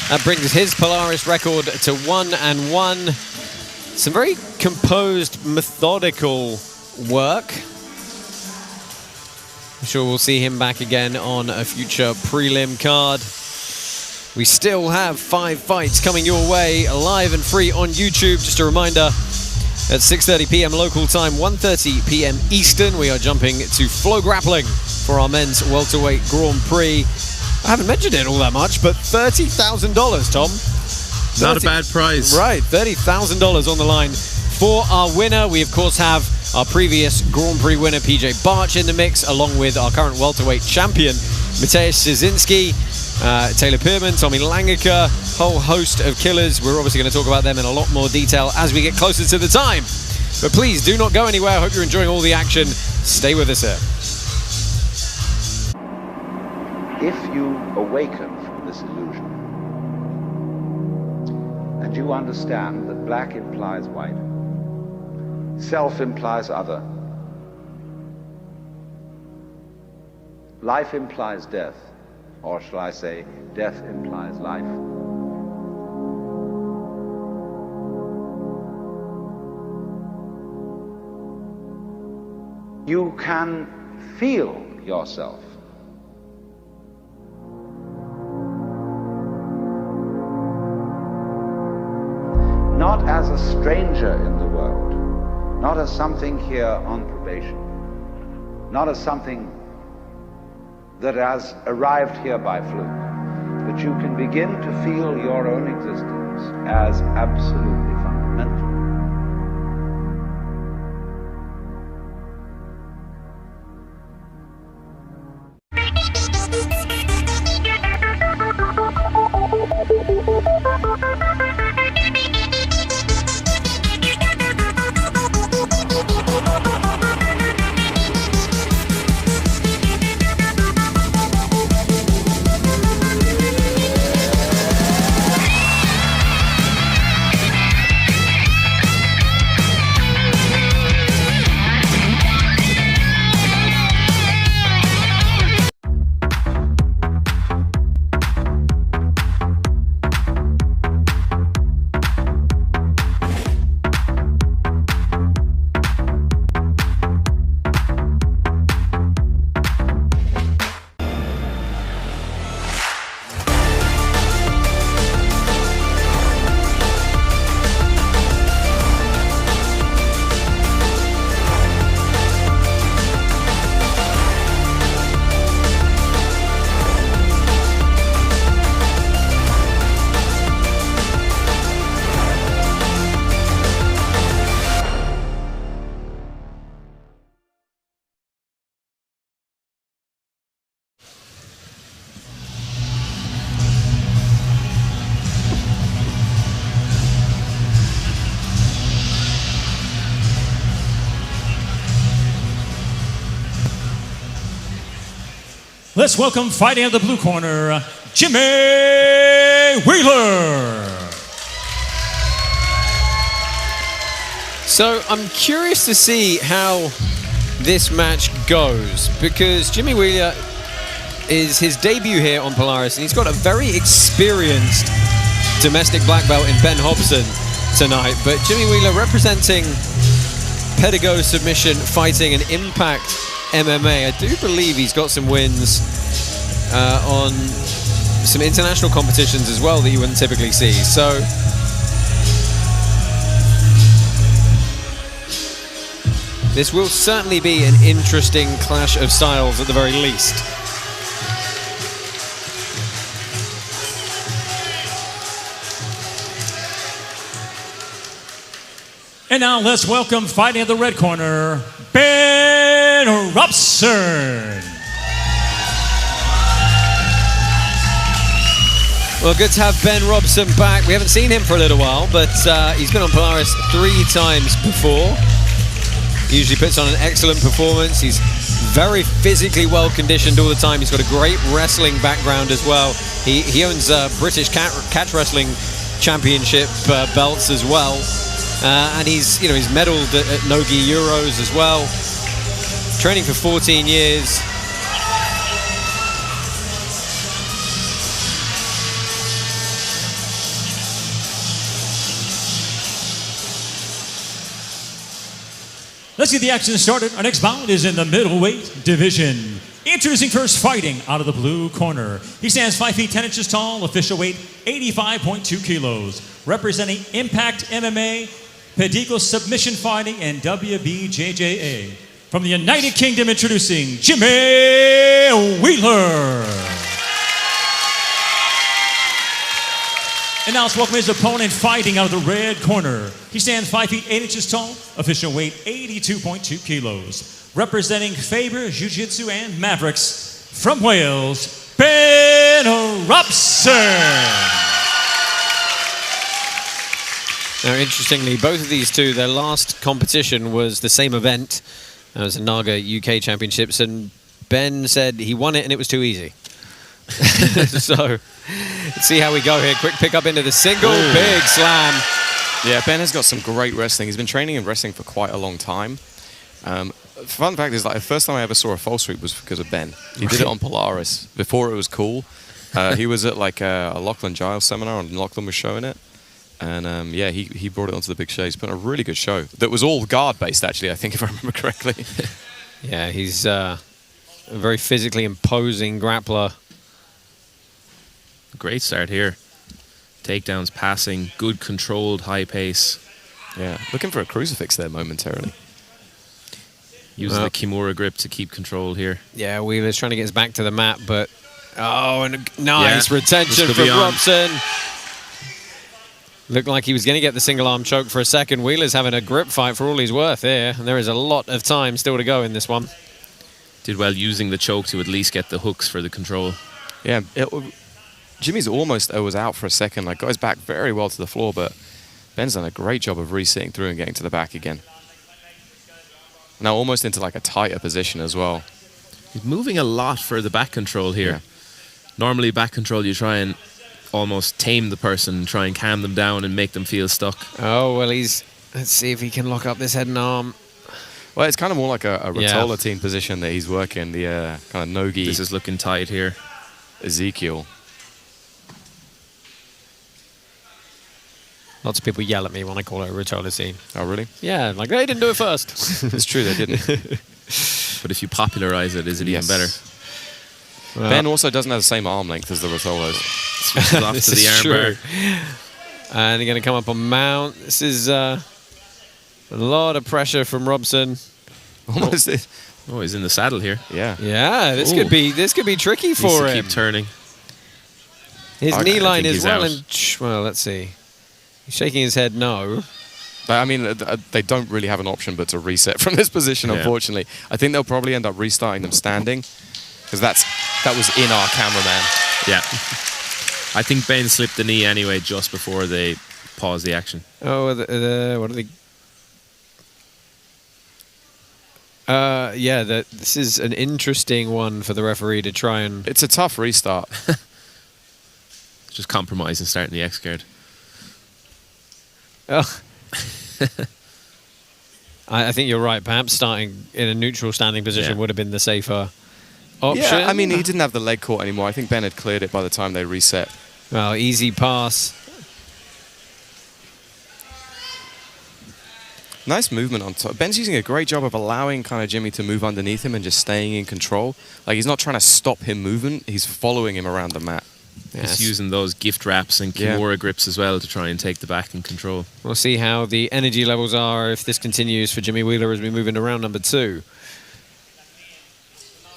That brings his Polaris record to 1-1. Some very composed, methodical work. I'm sure we'll see him back again on a future prelim card. We still have 5 fights coming your way, live and free on YouTube. Just a reminder, at 6:30 p.m. local time, 1:30 p.m. Eastern, we are jumping to Flow Grappling for our men's welterweight Grand Prix. I haven't mentioned it all that much, but $30,000, Tom. Not a bad prize. Right, $30,000 on the line for our winner. We, of course, have our previous Grand Prix winner, PJ Barch, in the mix, along with our current welterweight champion, Mateusz Szczecinski. Taylor Pearman, Tommy Langaker, whole host of killers. We're obviously going to talk about them in a lot more detail as we get closer to the time. But please do not go anywhere. I hope you're enjoying all the action. Stay with us here. If you awaken from this illusion and you understand that black implies white, Self implies other. Life implies death, or shall I say, death implies life. You can feel yourself. Not as a stranger in the world, not as something here on probation, not as something that has arrived here by fluke, but you can begin to feel your own existence as absolutely fundamental. Let's welcome fighting out of the blue corner, Jimmy Wheeler. So I'm curious to see how this match goes, because Jimmy Wheeler is his debut here on Polaris, and he's got a very experienced domestic black belt in Ben Hobson tonight. But Jimmy Wheeler representing Pedigo Submission Fighting and Impact MMA. I do believe he's got some wins on some international competitions as well that you wouldn't typically see. So this will certainly be an interesting clash of styles at the very least. And now let's welcome fighting at the red corner, Ben Robson. Well, good to have Ben Robson back. We haven't seen him for a little while, but he's been on Polaris 3 times before. He usually puts on an excellent performance. He's very physically well conditioned all the time. He's got a great wrestling background as well. He owns British catch wrestling championship belts as well. And he's medaled at Nogi Euros as well. Training for 14 years. Let's get the action started. Our next bout is in the middleweight division. Introducing first, fighting out of the blue corner. He stands 5 feet 10 inches tall, official weight 85.2 kilos. Representing Impact MMA, Pedigo Submission Fighting, and WBJJA. From the United Kingdom, introducing Jimmy Wheeler. And now let's welcome his opponent, fighting out of the red corner. He stands 5 feet 8 inches tall, official weight 82.2 kilos. Representing Faber Jiu-Jitsu and Mavericks, from Wales, Ben Robson. Now, interestingly, both of these two, their last competition was the same event. It was the Naga UK Championships, and Ben said he won it and it was too easy. So, let's see how we go here. Quick pick up into the single. Ooh. Big slam. Yeah, Ben has got some great wrestling. He's been training in wrestling for quite a long time. Fun fact is, like, the first time I ever saw a false sweep was because of Ben. He did it on Polaris before it was cool. He was at like a Lachlan Giles seminar, and Lachlan was showing it. And yeah, he brought it onto the big show. He's put on a really good show that was all guard-based, actually, I think, if I remember correctly. Yeah, he's a very physically imposing grappler. Great start here. Takedowns, passing, good controlled, high pace. Yeah, looking for a crucifix there momentarily. Using the Kimura grip to keep control here. Yeah, Wheeler's trying to get his back to the mat, but... Oh, and a nice retention from Robson. Looked like he was going to get the single arm choke for a second. Wheeler's having a grip fight for all he's worth here. And there is a lot of time still to go in this one. Did well using the choke to at least get the hooks for the control. Yeah, Jimmy's almost was out for a second. Like, got his back very well to the floor, but Ben's done a great job of re-sitting through and getting to the back again. Now almost into like a tighter position as well. He's moving a lot for the back control here. Yeah. Normally back control, you try and almost tame the person, try and calm them down and make them feel stuck. Oh, well, let's see if he can lock up this head and arm. Well, it's kind of more like a Rottola team position that he's working, the kind of Nogi. This is looking tight here. Ezekiel. Lots of people yell at me when I call it a Rottola scene. Oh, really? Yeah, like, they didn't do it first. It's true, they didn't. But if you popularize it, is it even better? Well, Ben also doesn't have the same arm length as the Rottolas. Switches off to the armbar. And they're going to come up on mount. This is a lot of pressure from Robson. Almost. Oh, he's in the saddle here. Yeah. Yeah, this could be tricky for him. Keep turning. His knee line is well, out. and well, let's see. He's shaking his head no. But I mean, they don't really have an option but to reset from this position, unfortunately. I think they'll probably end up restarting them standing, because that was in our cameraman. Yeah. I think Ben slipped the knee anyway just before they paused the action. Oh, what are they? Yeah, this is an interesting one for the referee to try and... It's a tough restart. Just compromise and starting the X guard. Oh. I think you're right. Perhaps starting in a neutral standing position would have been the safer option. Yeah, I mean, he didn't have the leg caught anymore. I think Ben had cleared it by the time they reset. Well, easy pass. Nice movement on top. Ben's using a great job of allowing kind of Jimmy to move underneath him and just staying in control. Like, he's not trying to stop him moving. He's following him around the mat. Yes. He's using those gift wraps and Kimura grips as well to try and take the back in control. We'll see how the energy levels are if this continues for Jimmy Wheeler as we move into round number 2.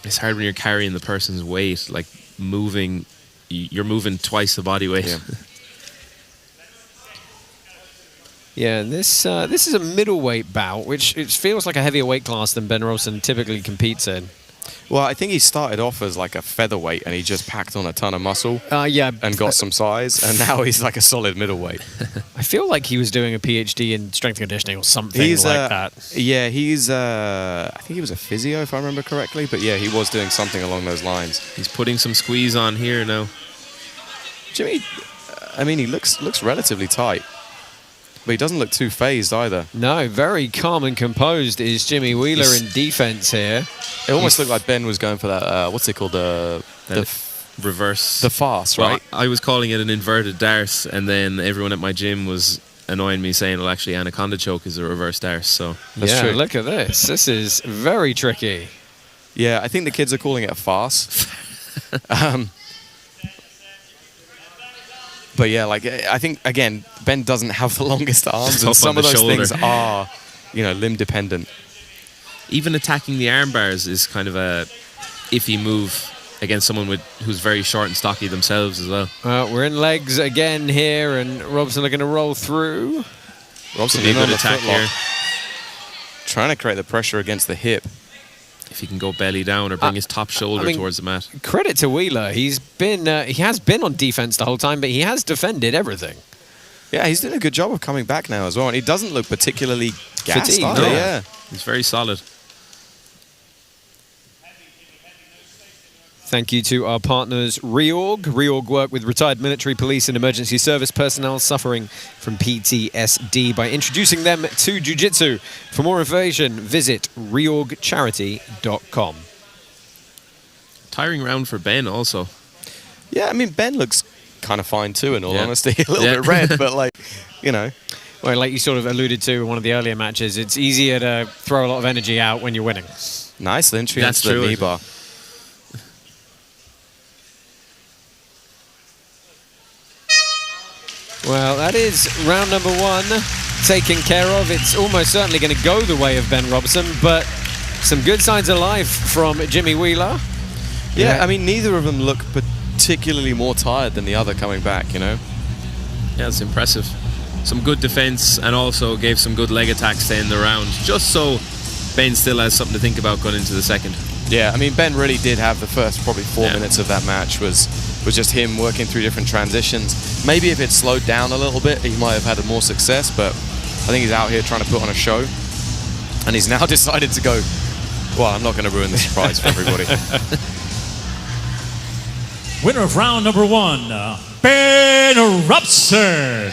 It's hard when you're carrying the person's weight, like moving, you're moving twice the body weight. Yeah. Yeah, and this is a middleweight bout, which it feels like a heavier weight class than Ben Robson typically competes in. Well, I think he started off as like a featherweight and he just packed on a ton of muscle and got some size, and now he's like a solid middleweight. I feel like he was doing a PhD in strength and conditioning or something like that. Yeah, he's, I think he was a physio if I remember correctly, but yeah, he was doing something along those lines. He's putting some squeeze on here now. Jimmy, I mean, he looks relatively tight. But he doesn't look too phased either. No, very calm and composed is Jimmy Wheeler in defense here. It almost looked like Ben was going for that, what's it called, the reverse. The farce, right? Well, I was calling it an inverted dart, and then everyone at my gym was annoying me saying, well, actually, Anaconda choke is a reverse dart, so... That's true. Look at this. This is very tricky. Yeah, I think the kids are calling it a farce. But yeah, like, I think, again, Ben doesn't have the longest arms, and some of those things are, limb dependent. Even attacking the arm bars is kind of a iffy move against someone who's very short and stocky themselves as well. We're in legs again here, and Robson are going to roll through. Robson in on the attack here. Trying to create the pressure against the hip. If he can go belly down or bring his top shoulder towards the mat. Credit to Wheeler. He has been on defense the whole time, but he has defended everything. Yeah, he's doing a good job of coming back now as well, and he doesn't look particularly gassed. Fatigued, Yeah, he's very solid. Thank you to our partners Reorg. Reorg work with retired military, police and emergency service personnel suffering from PTSD by introducing them to Jiu-Jitsu. For more information, visit reorgcharity.com. Tiring round for Ben also. Yeah, I mean, Ben looks kind of fine too, in all honesty. A little bit red, but like, you know. Well, like you sort of alluded to in one of the earlier matches, it's easier to throw a lot of energy out when you're winning. Nice entry That's into the true. knee bar. Well, that is round number 1 taken care of. It's almost certainly going to go the way of Ben Robson, but some good signs of life from Jimmy Wheeler. Yeah, I mean, neither of them look particularly more tired than the other coming back, you know? Yeah, it's impressive. Some good defense and also gave some good leg attacks to end the round, just so Ben still has something to think about going into the second. Yeah, I mean, Ben really did have the first probably 4 minutes of that match was just him working through different transitions. Maybe if it slowed down a little bit, he might have had more success, but I think he's out here trying to put on a show. And he's now decided to go, well, I'm not going to ruin the surprise for everybody. Winner of round number 1, Ben Robson.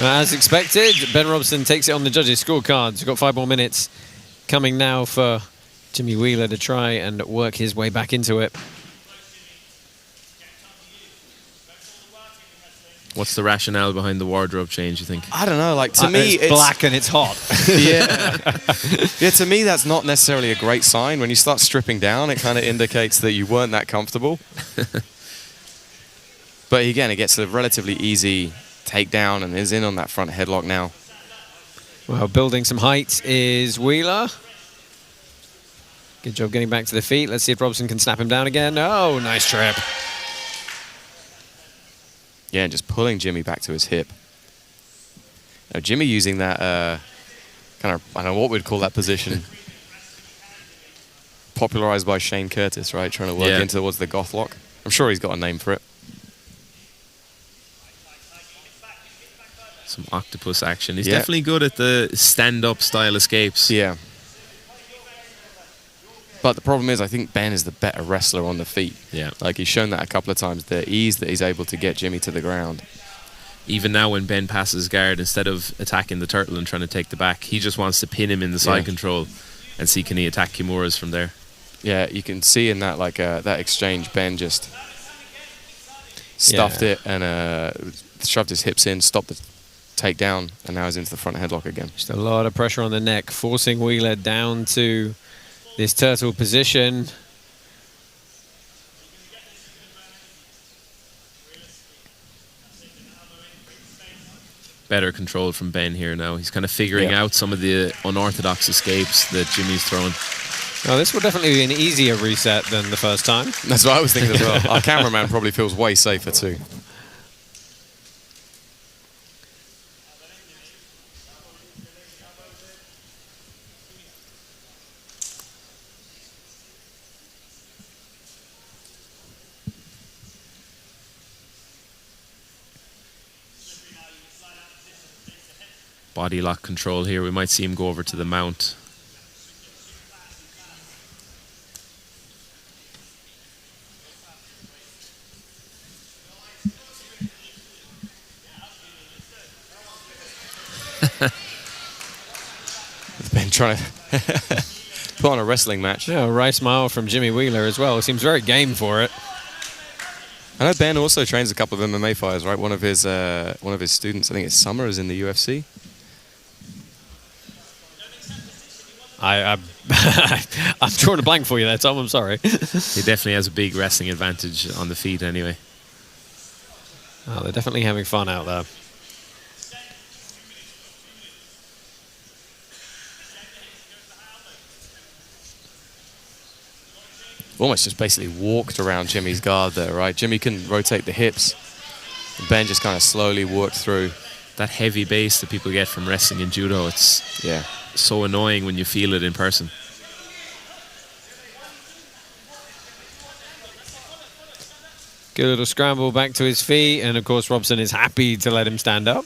As expected, Ben Robson takes it on the judges' scorecards. We've got 5 more minutes coming now for Jimmy Wheeler to try and work his way back into it. What's the rationale behind the wardrobe change, you think? I don't know, like, to me, it's black and it's hot. Yeah, to me, that's not necessarily a great sign. When you start stripping down, it kind of indicates that you weren't that comfortable. But again, it gets a relatively easy takedown and is in on that front headlock now. Well, building some height is Wheeler. Good job getting back to the feet. Let's see if Robson can snap him down again. Oh, nice trip. Yeah, and just pulling Jimmy back to his hip. Now, Jimmy using that kind of, I don't know what we'd call that position. Popularized by Shane Curtis, right? Trying to work in towards the goth lock. I'm sure he's got a name for it. Some octopus action. He's definitely good at the stand-up style escapes. Yeah. But the problem is, I think Ben is the better wrestler on the feet. Yeah. Like, he's shown that a couple of times, the ease that he's able to get Jimmy to the ground. Even now when Ben passes guard, instead of attacking the turtle and trying to take the back, he just wants to pin him in the side control and see can he attack Kimura's from there. Yeah, you can see in that, like, that exchange, Ben just stuffed it and shoved his hips in, stopped the takedown, and now he's into the front headlock again. Just a lot of pressure on the neck, forcing Wheeler down to this turtle position. Better control from Ben here now. He's kind of figuring out some of the unorthodox escapes that Jimmy's throwing. Well, this will definitely be an easier reset than the first time. That's what I was thinking as well. Our cameraman probably feels way safer too. Body lock control here. We might see him go over to the mount. Ben trying to put on a wrestling match. Yeah, a right smile from Jimmy Wheeler as well. Seems very game for it. I know Ben also trains a couple of MMA fighters, right? One of his students, I think it's Summer, is in the UFC. I'm drawing a blank for you there, Tom. I'm sorry. He definitely has a big wrestling advantage on the feet anyway. Oh, they're definitely having fun out there. Almost just basically walked around Jimmy's guard there, right? Jimmy couldn't rotate the hips. Ben just kind of slowly worked through. That heavy base that people get from wrestling and judo, it's so annoying when you feel it in person. Good little scramble back to his feet, and of course Robson is happy to let him stand up.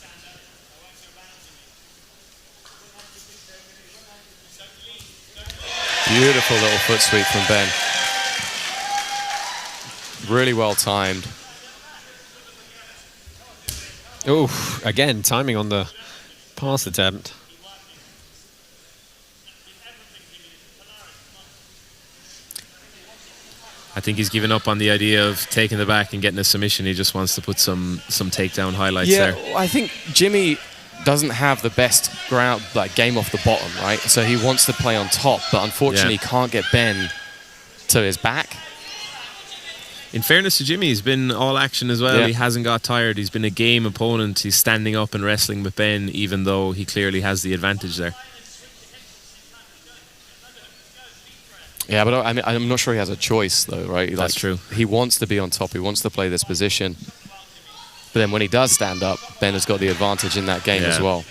Beautiful little foot sweep from Ben. Really well timed. Oh, again, timing on the pass attempt. I think he's given up on the idea of taking the back and getting a submission. He just wants to put some takedown highlights there. Yeah, I think Jimmy doesn't have the best ground game off the bottom, right? So he wants to play on top, but unfortunately he can't get Ben to his back. In fairness to Jimmy, he's been all action as well. He hasn't got tired. He's been a game opponent. He's standing up and wrestling with Ben, even though he clearly has the advantage there. Yeah, but I mean, I'm not sure he has a choice, though, right? That's true. He wants to be on top. He wants to play this position. But then when he does stand up, Ben has got the advantage in that game as well.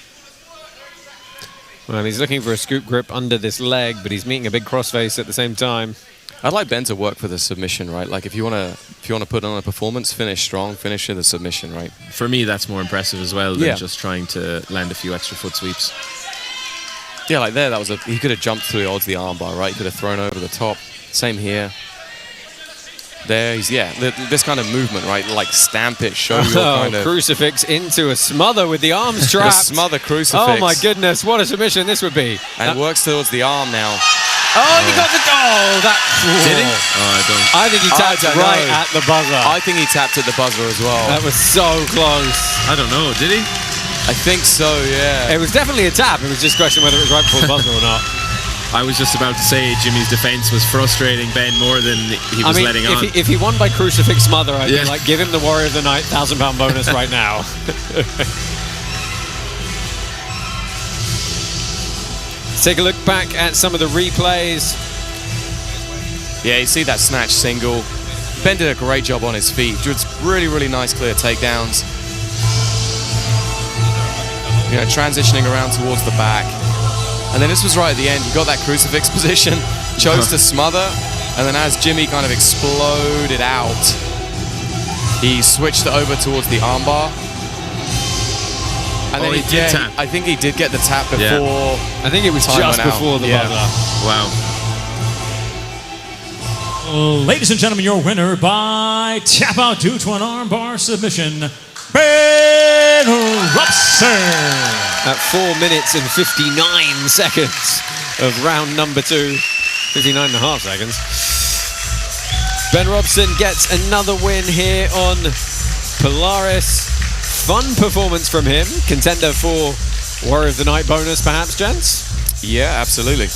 Well, he's looking for a scoop grip under this leg, but he's meeting a big crossface at the same time. I'd like Ben to work for the submission, right? Like if you want to put on a performance, finish strong, finish with a submission, right? For me, that's more impressive as well than just trying to land a few extra foot sweeps. Yeah, like there, he could have jumped through the odds the armbar, right? He could have thrown over the top. Same here. There, this kind of movement, right? Like stamp it, show your kind of... Crucifix into a smother with the arms trapped. A smother crucifix. Oh my goodness, what a submission this would be. And it works towards the arm now. Oh, he got the... Oh, that... Did he? Oh, I think he tapped right at the buzzer. I think he tapped at the buzzer as well. That was so close. I don't know, did he? I think so, yeah. It was definitely a tap. It was just a question whether it was right before the buzzer or not. I was just about to say Jimmy's defense was frustrating Ben more than he was letting on. If he won by crucifix smother, I'd be like, give him the Warrior of the Night £1,000 bonus right now. Take a look back at some of the replays. Yeah, you see that snatch single. Ben did a great job on his feet. Did really, really nice clear takedowns. You know, transitioning around towards the back. And then this was right at the end. He got that crucifix position, chose to smother, and then as Jimmy kind of exploded out, he switched it over towards the armbar. And then he did tap. I think he did get the tap before. Yeah. I think it was just before the buzzer. Wow. Ladies and gentlemen, your winner by tap out due to an armbar submission, Ben Robson. At 4 minutes and 59 seconds of round number 2. 59.5 seconds. Ben Robson gets another win here on Polaris. Fun performance from him. Contender for Warrior of the Night bonus, perhaps, gents? Yeah, absolutely.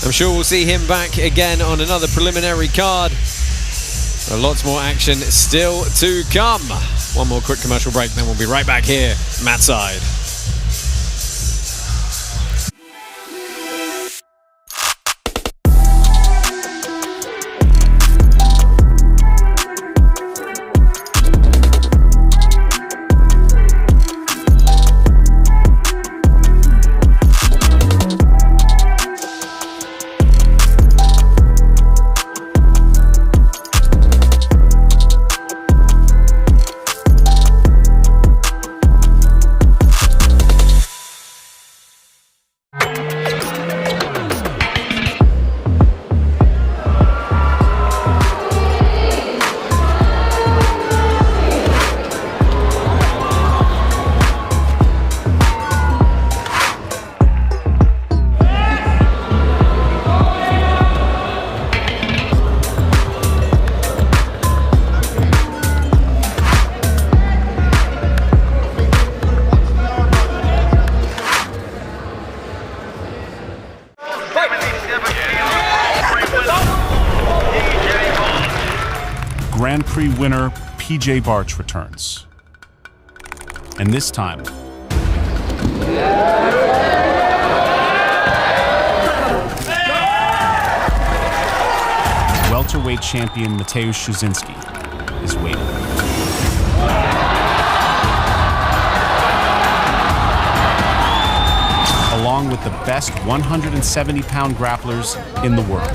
I'm sure we'll see him back again on another preliminary card. Lots more action still to come. One more quick commercial break, then we'll be right back here, Matt side. Grand Prix winner PJ Barch returns. And this time, welterweight champion Mateusz Szczecinski is waiting. Along with the best 170-pound grapplers in the world.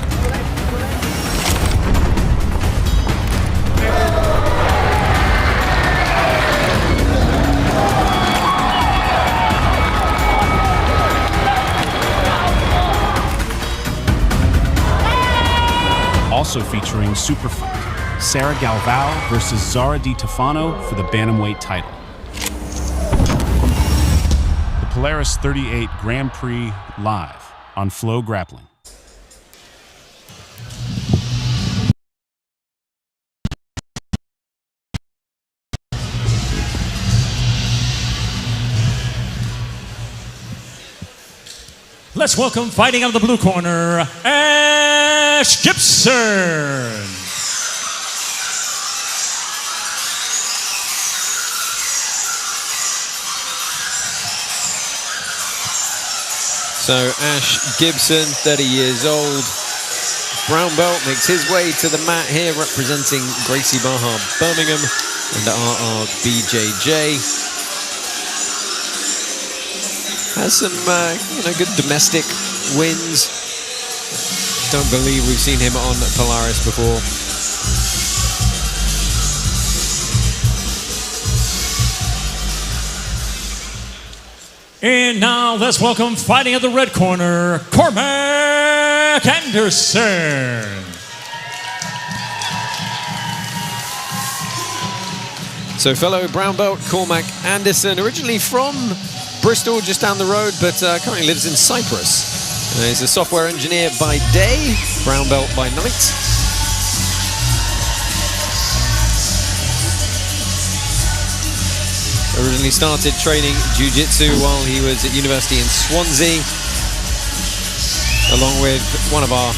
Also featuring Superfight, Sarah Galvao versus Zara Di Tofano for the bantamweight title. The Polaris 38 Grand Prix live on Flow Grappling. Let's welcome, fighting out of the blue corner, Ash Gibson. So Ash Gibson, 30 years old, brown belt, makes his way to the mat here, representing Gracie Barra Birmingham and RRBJJ. Has some good domestic wins. Don't believe we've seen him on Polaris before. And now let's welcome, fighting at the red corner, Cormac Anderson. So fellow brown belt Cormac Anderson, originally from Bristol, just down the road, but currently lives in Cyprus. He's a software engineer by day, brown belt by night. Originally started training jiu-jitsu while he was at university in Swansea, along with one of our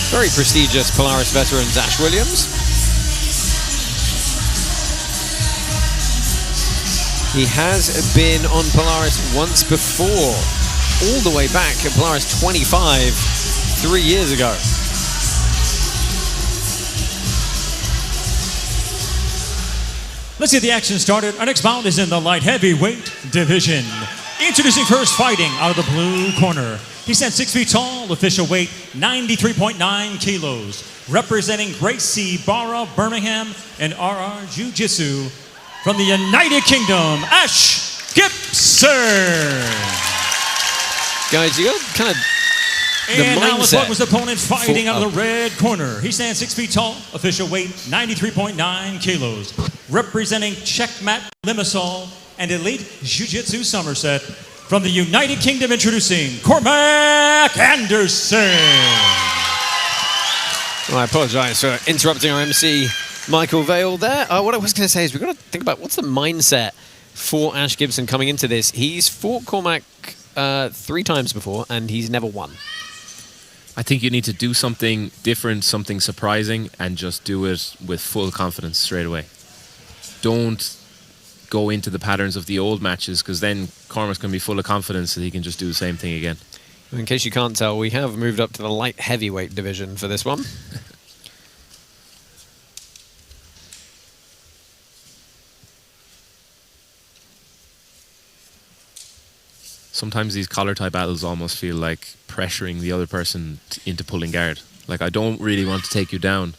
very prestigious Polaris veterans, Ash Williams. He has been on Polaris once before, all the way back at Polaris 25, 3 years ago. Let's get the action started. Our next bout is in the light heavyweight division. Introducing first, fighting out of the blue corner. He stands 6 feet tall, official weight 93.9 kilos. Representing Gracie Barra Birmingham and RR Jiu-Jitsu from the United Kingdom, Ash Gibson. Guys, you got kind of the and now let's welcome his mindset. opponent, fighting out of the red corner. He stands 6 feet tall, official weight 93.9 kilos. Representing Checkmat Limassol and Elite Jiu-Jitsu Somerset from the United Kingdom, introducing Cormac Anderson. Well, I apologize for interrupting our MC, Michael Vale there. What I was going to say is we've got to think about what's the mindset for Ash Gibson coming into this. He's fought Cormac 3 times before and he's never won. I think you need to do something different, something surprising, and just do it with full confidence straight away. Don't go into the patterns of the old matches, because then Cormac's going to be full of confidence that he can just do the same thing again. In case you can't tell, we have moved up to the light heavyweight division for this one. Sometimes these collar-tie battles almost feel like pressuring the other person into pulling guard. Like, I don't really want to take you down,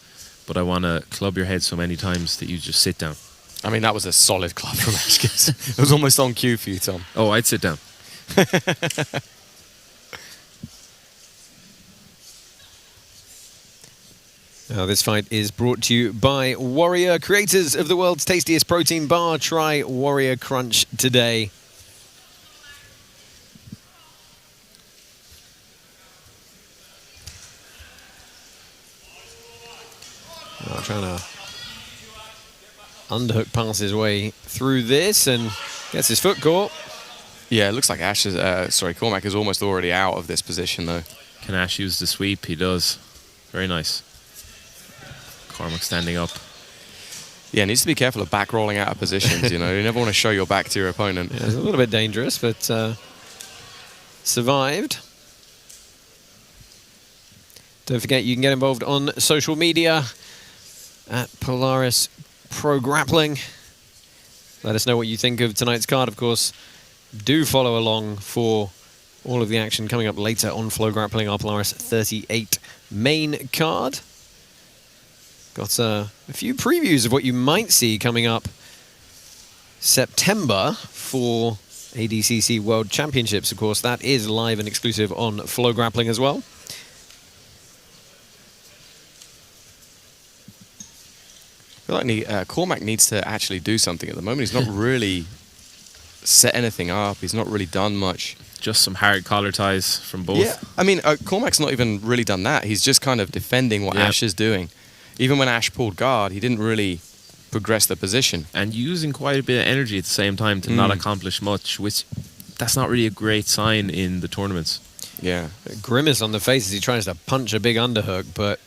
but I want to club your head so many times that you just sit down. I mean, that was a solid club from Ash Gibson. It was almost on cue for you, Tom. Oh, I'd sit down. Now, this fight is brought to you by Warrior, creators of the world's tastiest protein bar. Try Warrior Crunch today. Trying to underhook pass his way through this and gets his foot caught. Yeah, it looks like Ash is, Cormac is almost already out of this position though. Can Ash use the sweep? He does. Very nice. Cormac standing up. Yeah, needs to be careful of back rolling out of positions, you know. You never want to show your back to your opponent. Yeah, it's a little bit dangerous, but survived. Don't forget, you can get involved on social media at Polaris Pro Grappling. Let us know what you think of tonight's card. Of course, do follow along for all of the action coming up later on Flow Grappling, our Polaris 38 main card. Got a few previews of what you might see coming up September for ADCC World Championships. Of course, that is live and exclusive on Flow Grappling as well. feel like Cormac needs to actually do something at the moment. He's not really set anything up. He's not really done much. Just some hard collar ties from both. Yeah, I mean, Cormac's not even really done that. He's just kind of defending what Ash is doing. Even when Ash pulled guard, he didn't really progress the position. And using quite a bit of energy at the same time to not accomplish much, which that's not really a great sign in the tournaments. Yeah. A grimace on the face as he tries to punch a big underhook, but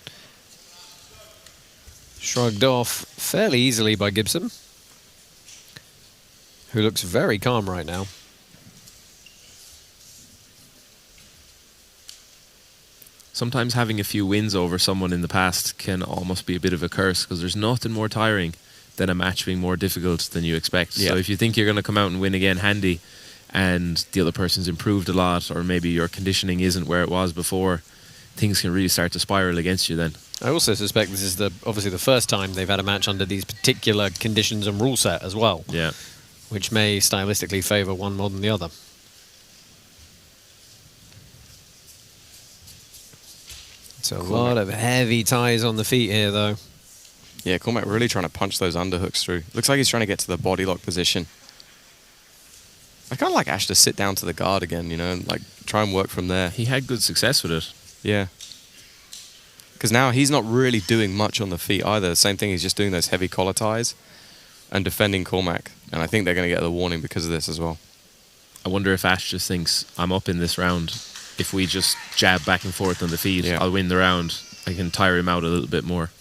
shrugged off fairly easily by Gibson, who looks very calm right now. Sometimes having a few wins over someone in the past can almost be a bit of a curse, because there's nothing more tiring than a match being more difficult than you expect. So if you think you're going to come out and win again handy, and the other person's improved a lot, or maybe your conditioning isn't where it was before, things can really start to spiral against you then. I also suspect this is obviously the first time they've had a match under these particular conditions and rule set as well. Yeah. Which may stylistically favour one more than the other. It's a lot of heavy ties on the feet here, though. Yeah, Cormac really trying to punch those underhooks through. Looks like he's trying to get to the body lock position. I kind of like Ash to sit down to the guard again, you know, and like try and work from there. He had good success with it. Yeah. Because now he's not really doing much on the feet either. Same thing, he's just doing those heavy collar ties and defending Cormac. And I think they're going to get the warning because of this as well. I wonder if Ash just thinks, I'm up in this round. If we just jab back and forth on the feet, I'll win the round. I can tire him out a little bit more.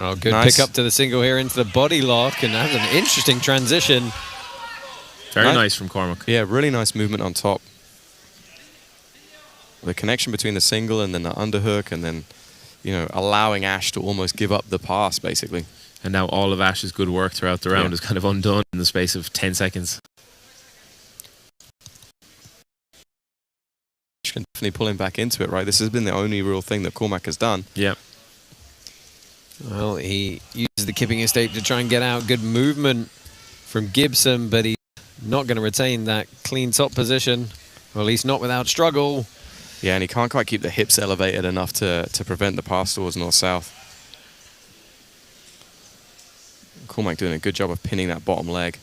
Oh, good pick up to the single here into the body lock, and that's an interesting transition. Very nice from Cormac. Yeah, really nice movement on top. The connection between the single and then the underhook, and then, you know, allowing Ash to almost give up the pass, basically. And now all of Ash's good work throughout the round is kind of undone in the space of 10 seconds. Ash can definitely pull him back into it, right? This has been the only real thing that Cormac has done. Yeah. Well, he uses the kipping escape to try and get out. Good movement from Gibson, but he's not going to retain that clean top position, or at least not without struggle. Yeah, and he can't quite keep the hips elevated enough to prevent the pass towards north-south. Cormac doing a good job of pinning that bottom leg.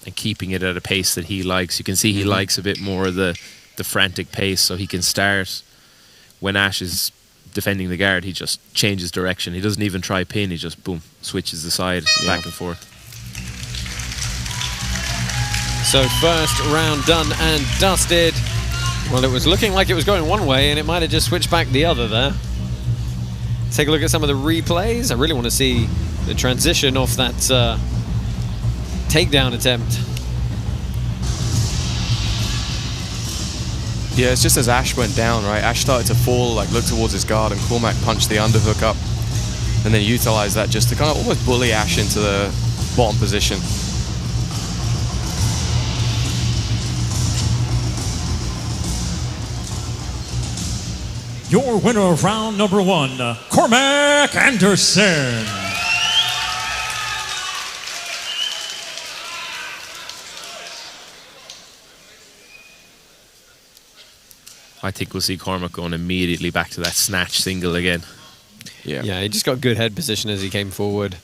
And keeping it at a pace that he likes. You can see he likes a bit more of the frantic pace, so he can start. When Ash is defending the guard, he just changes direction. He doesn't even try pin, he just, boom, switches the side back and forth. So first round done and dusted. Well, it was looking like it was going one way, and it might have just switched back the other there. Take a look at some of the replays. I really want to see the transition off that takedown attempt. Yeah, it's just as Ash went down, right? Ash started to fall, like look towards his guard, and Cormac punched the underhook up, and then utilized that just to kind of almost bully Ash into the bottom position. Your winner of round number 1, Cormac Anderson. I think we'll see Cormac going immediately back to that snatch single again. Yeah, he just got good head position as he came forward.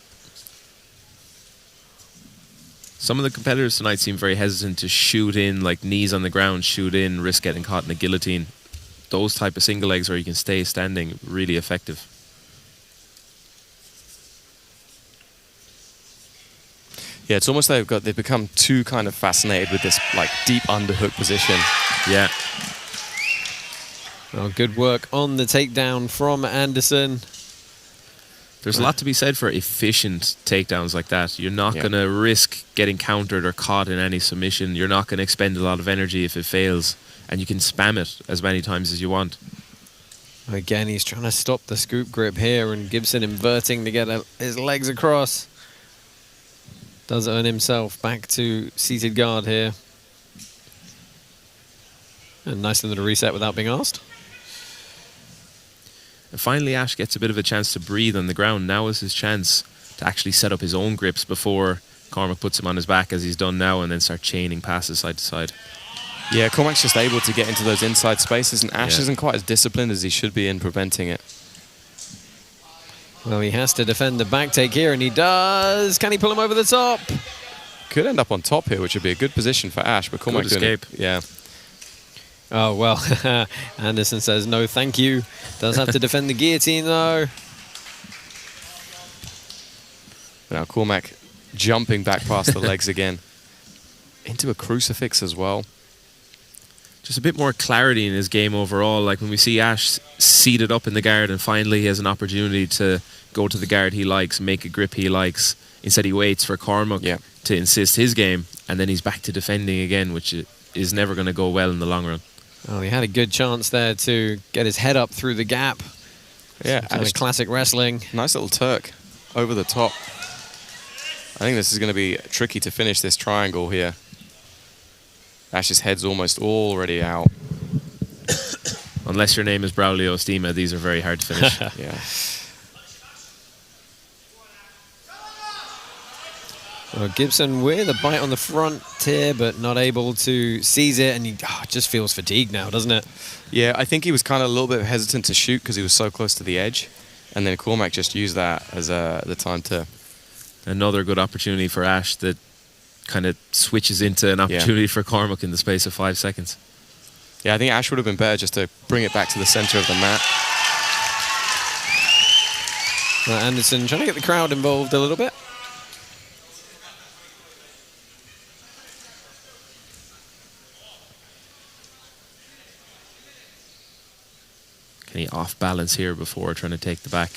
Some of the competitors tonight seem very hesitant to shoot in, like knees on the ground, shoot in, risk getting caught in a guillotine. Those type of single legs where you can stay standing, really effective. Yeah, it's almost like they've become too kind of fascinated with this like deep underhook position. Yeah. Well, good work on the takedown from Anderson. There's a lot to be said for efficient takedowns like that. You're not going to risk getting countered or caught in any submission. You're not going to expend a lot of energy if it fails. And you can spam it as many times as you want. Again, he's trying to stop the scoop grip here, and Gibson inverting to get his legs across. Does earn himself back to seated guard here. And nice little reset without being asked. And finally, Ash gets a bit of a chance to breathe on the ground. Now is his chance to actually set up his own grips before Cormac puts him on his back, as he's done now, and then start chaining passes side to side. Yeah, Cormac's just able to get into those inside spaces, and Ash isn't quite as disciplined as he should be in preventing it. Well, he has to defend the back take here, and he does. Can he pull him over the top? Could end up on top here, which would be a good position for Ash, but Cormac Good escape. Yeah. Oh, well, Anderson says no thank you. Does have to defend the guillotine, though. Now Cormac jumping back past the legs again. Into a crucifix as well. Just a bit more clarity in his game overall. Like when we see Ash seated up in the guard and finally he has an opportunity to go to the guard he likes, make a grip he likes. Instead he waits for Cormac to insist his game, and then he's back to defending again, which is never going to go well in the long run. Well, he had a good chance there to get his head up through the gap. Yeah, kind of classic wrestling. Nice little Turk over the top. I think this is going to be tricky to finish this triangle here. Ash's head's almost already out. Unless your name is Braulio Estima, these are very hard to finish. Yeah. Well, Gibson with a bite on the front here, but not able to seize it, and he just feels fatigued now, doesn't it? Yeah, I think he was kind of a little bit hesitant to shoot because he was so close to the edge, and then Cormac just used that as the time to... Another good opportunity for Ash that kind of switches into an opportunity for Cormac in the space of 5 seconds. Yeah, I think Ash would have been better just to bring it back to the center of the mat. Anderson trying to get the crowd involved a little bit. Can he off balance here before trying to take the back?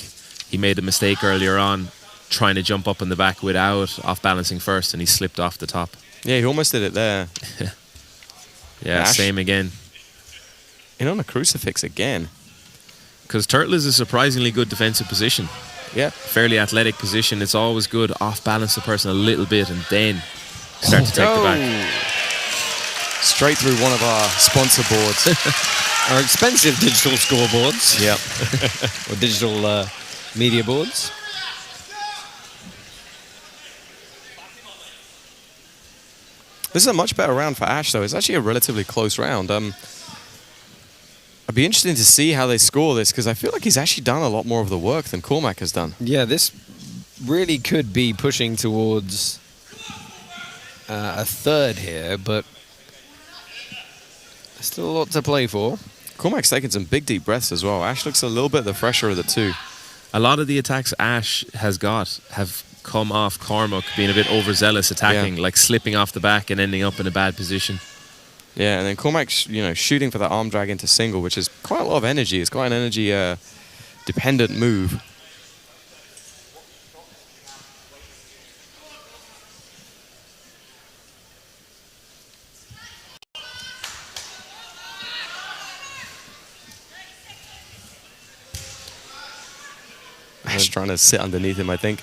He made a mistake earlier on trying to jump up on the back without off balancing first, and he slipped off the top. Yeah, he almost did it there. Yeah, Ash, same again. In on a crucifix again. Because turtle is a surprisingly good defensive position. Yeah. Fairly athletic position. It's always good off balance the person a little bit and then start to take the back. Straight through one of our sponsor boards. Our expensive digital scoreboards. Yep. Or digital media boards. This is a much better round for Ash, though. It's actually a relatively close round. I'd be interested to see how they score this, because I feel like he's actually done a lot more of the work than Cormac has done. Yeah, this really could be pushing towards a third here, but still a lot to play for. Cormac's taking some big, deep breaths as well. Ash looks a little bit the fresher of the two. A lot of the attacks Ash has got have come off Cormac being a bit overzealous attacking, like slipping off the back and ending up in a bad position. Yeah, and then Cormac's, shooting for that arm drag into single, which is quite a lot of energy. It's quite an energy dependent move. Ash trying to sit underneath him, I think.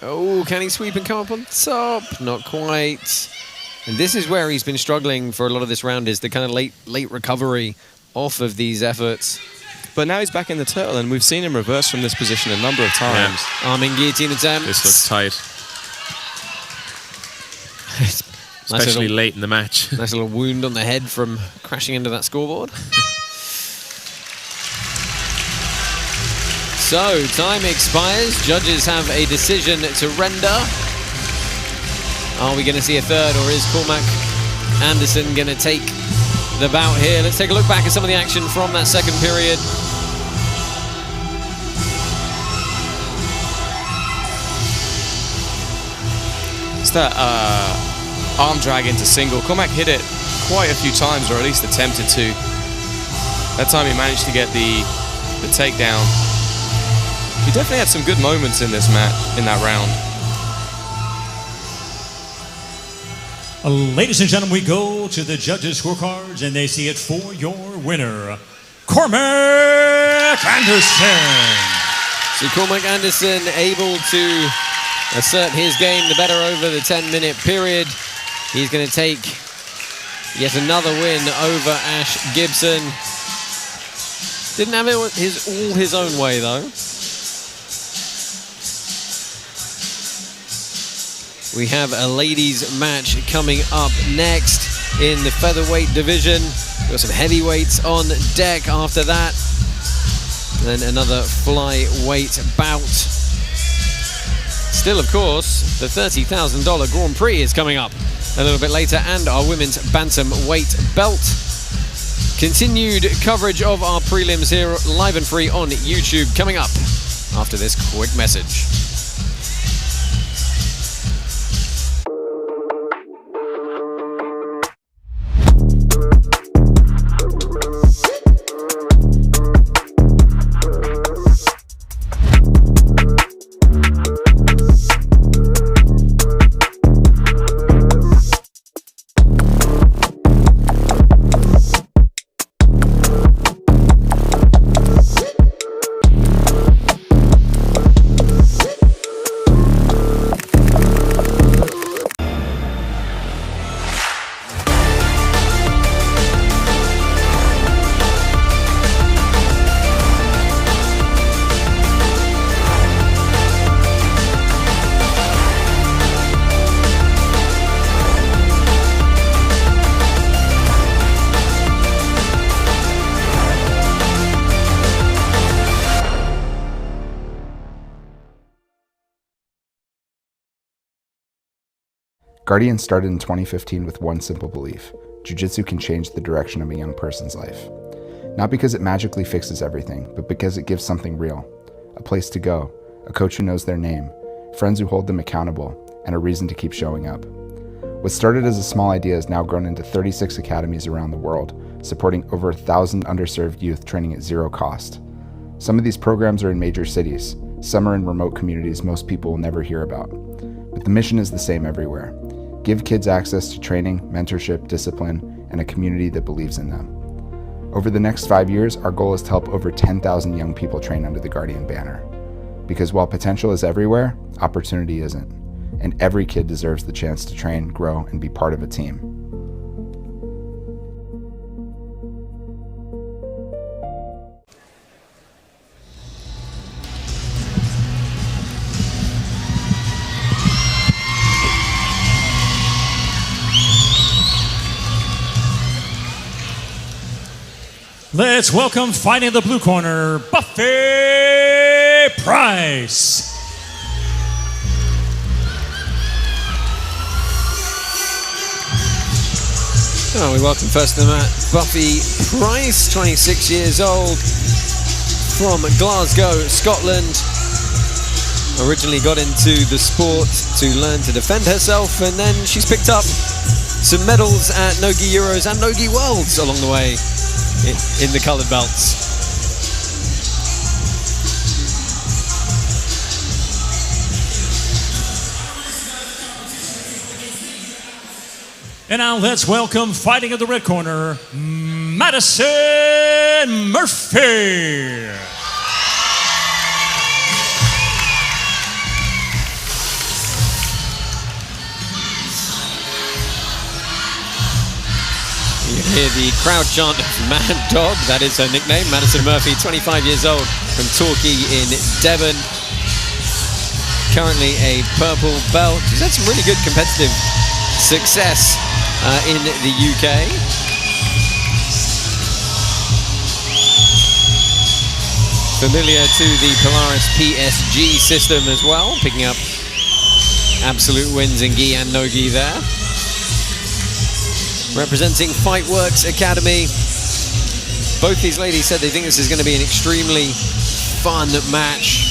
Oh, can he sweep and come up on top? Not quite. And this is where he's been struggling for a lot of this round, is the kind of late recovery off of these efforts. But now he's back in the turtle, and we've seen him reverse from this position a number of times. Yeah. Arming guillotine attempt. This looks tight. Especially late in the match. Nice little wound on the head from crashing into that scoreboard. So, time expires. Judges have a decision to render. Are we going to see a third, or is Cormac Anderson going to take the bout here? Let's take a look back at some of the action from that second period. It's that arm drag into single. Cormac hit it quite a few times, or at least attempted to. That time he managed to get the takedown. He definitely had some good moments in this match, in that round. Ladies and gentlemen, we go to the judges' scorecards, and they see it for your winner, Cormac Anderson. So Cormac Anderson able to assert his game the better over the 10-minute period. He's going to take yet another win over Ash Gibson. Didn't have it all his own way, though. We have a ladies match coming up next in the featherweight division. We've got some heavyweights on deck after that. And then another flyweight bout. Still, of course, the $30,000 Grand Prix is coming up a little bit later, and our women's bantamweight belt. Continued coverage of our prelims here, live and free on YouTube, coming up after this quick message. Guardian started in 2015 with one simple belief: Jiu-Jitsu can change the direction of a young person's life. Not because it magically fixes everything, but because it gives something real. A place to go, a coach who knows their name, friends who hold them accountable, and a reason to keep showing up. What started as a small idea has now grown into 36 academies around the world, supporting over 1,000 underserved youth training at zero cost. Some of these programs are in major cities, some are in remote communities most people will never hear about. But the mission is the same everywhere. Give kids access to training, mentorship, discipline, and a community that believes in them. Over the next 5 years, our goal is to help over 10,000 young people train under the Guardian banner. Because while potential is everywhere, opportunity isn't. And every kid deserves the chance to train, grow, and be part of a team. Let's welcome, fighting in the blue corner, Buffy Price. Oh, we welcome first to the mat Buffy Price, 26 years old, from Glasgow, Scotland. Originally got into the sport to learn to defend herself, and then she's picked up some medals at Nogi Euros and Nogi Worlds along the way in the coloured belts. And now let's welcome, fighting in the red corner, Madison Murphy. You can hear the crowd chant of Mad Dog. That is her nickname. Madison Murphy, 25 years old, from Torquay in Devon. Currently a purple belt. She's had some really good competitive success in the UK. Familiar to the Polaris PSG system as well, picking up absolute wins in gi and no gi there. Representing Fightworks Academy. Both these ladies said they think this is going to be an extremely fun match.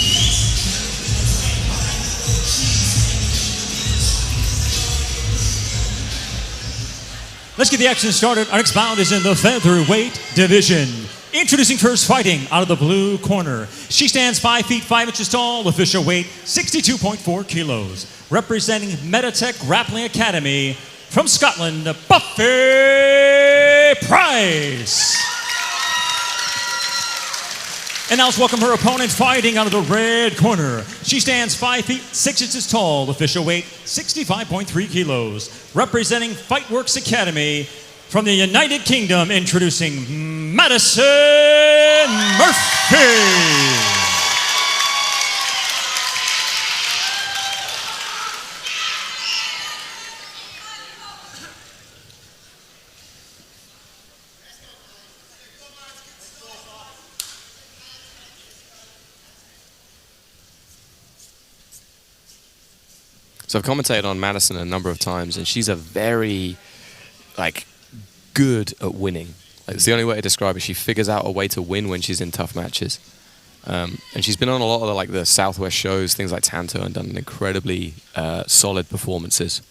Let's get the action started. Our next bout is in the featherweight division. Introducing first, fighting out of the blue corner. She stands 5 feet 5 inches tall, official weight 62.4 kilos. Representing Meditech Grappling Academy from Scotland, Buffy Price. And now let's welcome her opponent, fighting out of the red corner. She stands 5 feet 6 inches tall, official weight 65.3 kilos. Representing Fightworks Academy from the United Kingdom, introducing Madison Murphy. So I've commentated on Madison a number of times, and she's a very, like, good at winning. Like, it's the only way to describe it. She figures out a way to win when she's in tough matches. And she's been on a lot of the Southwest shows, things like Tanto, and done incredibly solid performances.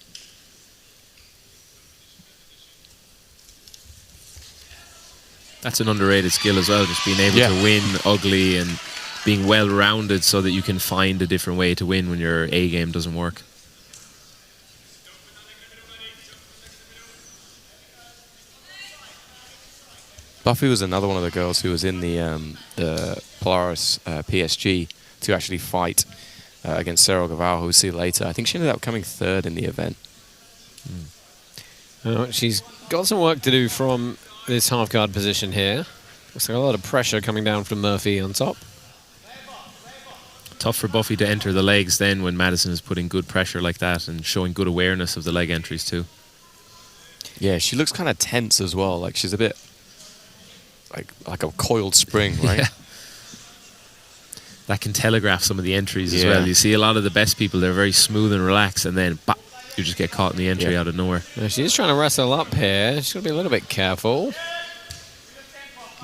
That's an underrated skill as well, just being able to win ugly and being well-rounded so that you can find a different way to win when your A game doesn't work. Buffy was another one of the girls who was in the Polaris PSG to actually fight against Sarah Gavin, who we'll see later. I think she ended up coming third in the event. She's got some work to do from this half-guard position here. Looks like a lot of pressure coming down from Murphy on top. Tough for Buffy to enter the legs then when Madison is putting good pressure like that and showing good awareness of the leg entries too. Yeah, she looks kind of tense as well. Like she's a bit like a coiled spring, right? Yeah. That can telegraph some of the entries as well. You see a lot of the best people, they're very smooth and relaxed, and then bop, you just get caught in the entry out of nowhere. Yeah, she's trying to wrestle up here. She's got to be a little bit careful.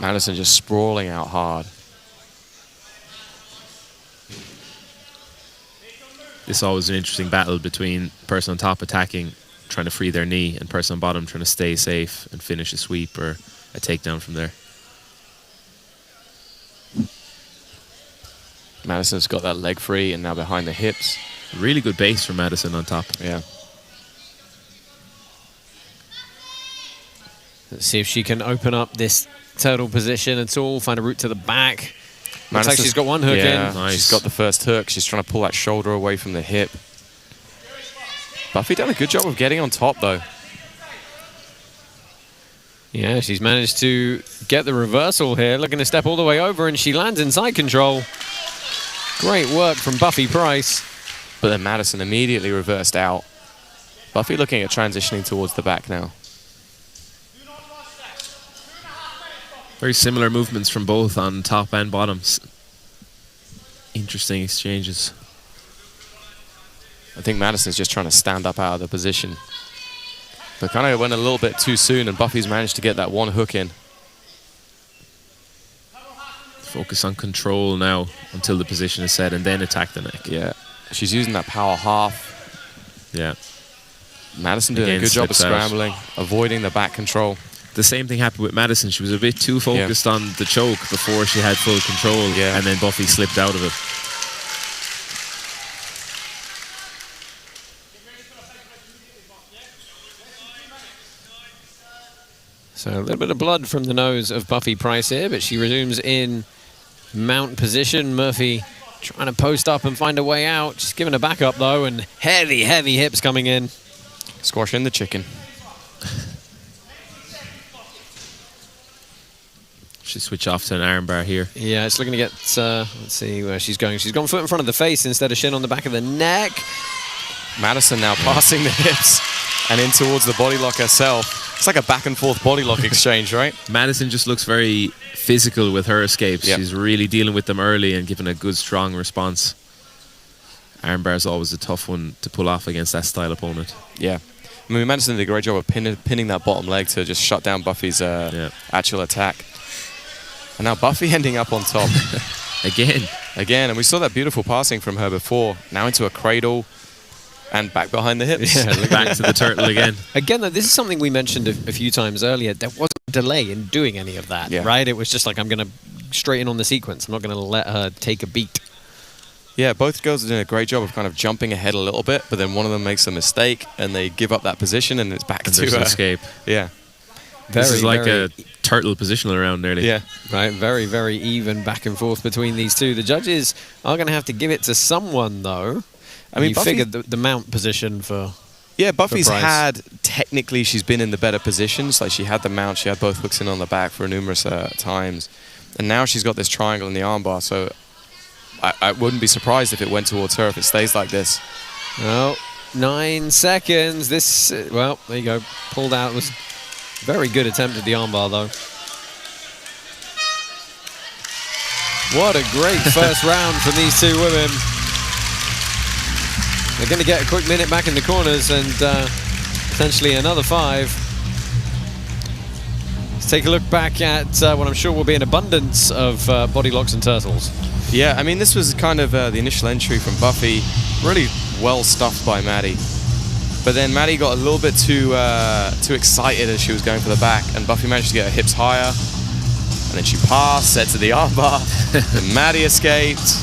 Madison just sprawling out hard. This is always an interesting battle between person on top attacking, trying to free their knee, and person on bottom trying to stay safe and finish a sweep or a takedown from there. Madison's got that leg free and now behind the hips. Really good base from Madison on top. Yeah. Let's see if she can open up this turtle position at all, find a route to the back. Looks like she's got one hook in. Nice. She's got the first hook. She's trying to pull that shoulder away from the hip. Buffy done a good job of getting on top, though. Yeah, she's managed to get the reversal here, looking to step all the way over, and she lands in side control. Great work from Buffy Price. But then Madison immediately reversed out. Buffy looking at transitioning towards the back now. Very similar movements from both on top and bottoms. Interesting exchanges. I think Madison's just trying to stand up out of the position. But kind of went a little bit too soon, and Buffy's managed to get that one hook in. Focus on control now until the position is set and then attack the neck. Yeah. She's using that power half. Yeah. Madison doing a good job of scrambling, avoiding the back control. The same thing happened with Madison. She was a bit too focused on the choke before she had full control, and then Buffy slipped out of it. So a little bit of blood from the nose of Buffy Price here, but she resumes in mount position. Murphy trying to post up and find a way out. She's giving a back up, though, and heavy, heavy hips coming in. Squashing the chicken. She switch off to an armbar here. Yeah, it's looking to get, let's see where she's going. She's gone foot in front of the face instead of shin on the back of the neck. Madison now passing the hips and in towards the body lock herself. It's like a back and forth body lock exchange, right? Madison just looks very physical with her escapes. She's really dealing with them early and giving a good, strong response. Armbar is always a tough one to pull off against that style opponent. Yeah. I mean, Madison did a great job of pinning that bottom leg to just shut down Buffy's actual attack. And now Buffy ending up on top. Again, and we saw that beautiful passing from her before. Now into a cradle and back behind the hips. Yeah, back to the turtle again. Again, though, this is something we mentioned a few times earlier. There wasn't a delay in doing any of that, right? It was just like, I'm going to straighten on the sequence. I'm not going to let her take a beat. Yeah, both girls are doing a great job of kind of jumping ahead a little bit, but then one of them makes a mistake and they give up that position and it's back to escape. Yeah. This is like a turtle positional round nearly. Yeah, right. Very, very even back and forth between these two. The judges are going to have to give it to someone, though. I mean, you figured the mount position for... Yeah, Buffy's had, technically, she's been in the better positions. Like, she had the mount, she had both hooks in on the back for numerous times. And now she's got this triangle in the armbar, so I wouldn't be surprised if it went towards her if it stays like this. Well, 9 seconds. This, well, there you go. Pulled out. Was very good attempt at the armbar, though. What a great first round from these two women. They're going to get a quick minute back in the corners and potentially another 5. Let's take a look back at what I'm sure will be an abundance of body locks and turtles. Yeah, I mean, this was kind of the initial entry from Buffy. Really well stuffed by Maddie. But then Maddie got a little bit too excited as she was going for the back, and Buffy managed to get her hips higher. And then she passed, set to the armbar, and Maddie escaped.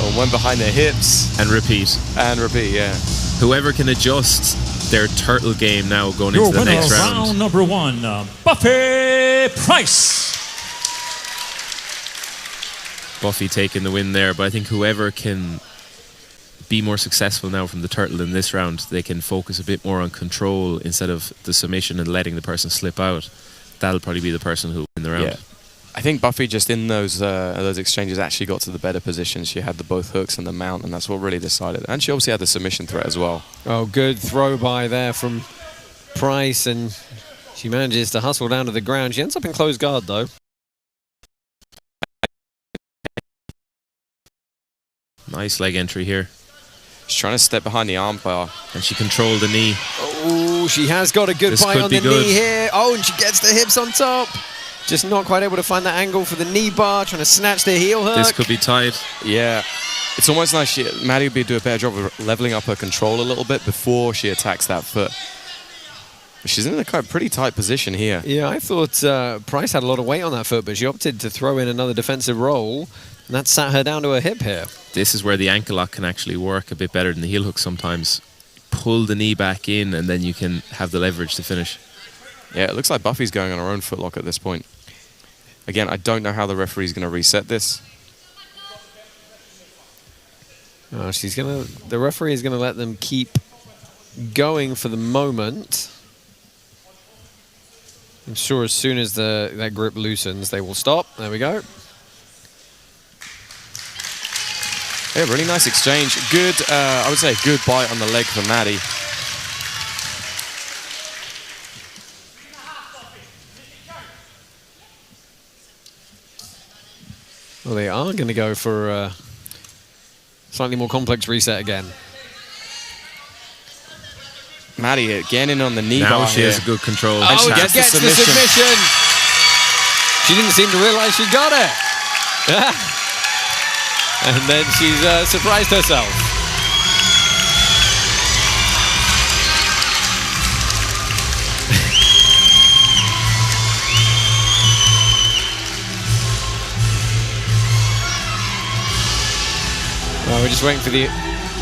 Or went behind their hips. And repeat. And repeat, yeah. Whoever can adjust their turtle game now going into the next round. Round number 1, Buffy Price. Buffy taking the win there, but I think whoever can be more successful now from the turtle in this round, they can focus a bit more on control instead of the submission and letting the person slip out. That'll probably be the person who will win the round. Yeah. I think Buffy just in those exchanges actually got to the better position. She had the both hooks and the mount, and that's what really decided. And she obviously had the submission threat as well. Oh, good throw by there from Price, and she manages to hustle down to the ground. She ends up in close guard, though. Nice leg entry here. She's trying to step behind the arm bar. And she controlled the knee. Oh, she has got a good bite on the knee here. Oh, and she gets the hips on top. Just not quite able to find that angle for the knee bar, trying to snatch the heel hook. This could be tight. Yeah. It's almost like Maddie would do a better job of leveling up her control a little bit before she attacks that foot. But she's in a pretty tight position here. Yeah, I thought Price had a lot of weight on that foot, but she opted to throw in another defensive roll, and that sat her down to her hip here. This is where the ankle lock can actually work a bit better than the heel hook sometimes. Pull the knee back in, and then you can have the leverage to finish. Yeah, it looks like Buffy's going on her own footlock at this point. Again, I don't know how the referee's going to reset this. The referee is going to let them keep going for the moment. I'm sure as soon as that grip loosens, they will stop. There we go. Yeah, really nice exchange. Good, I would say, good bite on the leg for Maddie. Well, they are going to go for a slightly more complex reset again. Maddie again in on the knee bar. Now she has a good control. Oh, she gets the submission. She didn't seem to realize she got it. And then she's surprised herself. We're just waiting for the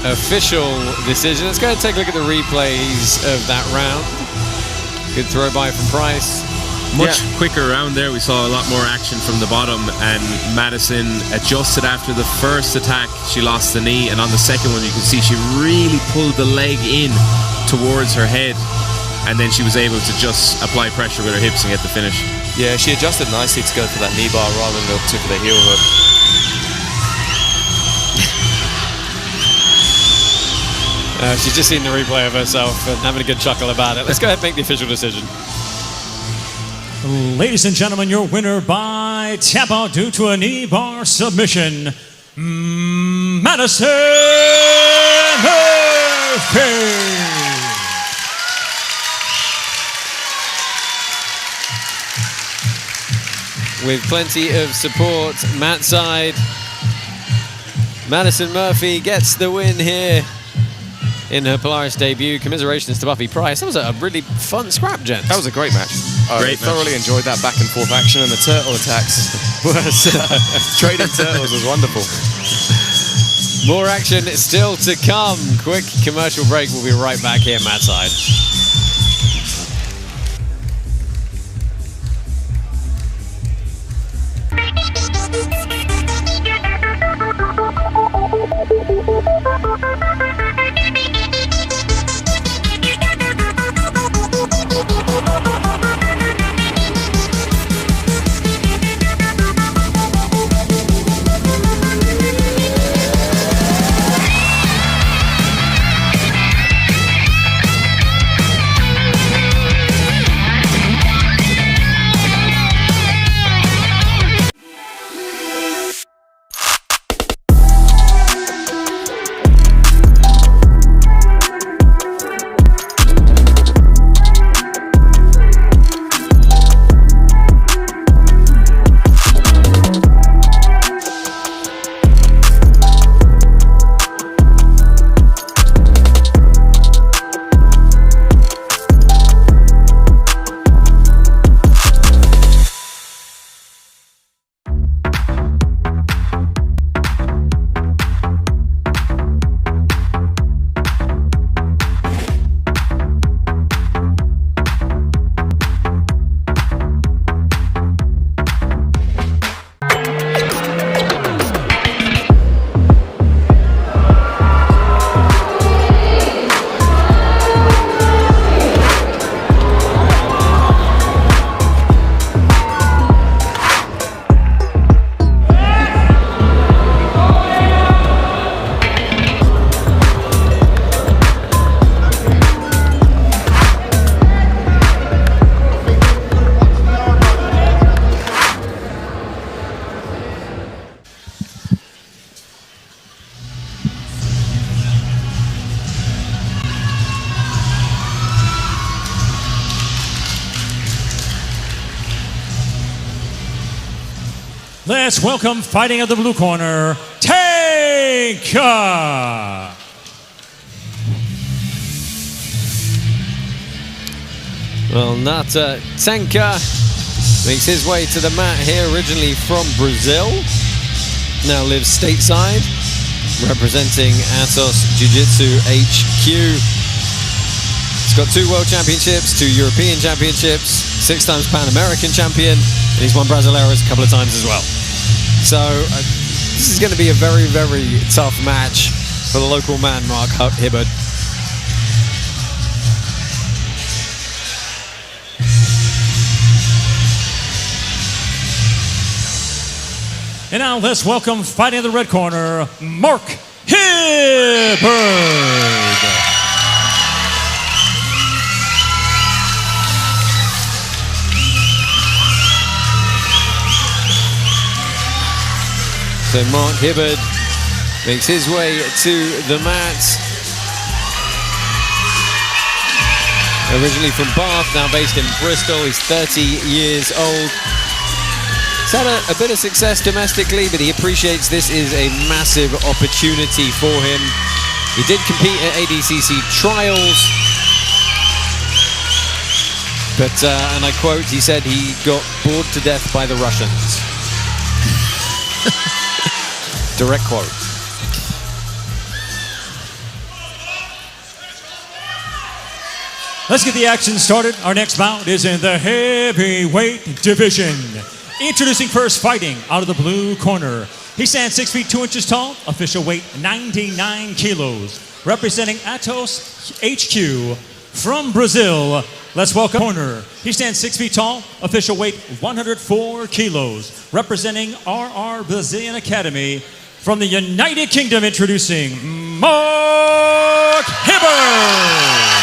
official decision. Let's go and take a look at the replays of that round. Good throw by from Price. Much quicker round there. We saw a lot more action from the bottom, and Madison adjusted after the first attack. She lost the knee, and on the second one you can see she really pulled the leg in towards her head, and then she was able to just apply pressure with her hips and get the finish. Yeah, she adjusted nicely to go for that knee bar rather than go for the heel hook. She's just seen the replay of herself and having a good chuckle about it. Let's go ahead and make the official decision. Ladies and gentlemen, your winner by tap out due to a knee bar submission, Madison Murphy. With plenty of support, Matt's side, Madison Murphy gets the win here in her Polaris debut. Commiserations to Buffy Price. That was a really fun scrap, gents. That was a great match. I thoroughly enjoyed that back and forth action, and the turtle attacks trading turtles was wonderful. More action still to come. Quick commercial break. We'll be right back here, Matt's side. let's welcome fighting at the blue corner, Tanka. Well, Nata Tanka makes his way to the mat here, originally from Brazil. Now lives stateside, representing Atos Jiu-Jitsu HQ. He's got 2 World Championships, 2 European Championships, 6 times Pan American champion, and he's won Brasileiras a couple of times as well. So this is going to be a very, very tough match for the local man, Mark Hibbard. And now let's welcome fighting in the red corner, Mark Hibbard. So Mark Hibbard makes his way to the mat. Originally from Bath, now based in Bristol. He's 30 years old. He's had a bit of success domestically, but he appreciates this is a massive opportunity for him. He did compete at ADCC trials, but, and I quote, he said he got bored to death by the Russians. Direct quote. Let's get the action started. Our next bout is in the heavyweight division. Introducing first, fighting out of the blue corner. He stands 6 feet 2 inches tall, official weight 99 kilos. Representing Atos HQ from Brazil. Let's welcome corner. He stands 6 feet tall, official weight 104 kilos. Representing RR Brazilian Academy from the United Kingdom, introducing Mark Hibbard.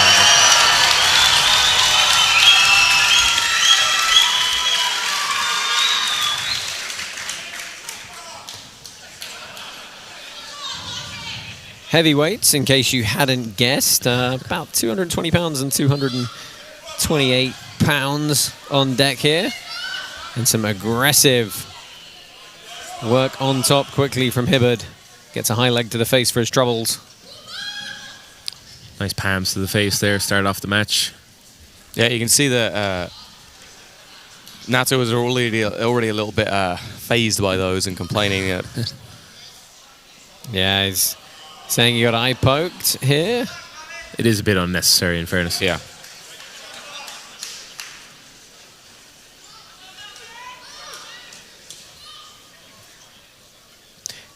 Heavyweights, in case you hadn't guessed, about 220 pounds and 228 pounds on deck here. And some aggressive work on top quickly from Hibbard. Gets a high leg to the face for his troubles. Nice palms to the face there, start off the match. Yeah, you can see that Nato was already a little bit phased by those and complaining. Yeah, he's saying he got eye poked here. It is a bit unnecessary, in fairness. Yeah.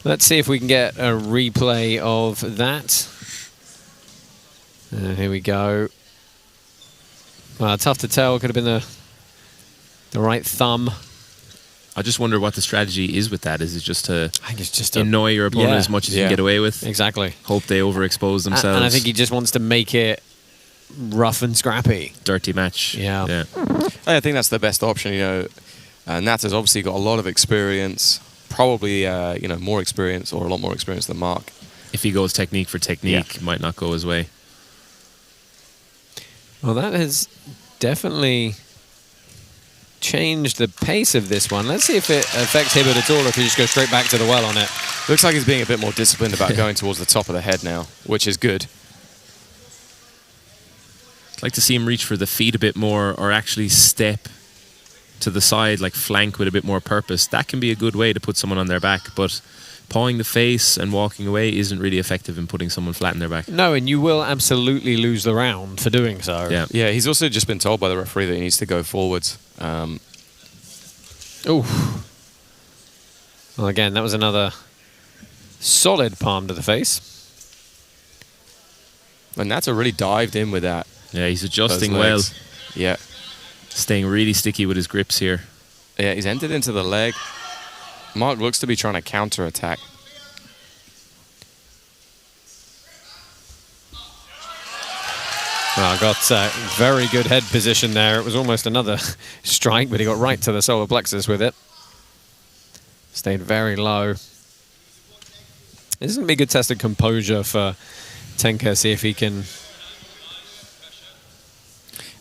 Let's see if we can get a replay of that. Here we go. Well, tough to tell. Could have been the right thumb. I just wonder what the strategy is with that. Is it just to I think it's just annoy your opponent as much as you can get away with? Exactly. Hope they overexpose themselves. And I think he just wants to make it rough and scrappy. Dirty match. Yeah. I think that's the best option. You know, Nata's obviously got a lot of experience, probably more experience or a lot more experience than Mark. If he goes technique for technique, might not go his way. Well, that has definitely changed the pace of this one. Let's see if it affects Hibbard at all, or if he just goes straight back to the well on it. Looks like he's being a bit more disciplined about going towards the top of the head now, which is good. I'd like to see him reach for the feet a bit more, or actually step to the side, like flank with a bit more purpose. That can be a good way to put someone on their back, but pawing the face and walking away isn't really effective in putting someone flat in their back. No, and you will absolutely lose the round for doing so. Yeah, he's also just been told by the referee that he needs to go forwards. Well, again, that was another solid palm to the face. And Nato really dived in with that. Yeah, he's adjusting well. Yeah. Staying really sticky with his grips here. Yeah, he's entered into the leg. Mark looks to be trying to counter-attack. Well, got very good head position there. It was almost another strike, but he got right to the solar plexus with it. Stayed very low. This is going to be a good test of composure for Tenka, see if he can...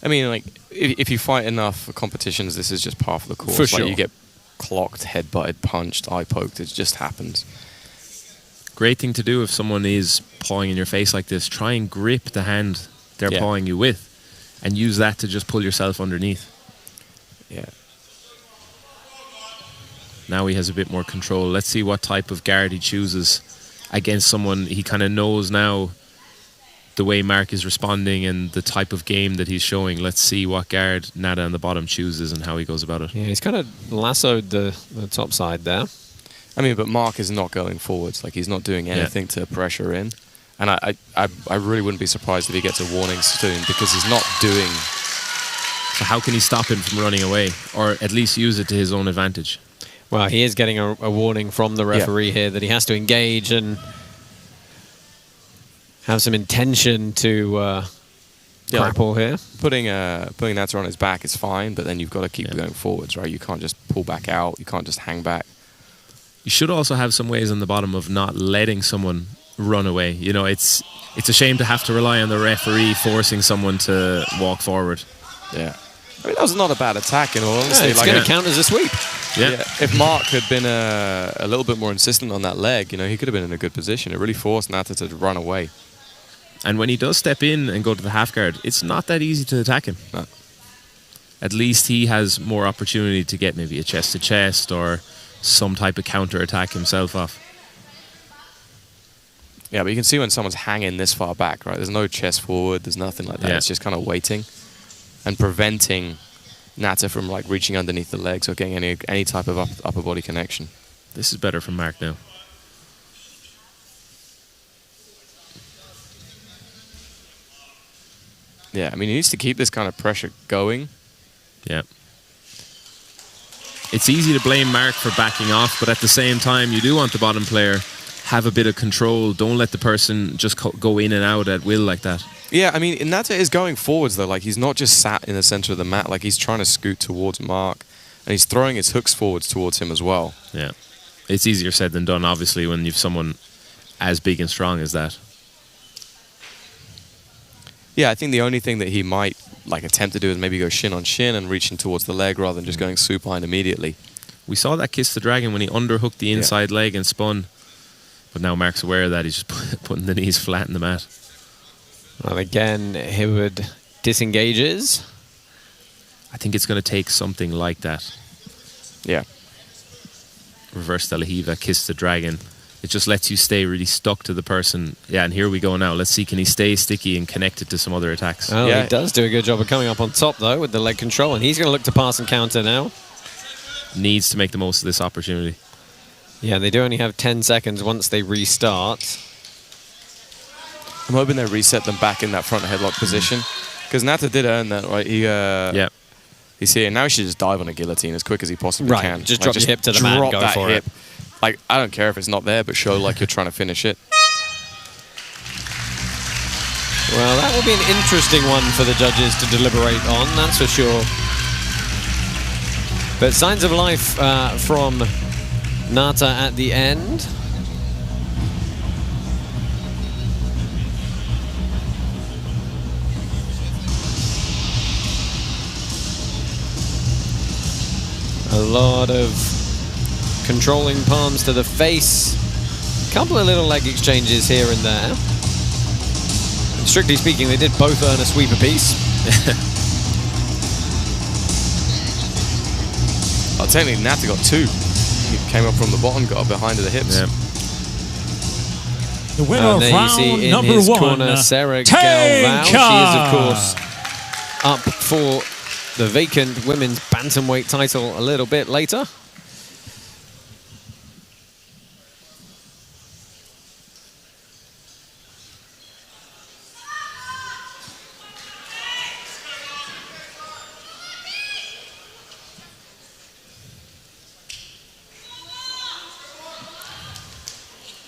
I mean, like, if you fight enough for competitions, this is just par for the course. For sure. Like, you get clocked, head-butted, punched, eye-poked. It just happens. Great thing to do if someone is pawing in your face like this. Try and grip the hand they're pawing you with and use that to just pull yourself underneath. Yeah. Now he has a bit more control. Let's see what type of guard he chooses against someone. He kind of knows now the way Mark is responding and the type of game that he's showing. Let's see what guard Nata on the bottom chooses and how he goes about it. Yeah, he's kind of lassoed the top side there. I mean, but Mark is not going forwards. Like, he's not doing anything to pressure in. And I really wouldn't be surprised if he gets a warning soon, because he's not doing... So how can he stop him from running away? Or at least use it to his own advantage? Well, he is getting a warning from the referee here that he has to engage and have some intention to grapple here. Putting Nata on his back is fine, but then you've got to keep going forwards, right? You can't just pull back out. You can't just hang back. You should also have some ways on the bottom of not letting someone run away. You know, it's a shame to have to rely on the referee forcing someone to walk forward. Yeah. I mean, that was not a bad attack, in all honesty. Yeah, it's going to count as a sweep. Yeah. If Mark had been a little bit more insistent on that leg, you know, he could have been in a good position. It really forced Nata to run away. And when he does step in and go to the half guard, it's not that easy to attack him. No. At least he has more opportunity to get maybe a chest-to-chest or some type of counter-attack himself off. Yeah, but you can see when someone's hanging this far back, right? There's no chest forward. There's nothing like that. Yeah. It's just kind of waiting and preventing Nata from like reaching underneath the legs or getting any type of upper body connection. This is better from Mark now. Yeah, I mean, he needs to keep this kind of pressure going. Yeah. It's easy to blame Mark for backing off, but at the same time, you do want the bottom player have a bit of control. Don't let the person just go in and out at will like that. Yeah, I mean, Nata is going forwards, though. Like, he's not just sat in the center of the mat. Like, he's trying to scoot towards Mark, and he's throwing his hooks forwards towards him as well. Yeah. It's easier said than done, obviously, when you've someone as big and strong as that. Yeah, I think the only thing that he might like attempt to do is maybe go shin on shin and reaching towards the leg rather than just going supine immediately. We saw that Kiss the Dragon when he underhooked the inside leg and spun. But now Mark's aware of that. He's just putting the knees flat in the mat. Well, again, Hibbard disengages. I think it's going to take something like that. Yeah. Reverse De La Hiva, Kiss the Dragon. It just lets you stay really stuck to the person. Yeah, and here we go now. Let's see, can he stay sticky and connected to some other attacks? Oh, he does do a good job of coming up on top, though, with the leg control. And he's going to look to pass and counter now. Needs to make the most of this opportunity. Yeah, they do only have 10 seconds once they restart. I'm hoping they reset them back in that front headlock position. Because Nata did earn that, right? He's here. Now he should just dive on a guillotine as quick as he possibly can. Just drop your hip to the mat and go for it. Like, I don't care if it's not there, but show like you're trying to finish it. Well, that will be an interesting one for the judges to deliberate on, that's for sure. But signs of life from Nata at the end. A lot of controlling palms to the face. A couple of little leg exchanges here and there. And strictly speaking, they did both earn a sweep apiece. Oh, technically, Nata got two. He came up from the bottom, got up behind the hips. Yeah. The winner of round number one, corner, Sarah Galvao. She is, of course, up for the vacant women's bantamweight title a little bit later.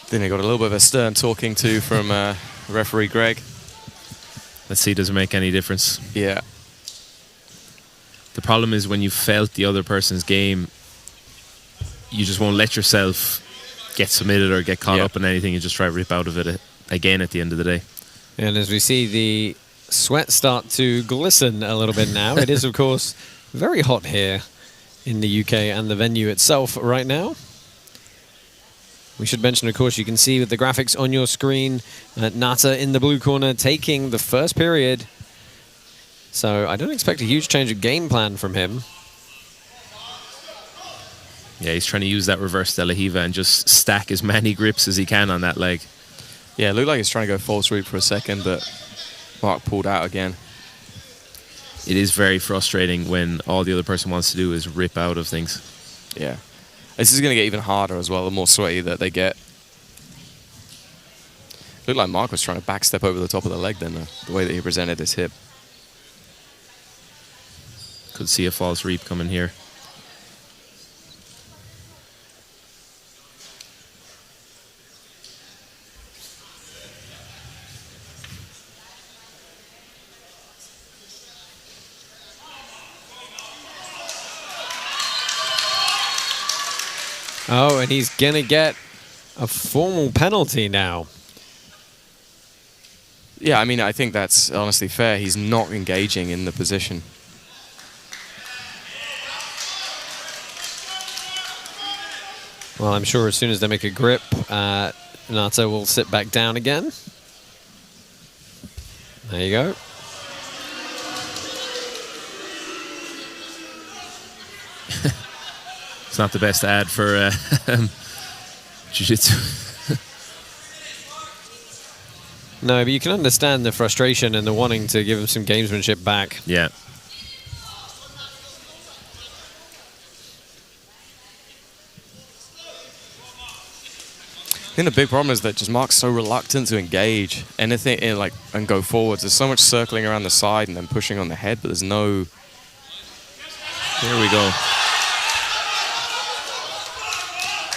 Then they got a little bit of a stern talking to from referee Greg. Let's see, does it make any difference? Yeah. The problem is when you felt the other person's game, you just won't let yourself get submitted or get caught up in anything. You just try to rip out of it again at the end of the day. And as we see the sweat start to glisten a little bit now, it is, of course, very hot here in the UK and the venue itself right now. We should mention, of course, you can see with the graphics on your screen, Nata in the blue corner taking the first period. So I don't expect a huge change of game plan from him. Yeah, he's trying to use that reverse De La Riva and just stack as many grips as he can on that leg. Yeah, it looked like he's trying to go full sweep for a second, but Mark pulled out again. It is very frustrating when all the other person wants to do is rip out of things. Yeah. This is going to get even harder as well, the more sweaty that they get. Looked like Mark was trying to backstep over the top of the leg then, the way that he presented his hip. Could see a false reap coming here. Oh, and he's going to get a formal penalty now. Yeah, I mean, I think that's honestly fair. He's not engaging in the position. Well, I'm sure as soon as they make a grip, Nata will sit back down again. There you go. It's not the best ad for jiu-jitsu. No, but you can understand the frustration and the wanting to give him some gamesmanship back. Yeah. I think the big problem is that just Mark's so reluctant to engage anything and go forwards. There's so much circling around the side and then pushing on the head, but there's no... Here we go.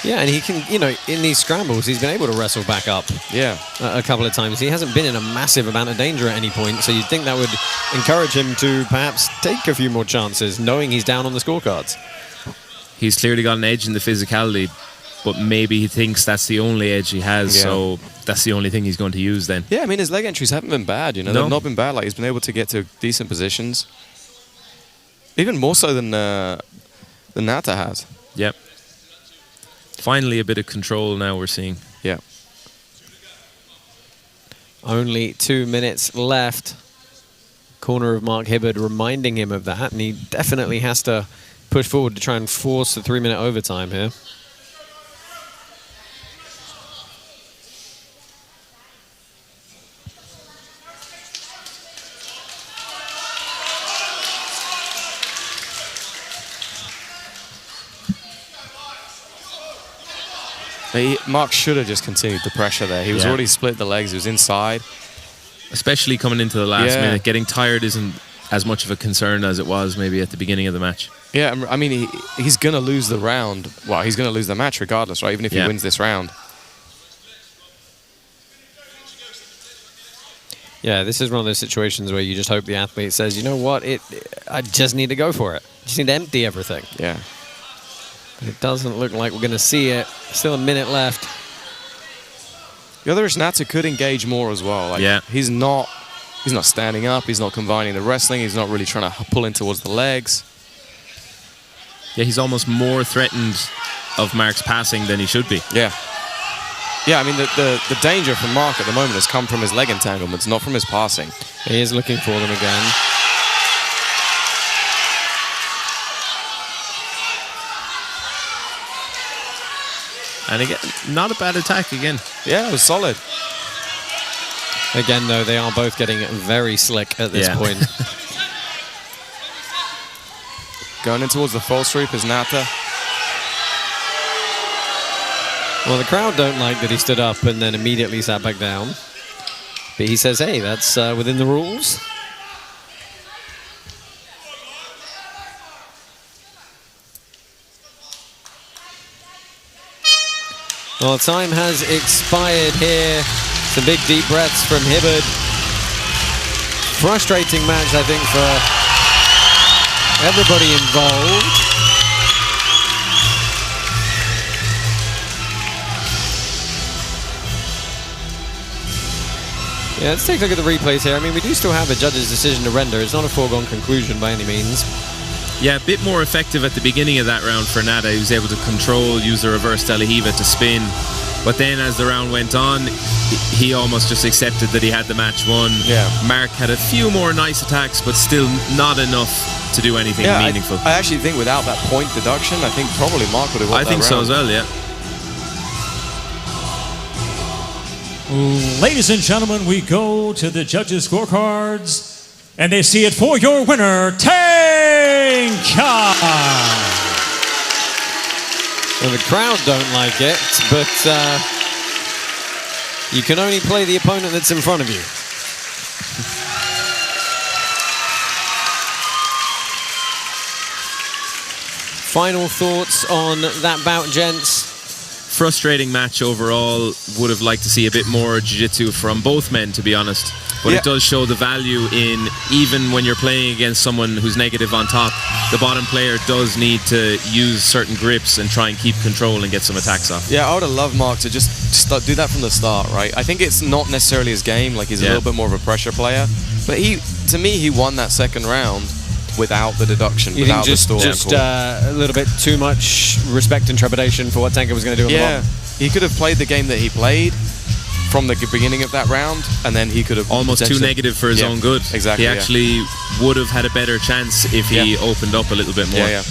Yeah, and he can, you know, in these scrambles, he's been able to wrestle back up. Yeah. A couple of times. He hasn't been in a massive amount of danger at any point, so you'd think that would encourage him to perhaps take a few more chances, knowing he's down on the scorecards. He's clearly got an edge in the physicality, but maybe he thinks that's the only edge he has, so that's the only thing he's going to use then. Yeah, I mean, his leg entries haven't been bad, you know. No. They've not been bad. Like, he's been able to get to decent positions. Even more so than Nata has. Yep. Finally, a bit of control now we're seeing. Yeah. Only 2 minutes left. Corner of Mark Hibbard reminding him of that, and he definitely has to push forward to try and force the 3-minute overtime here. Mark should have just continued the pressure there. He was already split the legs. He was inside. Especially coming into the last minute. Getting tired isn't as much of a concern as it was maybe at the beginning of the match. Yeah, I mean, he's going to lose the round. Well, he's going to lose the match regardless, right? Even if he wins this round. Yeah, this is one of those situations where you just hope the athlete says, you know what, I just need to go for it. Just need to empty everything. Yeah. But it doesn't look like we're going to see it. Still a minute left. The other is Nata could engage more as well. Like, he's not standing up. He's not combining the wrestling. He's not really trying to pull in towards the legs. Yeah, he's almost more threatened of Mark's passing than he should be. Yeah. Yeah, I mean, the danger from Mark at the moment has come from his leg entanglements, not from his passing. He is looking for them again. And again, not a bad attack again. Yeah, it was solid. Again, though, they are both getting very slick at this point. Going in towards the false sweep is Nata. Well, the crowd don't like that he stood up and then immediately sat back down. But he says, hey, that's within the rules. Well, time has expired here. Some big deep breaths from Hibbard. Frustrating match, I think, for everybody involved. Yeah, let's take a look at the replays here. I mean, we do still have a judge's decision to render. It's not a foregone conclusion by any means. Yeah, a bit more effective at the beginning of that round for Nada. He was able to control, use the reverse De La Riva to spin. But then as the round went on, he almost just accepted that he had the match won. Yeah. Mark had a few more nice attacks, but still not enough to do anything meaningful. I actually think without that point deduction, I think probably Mark would have won that round. So as well, yeah. Ladies and gentlemen, we go to the judges' scorecards, and they see it for your winner, Tanka. Well, the crowd don't like it, but you can only play the opponent that's in front of you. Final thoughts on that bout, gents? Frustrating match overall. Would have liked to see a bit more jiu-jitsu from both men, to be honest. But it does show the value in, even when you're playing against someone who's negative on top, the bottom player does need to use certain grips and try and keep control and get some attacks off. Yeah, I would have loved Mark to just do that from the start, right? I think it's not necessarily his game, like he's a little bit more of a pressure player. But to me, he won that second round without the deduction, without the story. Just a little bit too much respect and trepidation for what Tanka was going to do on the bottom. He could have played the game that he played from the beginning of that round, and then he could have almost too negative for his own good. Exactly. He actually would have had a better chance if he opened up a little bit more. Yeah.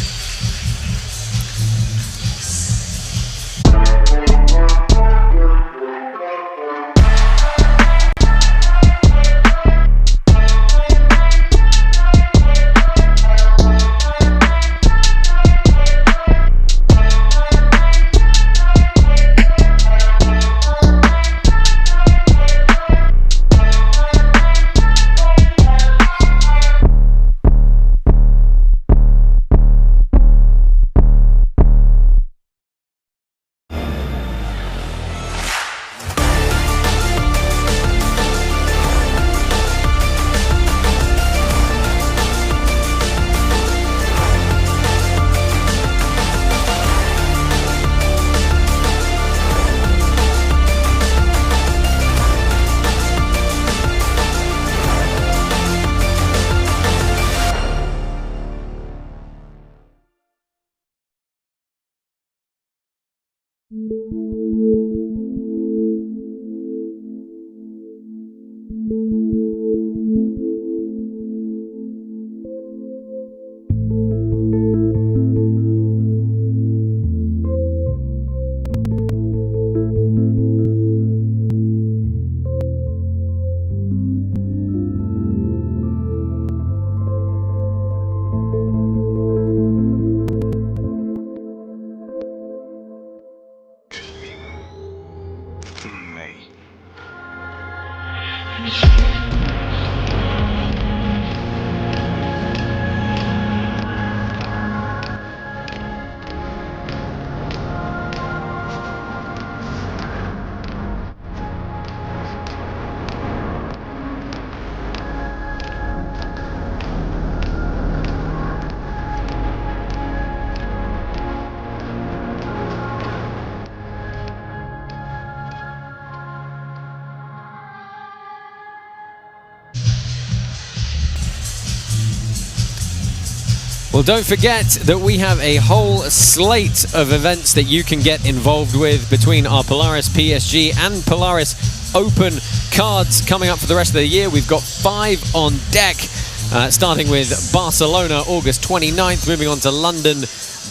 Well, don't forget that we have a whole slate of events that you can get involved with between our Polaris PSG and Polaris Open cards coming up for the rest of the year. We've got 5 on deck, starting with Barcelona, August 29th, moving on to London,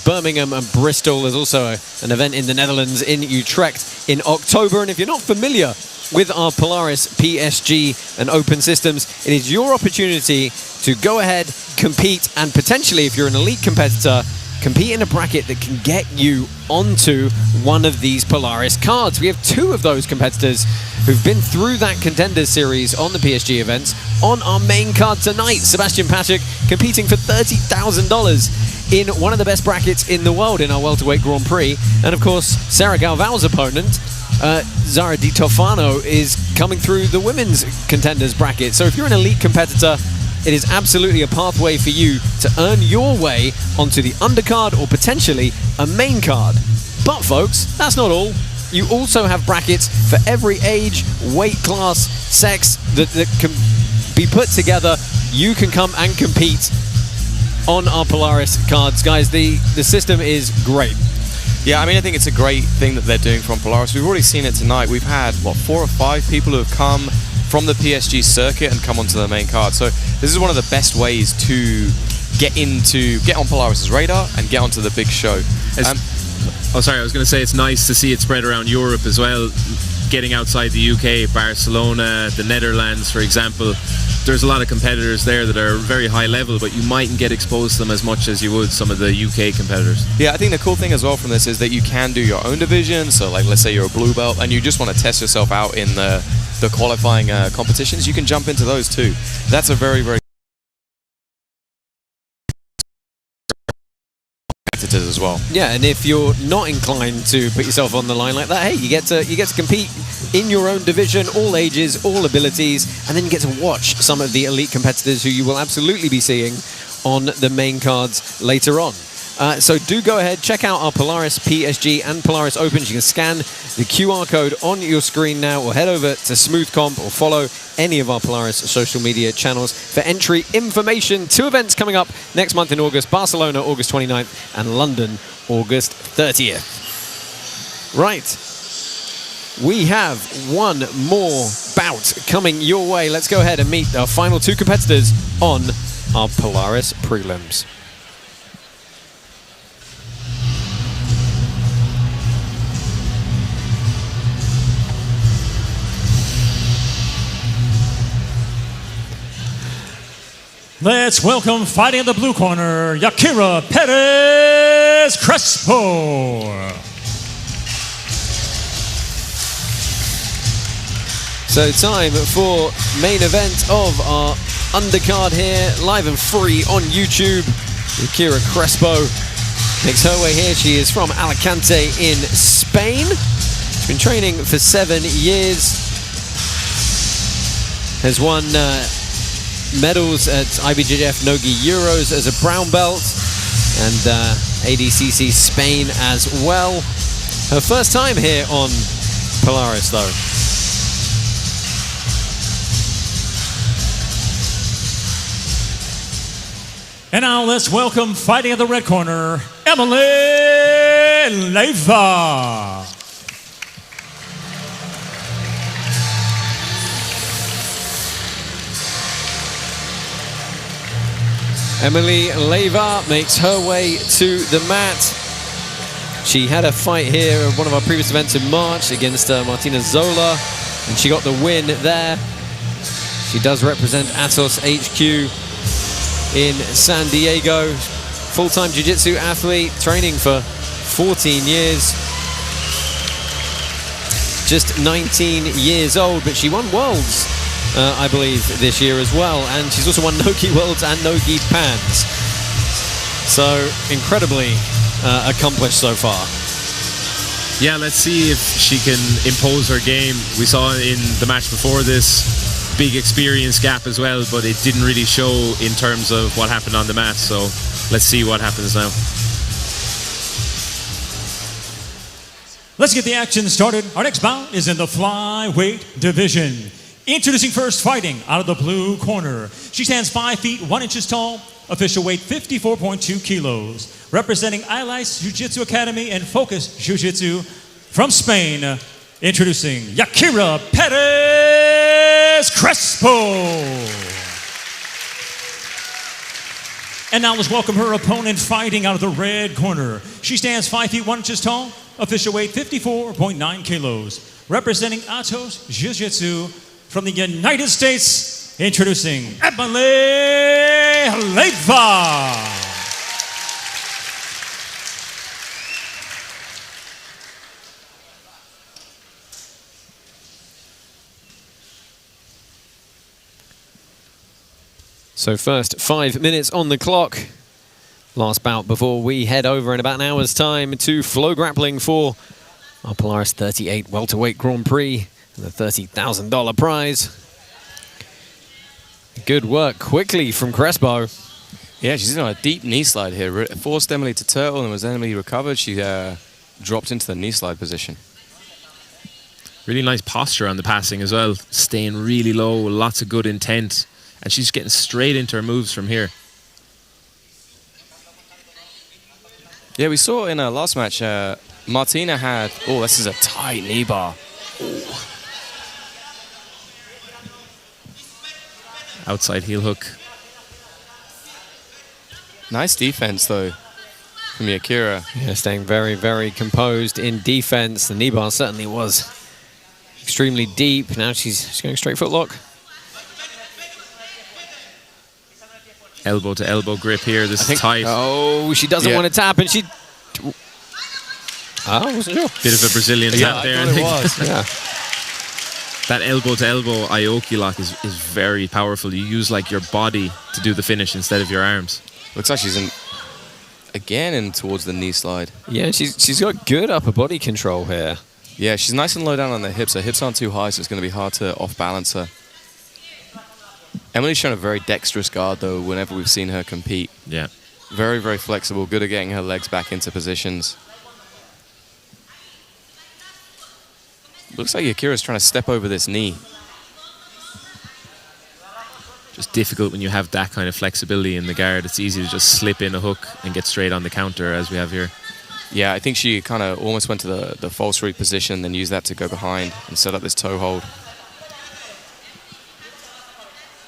Birmingham and Bristol. There's also an event in the Netherlands in Utrecht in October. And if you're not familiar with our Polaris PSG and Open systems, it is your opportunity to go ahead, compete, and potentially, if you're an elite competitor, compete in a bracket that can get you onto one of these Polaris cards. We have 2 of those competitors who've been through that Contenders series on the PSG events on our main card tonight. Sebastian Patyk competing for $30,000 in one of the best brackets in the world in our welterweight Grand Prix. And of course, Sarah Galval's opponent, Zara Di Tofano, is coming through the women's Contenders bracket. So if you're an elite competitor, it is absolutely a pathway for you to earn your way onto the undercard or potentially a main card. But folks, that's not all. You also have brackets for every age, weight class, sex that can be put together. You can come and compete on our Polaris cards. Guys, the system is great. Yeah, I mean, I think it's a great thing that they're doing from Polaris. We've already seen it tonight. We've had, what, 4 or 5 people who have come from the PSG circuit and come onto the main card. So this is one of the best ways to get on Polaris's radar and get onto the big show. Oh, sorry, I was going to say it's nice to see it spread around Europe as well. Getting outside the UK, Barcelona, the Netherlands, for example. There's a lot of competitors there that are very high level, but you mightn't get exposed to them as much as you would some of the UK competitors. Yeah, I think the cool thing as well from this is that you can do your own division. So, like, let's say you're a blue belt and you just want to test yourself out in the qualifying competitions. You can jump into those too. That's a very, very competitors as well. Yeah, and if you're not inclined to put yourself on the line like that, hey, you get to compete in your own division, all ages, all abilities, and then you get to watch some of the elite competitors who you will absolutely be seeing on the main cards later on. So do go ahead, check out our Polaris PSG and Polaris Opens. You can scan the QR code on your screen now, or head over to Smooth Comp, or follow any of our Polaris social media channels for entry information. 2 events coming up next month in August: Barcelona, August 29th, and London, August 30th. Right. We have one more bout coming your way. Let's go ahead and meet our final 2 competitors on our Polaris Prelims. Let's welcome, fighting in the blue corner, Yakira Perez-Crespo. So time for main event of our undercard here, live and free on YouTube. Yakira Crespo makes her way here. She is from Alicante in Spain. She's been training for 7 years. Has won medals at IBJJF Nogi Euros as a brown belt, and ADCC Spain as well. Her first time here on Polaris though. And now let's welcome, fighting in the red corner, Emily Leiva. Emily Leiva makes her way to the mat. She had a fight here at one of our previous events in March against Martina Zola, and she got the win there. She does represent Atos HQ in San Diego. Full-time jiu-jitsu athlete, training for 14 years. Just 19 years old, but she won Worlds, I believe, this year as well. And she's also won Nogi Worlds and Nogi Pans. So, incredibly accomplished so far. Yeah, let's see if she can impose her game. We saw in the match before this big experience gap as well, but it didn't really show in terms of what happened on the mat. So let's see what happens now. Let's get the action started. Our next bout is in the flyweight division. Introducing first, fighting out of the blue corner. She stands 5 feet 1 inches tall, official weight 54.2 kilos. Representing Ilis Jiu-Jitsu Academy and Focus Jiu-Jitsu from Spain. Introducing Yakira Perez-Crespo. And now let's welcome her opponent, fighting out of the red corner. She stands 5 feet 1 inches tall, official weight 54.9 kilos. Representing Atos Jiu-Jitsu from the United States, introducing Emily Leiva. So first 5 minutes on the clock. Last bout before we head over in about an hour's time to flow grappling for our Polaris 38 welterweight Grand Prix and the $30,000 prize. Good work quickly from Crespo. Yeah, she's in on a deep knee slide here. Forced Emily to turtle, and as Emily recovered, she dropped into the knee slide position. Really nice posture on the passing as well. Staying really low, lots of good intent. And she's getting straight into her moves from here. Yeah, we saw in our last match, Martina had... Oh, this is a tight knee bar. Ooh. Outside heel hook. Nice defense, though, from Akira. Yeah, staying very, very composed in defense. The knee bar certainly was extremely deep. Now she's going straight footlock. Elbow to elbow grip here. This is tight. Oh, she doesn't want to tap, and she... I wasn't sure. Bit of a Brazilian tap there. I thought it was, yeah. That elbow to elbow Aoki lock is very powerful. You use like your body to do the finish instead of your arms. Looks like she's in towards the knee slide. Yeah, she's got good upper body control here. Yeah, she's nice and low down on the hips. Her hips aren't too high, so it's going to be hard to off balance her. Emily's shown a very dexterous guard though whenever we've seen her compete. Yeah. Very, very flexible, good at getting her legs back into positions. Looks like Akira's trying to step over this knee. Just difficult when you have that kind of flexibility in the guard. It's easy to just slip in a hook and get straight on the counter as we have here. Yeah, I think she kind of almost went to the false read position, then used that to go behind and set up this toe hold.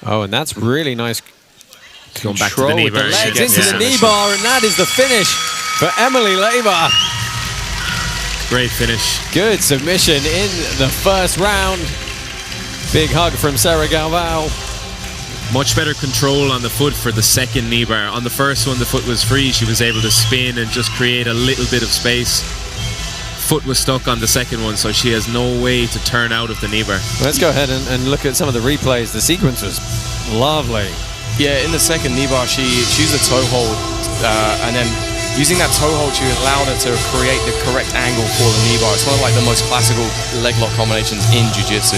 Oh, and that's really nice. Going back to the knee bar. Legs into the knee bar, and that is the finish for Emily Leyva. Great finish. Good submission in the first round. Big hug from Sarah Galvao. Much better control on the foot for the second knee bar. On the first one, the foot was free. She was able to spin and just create a little bit of space. Foot was stuck on the second one, so she has no way to turn out of the knee bar. Let's go ahead and look at some of the replays. The sequence was lovely. Yeah, in the second knee bar, she used a toe hold, and then using that toe hold, she allowed her to create the correct angle for the knee bar. It's one of like the most classical leg lock combinations in jiu-jitsu.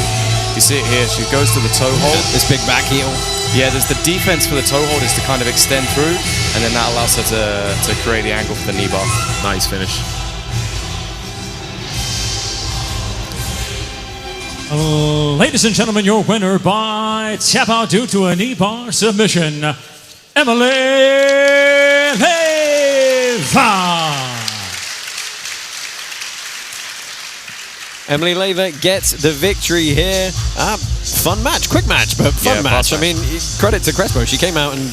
You see it here, she goes to the toe hold. This big back heel. Yeah, there's the defense for the toe hold is to kind of extend through, and then that allows her to create the angle for the knee bar. Nice finish. Ladies and gentlemen, your winner by tap out due to a knee bar submission, Emily Leyva. Emily Leyva gets the victory here. Fun match, quick match, but fun match. I mean, credit to Crespo. She came out and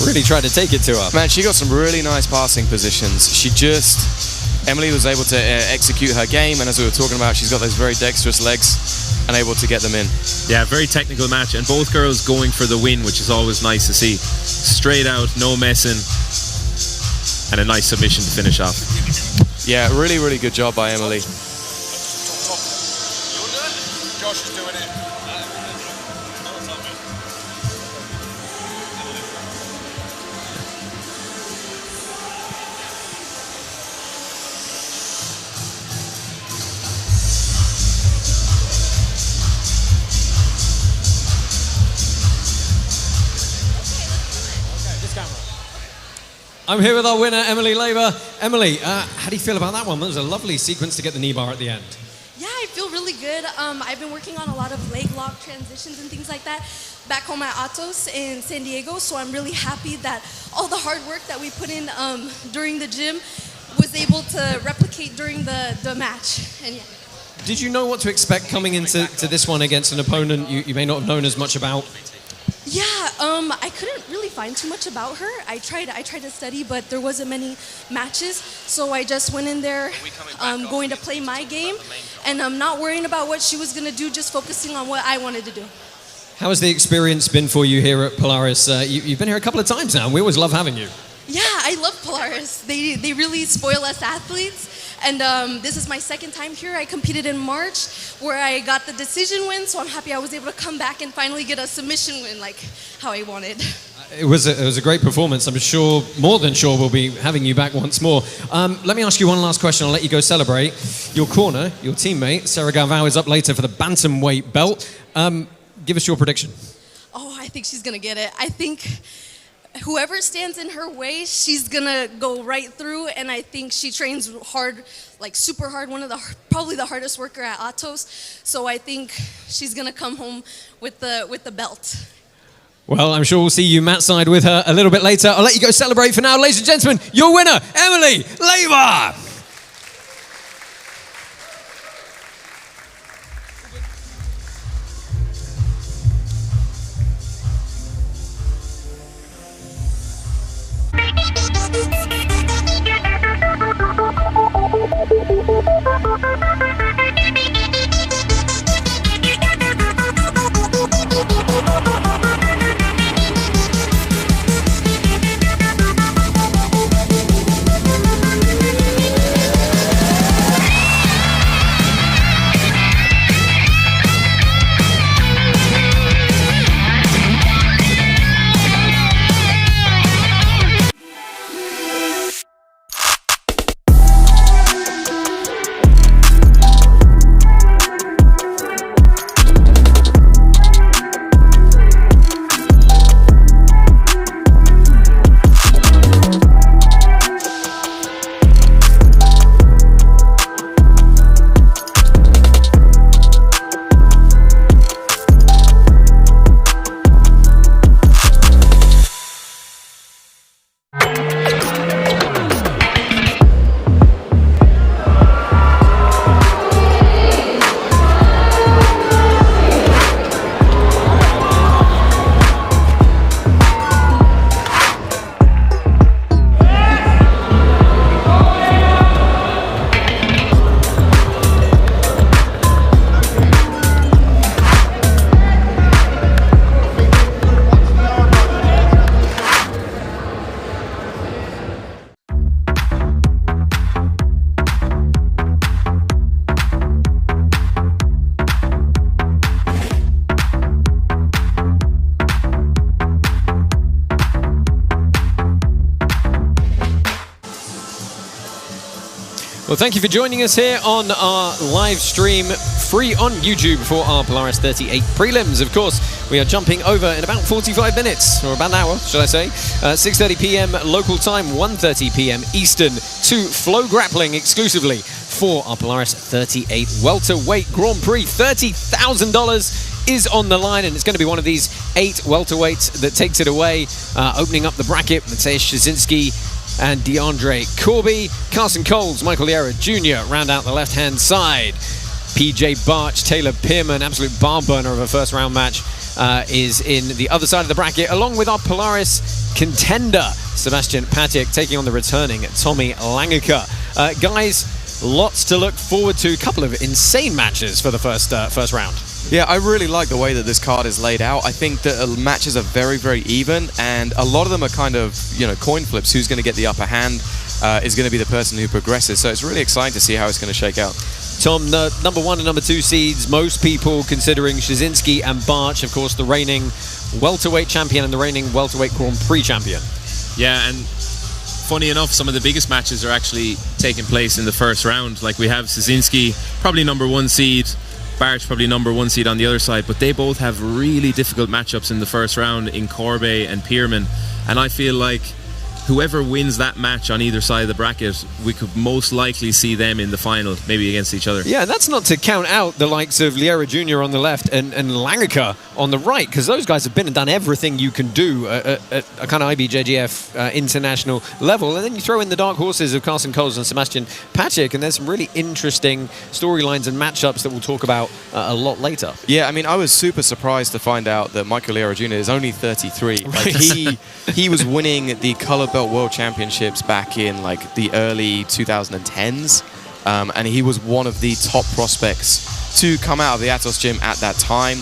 really tried to take it to her. Man, she got some really nice passing positions. Emily was able to execute her game, and as we were talking about, she's got those very dexterous legs and able to get them in. Yeah, very technical match, and both girls going for the win, which is always nice to see. Straight out, no messing, and a nice submission to finish off. Yeah, really, really good job by Emily. Josh is doing it. I'm here with our winner, Emily Leyva. Emily, how do you feel about that one? That was a lovely sequence to get the knee bar at the end. Yeah, I feel really good. I've been working on a lot of leg lock transitions and things like that back home at Atos in San Diego, so I'm really happy that all the hard work that we put in during the gym was able to replicate during the match. And yeah. Did you know what to expect coming into this one against an opponent you may not have known as much about? Yeah, I couldn't really find too much about her. I tried to study, but there wasn't many matches, so I just went in there going to play my game, and I'm not worrying about what she was going to do, just focusing on what I wanted to do. How has the experience been for you here at Polaris? You've been here a couple of times now, and we always love having you. Yeah, I love Polaris. They really spoil us athletes. And this is my second time here. I competed in March where I got the decision win, so I'm happy I was able to come back and finally get a submission win like how I wanted. It was a great performance. I'm sure, more than sure, we'll be having you back once more. Let me ask you one last question. I'll let you go celebrate. Your corner, your teammate, Sarah Galvao, is up later for the bantamweight belt. Give us your prediction. Oh, I think she's going to get it. I think whoever stands in her way, she's gonna go right through, and I think she trains hard, like super hard, probably the hardest worker at Atos, so I think she's gonna come home with the belt. Well, I'm sure we'll see you mat side with her a little bit later. I'll let you go celebrate for now. Ladies and gentlemen, your winner, Emily Lever. Well, thank you for joining us here on our live stream, free on YouTube, for our Polaris 38 prelims. Of course, we are jumping over in about 45 minutes, or about an hour, should I say. 6:30 p.m. local time, 1:30 p.m. Eastern, to Flow Grappling exclusively for our Polaris 38 welterweight Grand Prix. $30,000 is on the line, and it's going to be one of these 8 welterweights that takes it away. Opening up the bracket, Mateusz Szczecinski and Deandre Corbe. Carson Coles, Michael Liera Jr. round out the left-hand side. PJ Barch, Taylor Pearman, absolute barn burner of a first-round match, is in the other side of the bracket, along with our Polaris contender, Sebastian Patyk, taking on the returning Tommy Langaker. Guys, lots to look forward to. A couple of insane matches for the first round. Yeah, I really like the way that this card is laid out. I think that matches are very, very even, and a lot of them are kind of, coin flips. Who's going to get the upper hand is going to be the person who progresses. So it's really exciting to see how it's going to shake out. Tom, the number 1 and number 2 seeds, most people considering Szczecinski and Barch, of course, the reigning welterweight champion and the reigning welterweight Grand Prix champion. Yeah, and funny enough, some of the biggest matches are actually taking place in the first round. Like, we have Szczecinski, probably number 1 seed, Barch probably number 1 seed on the other side, but they both have really difficult matchups in the first round in Corbe and Pearman, and I feel like whoever wins that match on either side of the bracket, we could most likely see them in the final, maybe against each other. Yeah, that's not to count out the likes of Liera Jr. on the left and Langaker on the right, because those guys have been and done everything you can do at a kind of IBJJF international level. And then you throw in the dark horses of Carson Coles and Sebastian Patyk, and there's some really interesting storylines and matchups that we'll talk about a lot later. Yeah, I mean, I was super surprised to find out that Michael Liera Jr. is only 33. Like, he was winning the Color Belt World Championships back in like the early 2010s, and he was one of the top prospects to come out of the Atos gym at that time.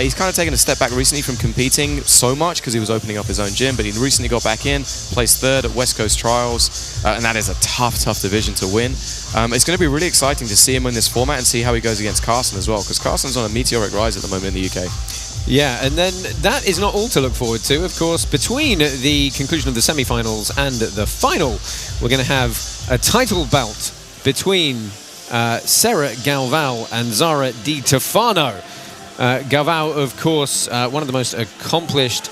He's kind of taken a step back recently from competing so much because he was opening up his own gym, but he recently got back in, placed 3rd at West Coast Trials, and that is a tough division to win. It's going to be really exciting to see him in this format and see how he goes against Carson as well, because Carson's on a meteoric rise at the moment in the UK. Yeah, and then that is not all to look forward to. Of course, between the conclusion of the semi-finals and the final, we're going to have a title bout between Sarah Galvão and Zara Di Tofano. Galvão, of course, one of the most accomplished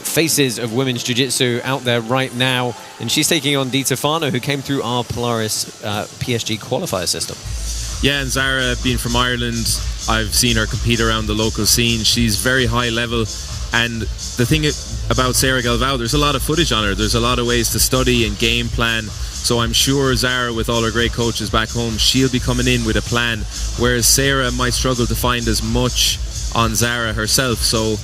faces of women's jiu-jitsu out there right now, and she's taking on Di Tofano, who came through our Polaris PSG qualifier system. Yeah, and Zara, being from Ireland, I've seen her compete around the local scene. She's very high level, And the thing about Sarah Galvao, there's a lot of footage on her. There's a lot of ways to study and game plan. So I'm sure Zara, with all her great coaches back home, she'll be coming in with a plan, whereas Sarah might struggle to find as much on Zara herself. So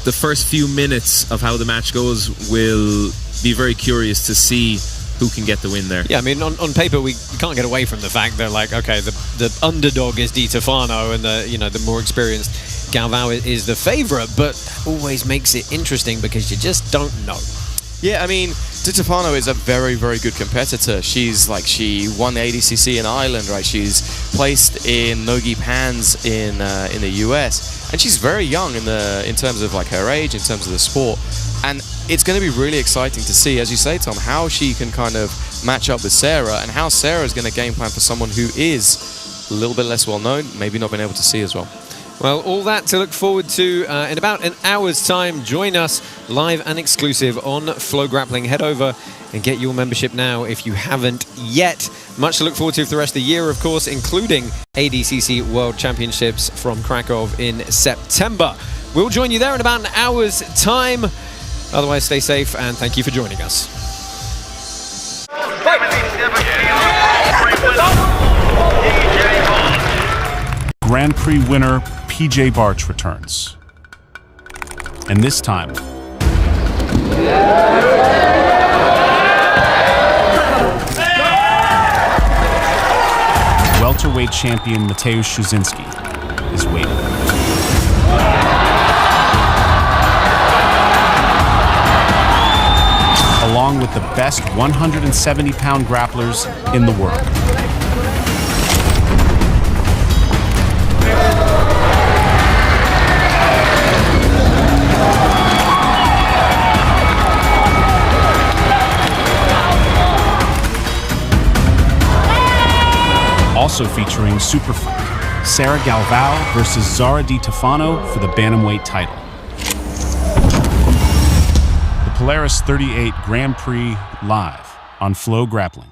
the first few minutes of how the match goes will be very curious to see who can get the win there. Yeah, I mean, on paper we can't get away from the fact that, like, okay, the underdog is Di Tofano and the more experienced Galvao is the favourite, but always makes it interesting because you just don't know. Yeah, I mean, Di Tofano is a very, very good competitor. She won the ADCC in Ireland, right? She's placed in Nogi Pans in the US, and she's very young in terms of like her age, in terms of the sport. And it's going to be really exciting to see, as you say, Tom, how she can kind of match up with Sarah, and how Sarah is going to game plan for someone who is a little bit less well known, maybe not been able to see as well. Well, all that to look forward to in about an hour's time. Join us live and exclusive on Flow Grappling. Head over and get your membership now if you haven't yet. Much to look forward to for the rest of the year, of course, including ADCC World Championships from Krakow in September. We'll join you there in about an hour's time. Otherwise, stay safe and thank you for joining us. Grand Prix winner PJ Barch returns. And this time, welterweight champion Mateusz Szczecinski is waiting. Along with the best 170-pound grapplers in the world. Also featuring super fight, Sarah Galvao versus Zara Di Tofano for the bantamweight title. The Polaris 38 Grand Prix live on Flow Grappling.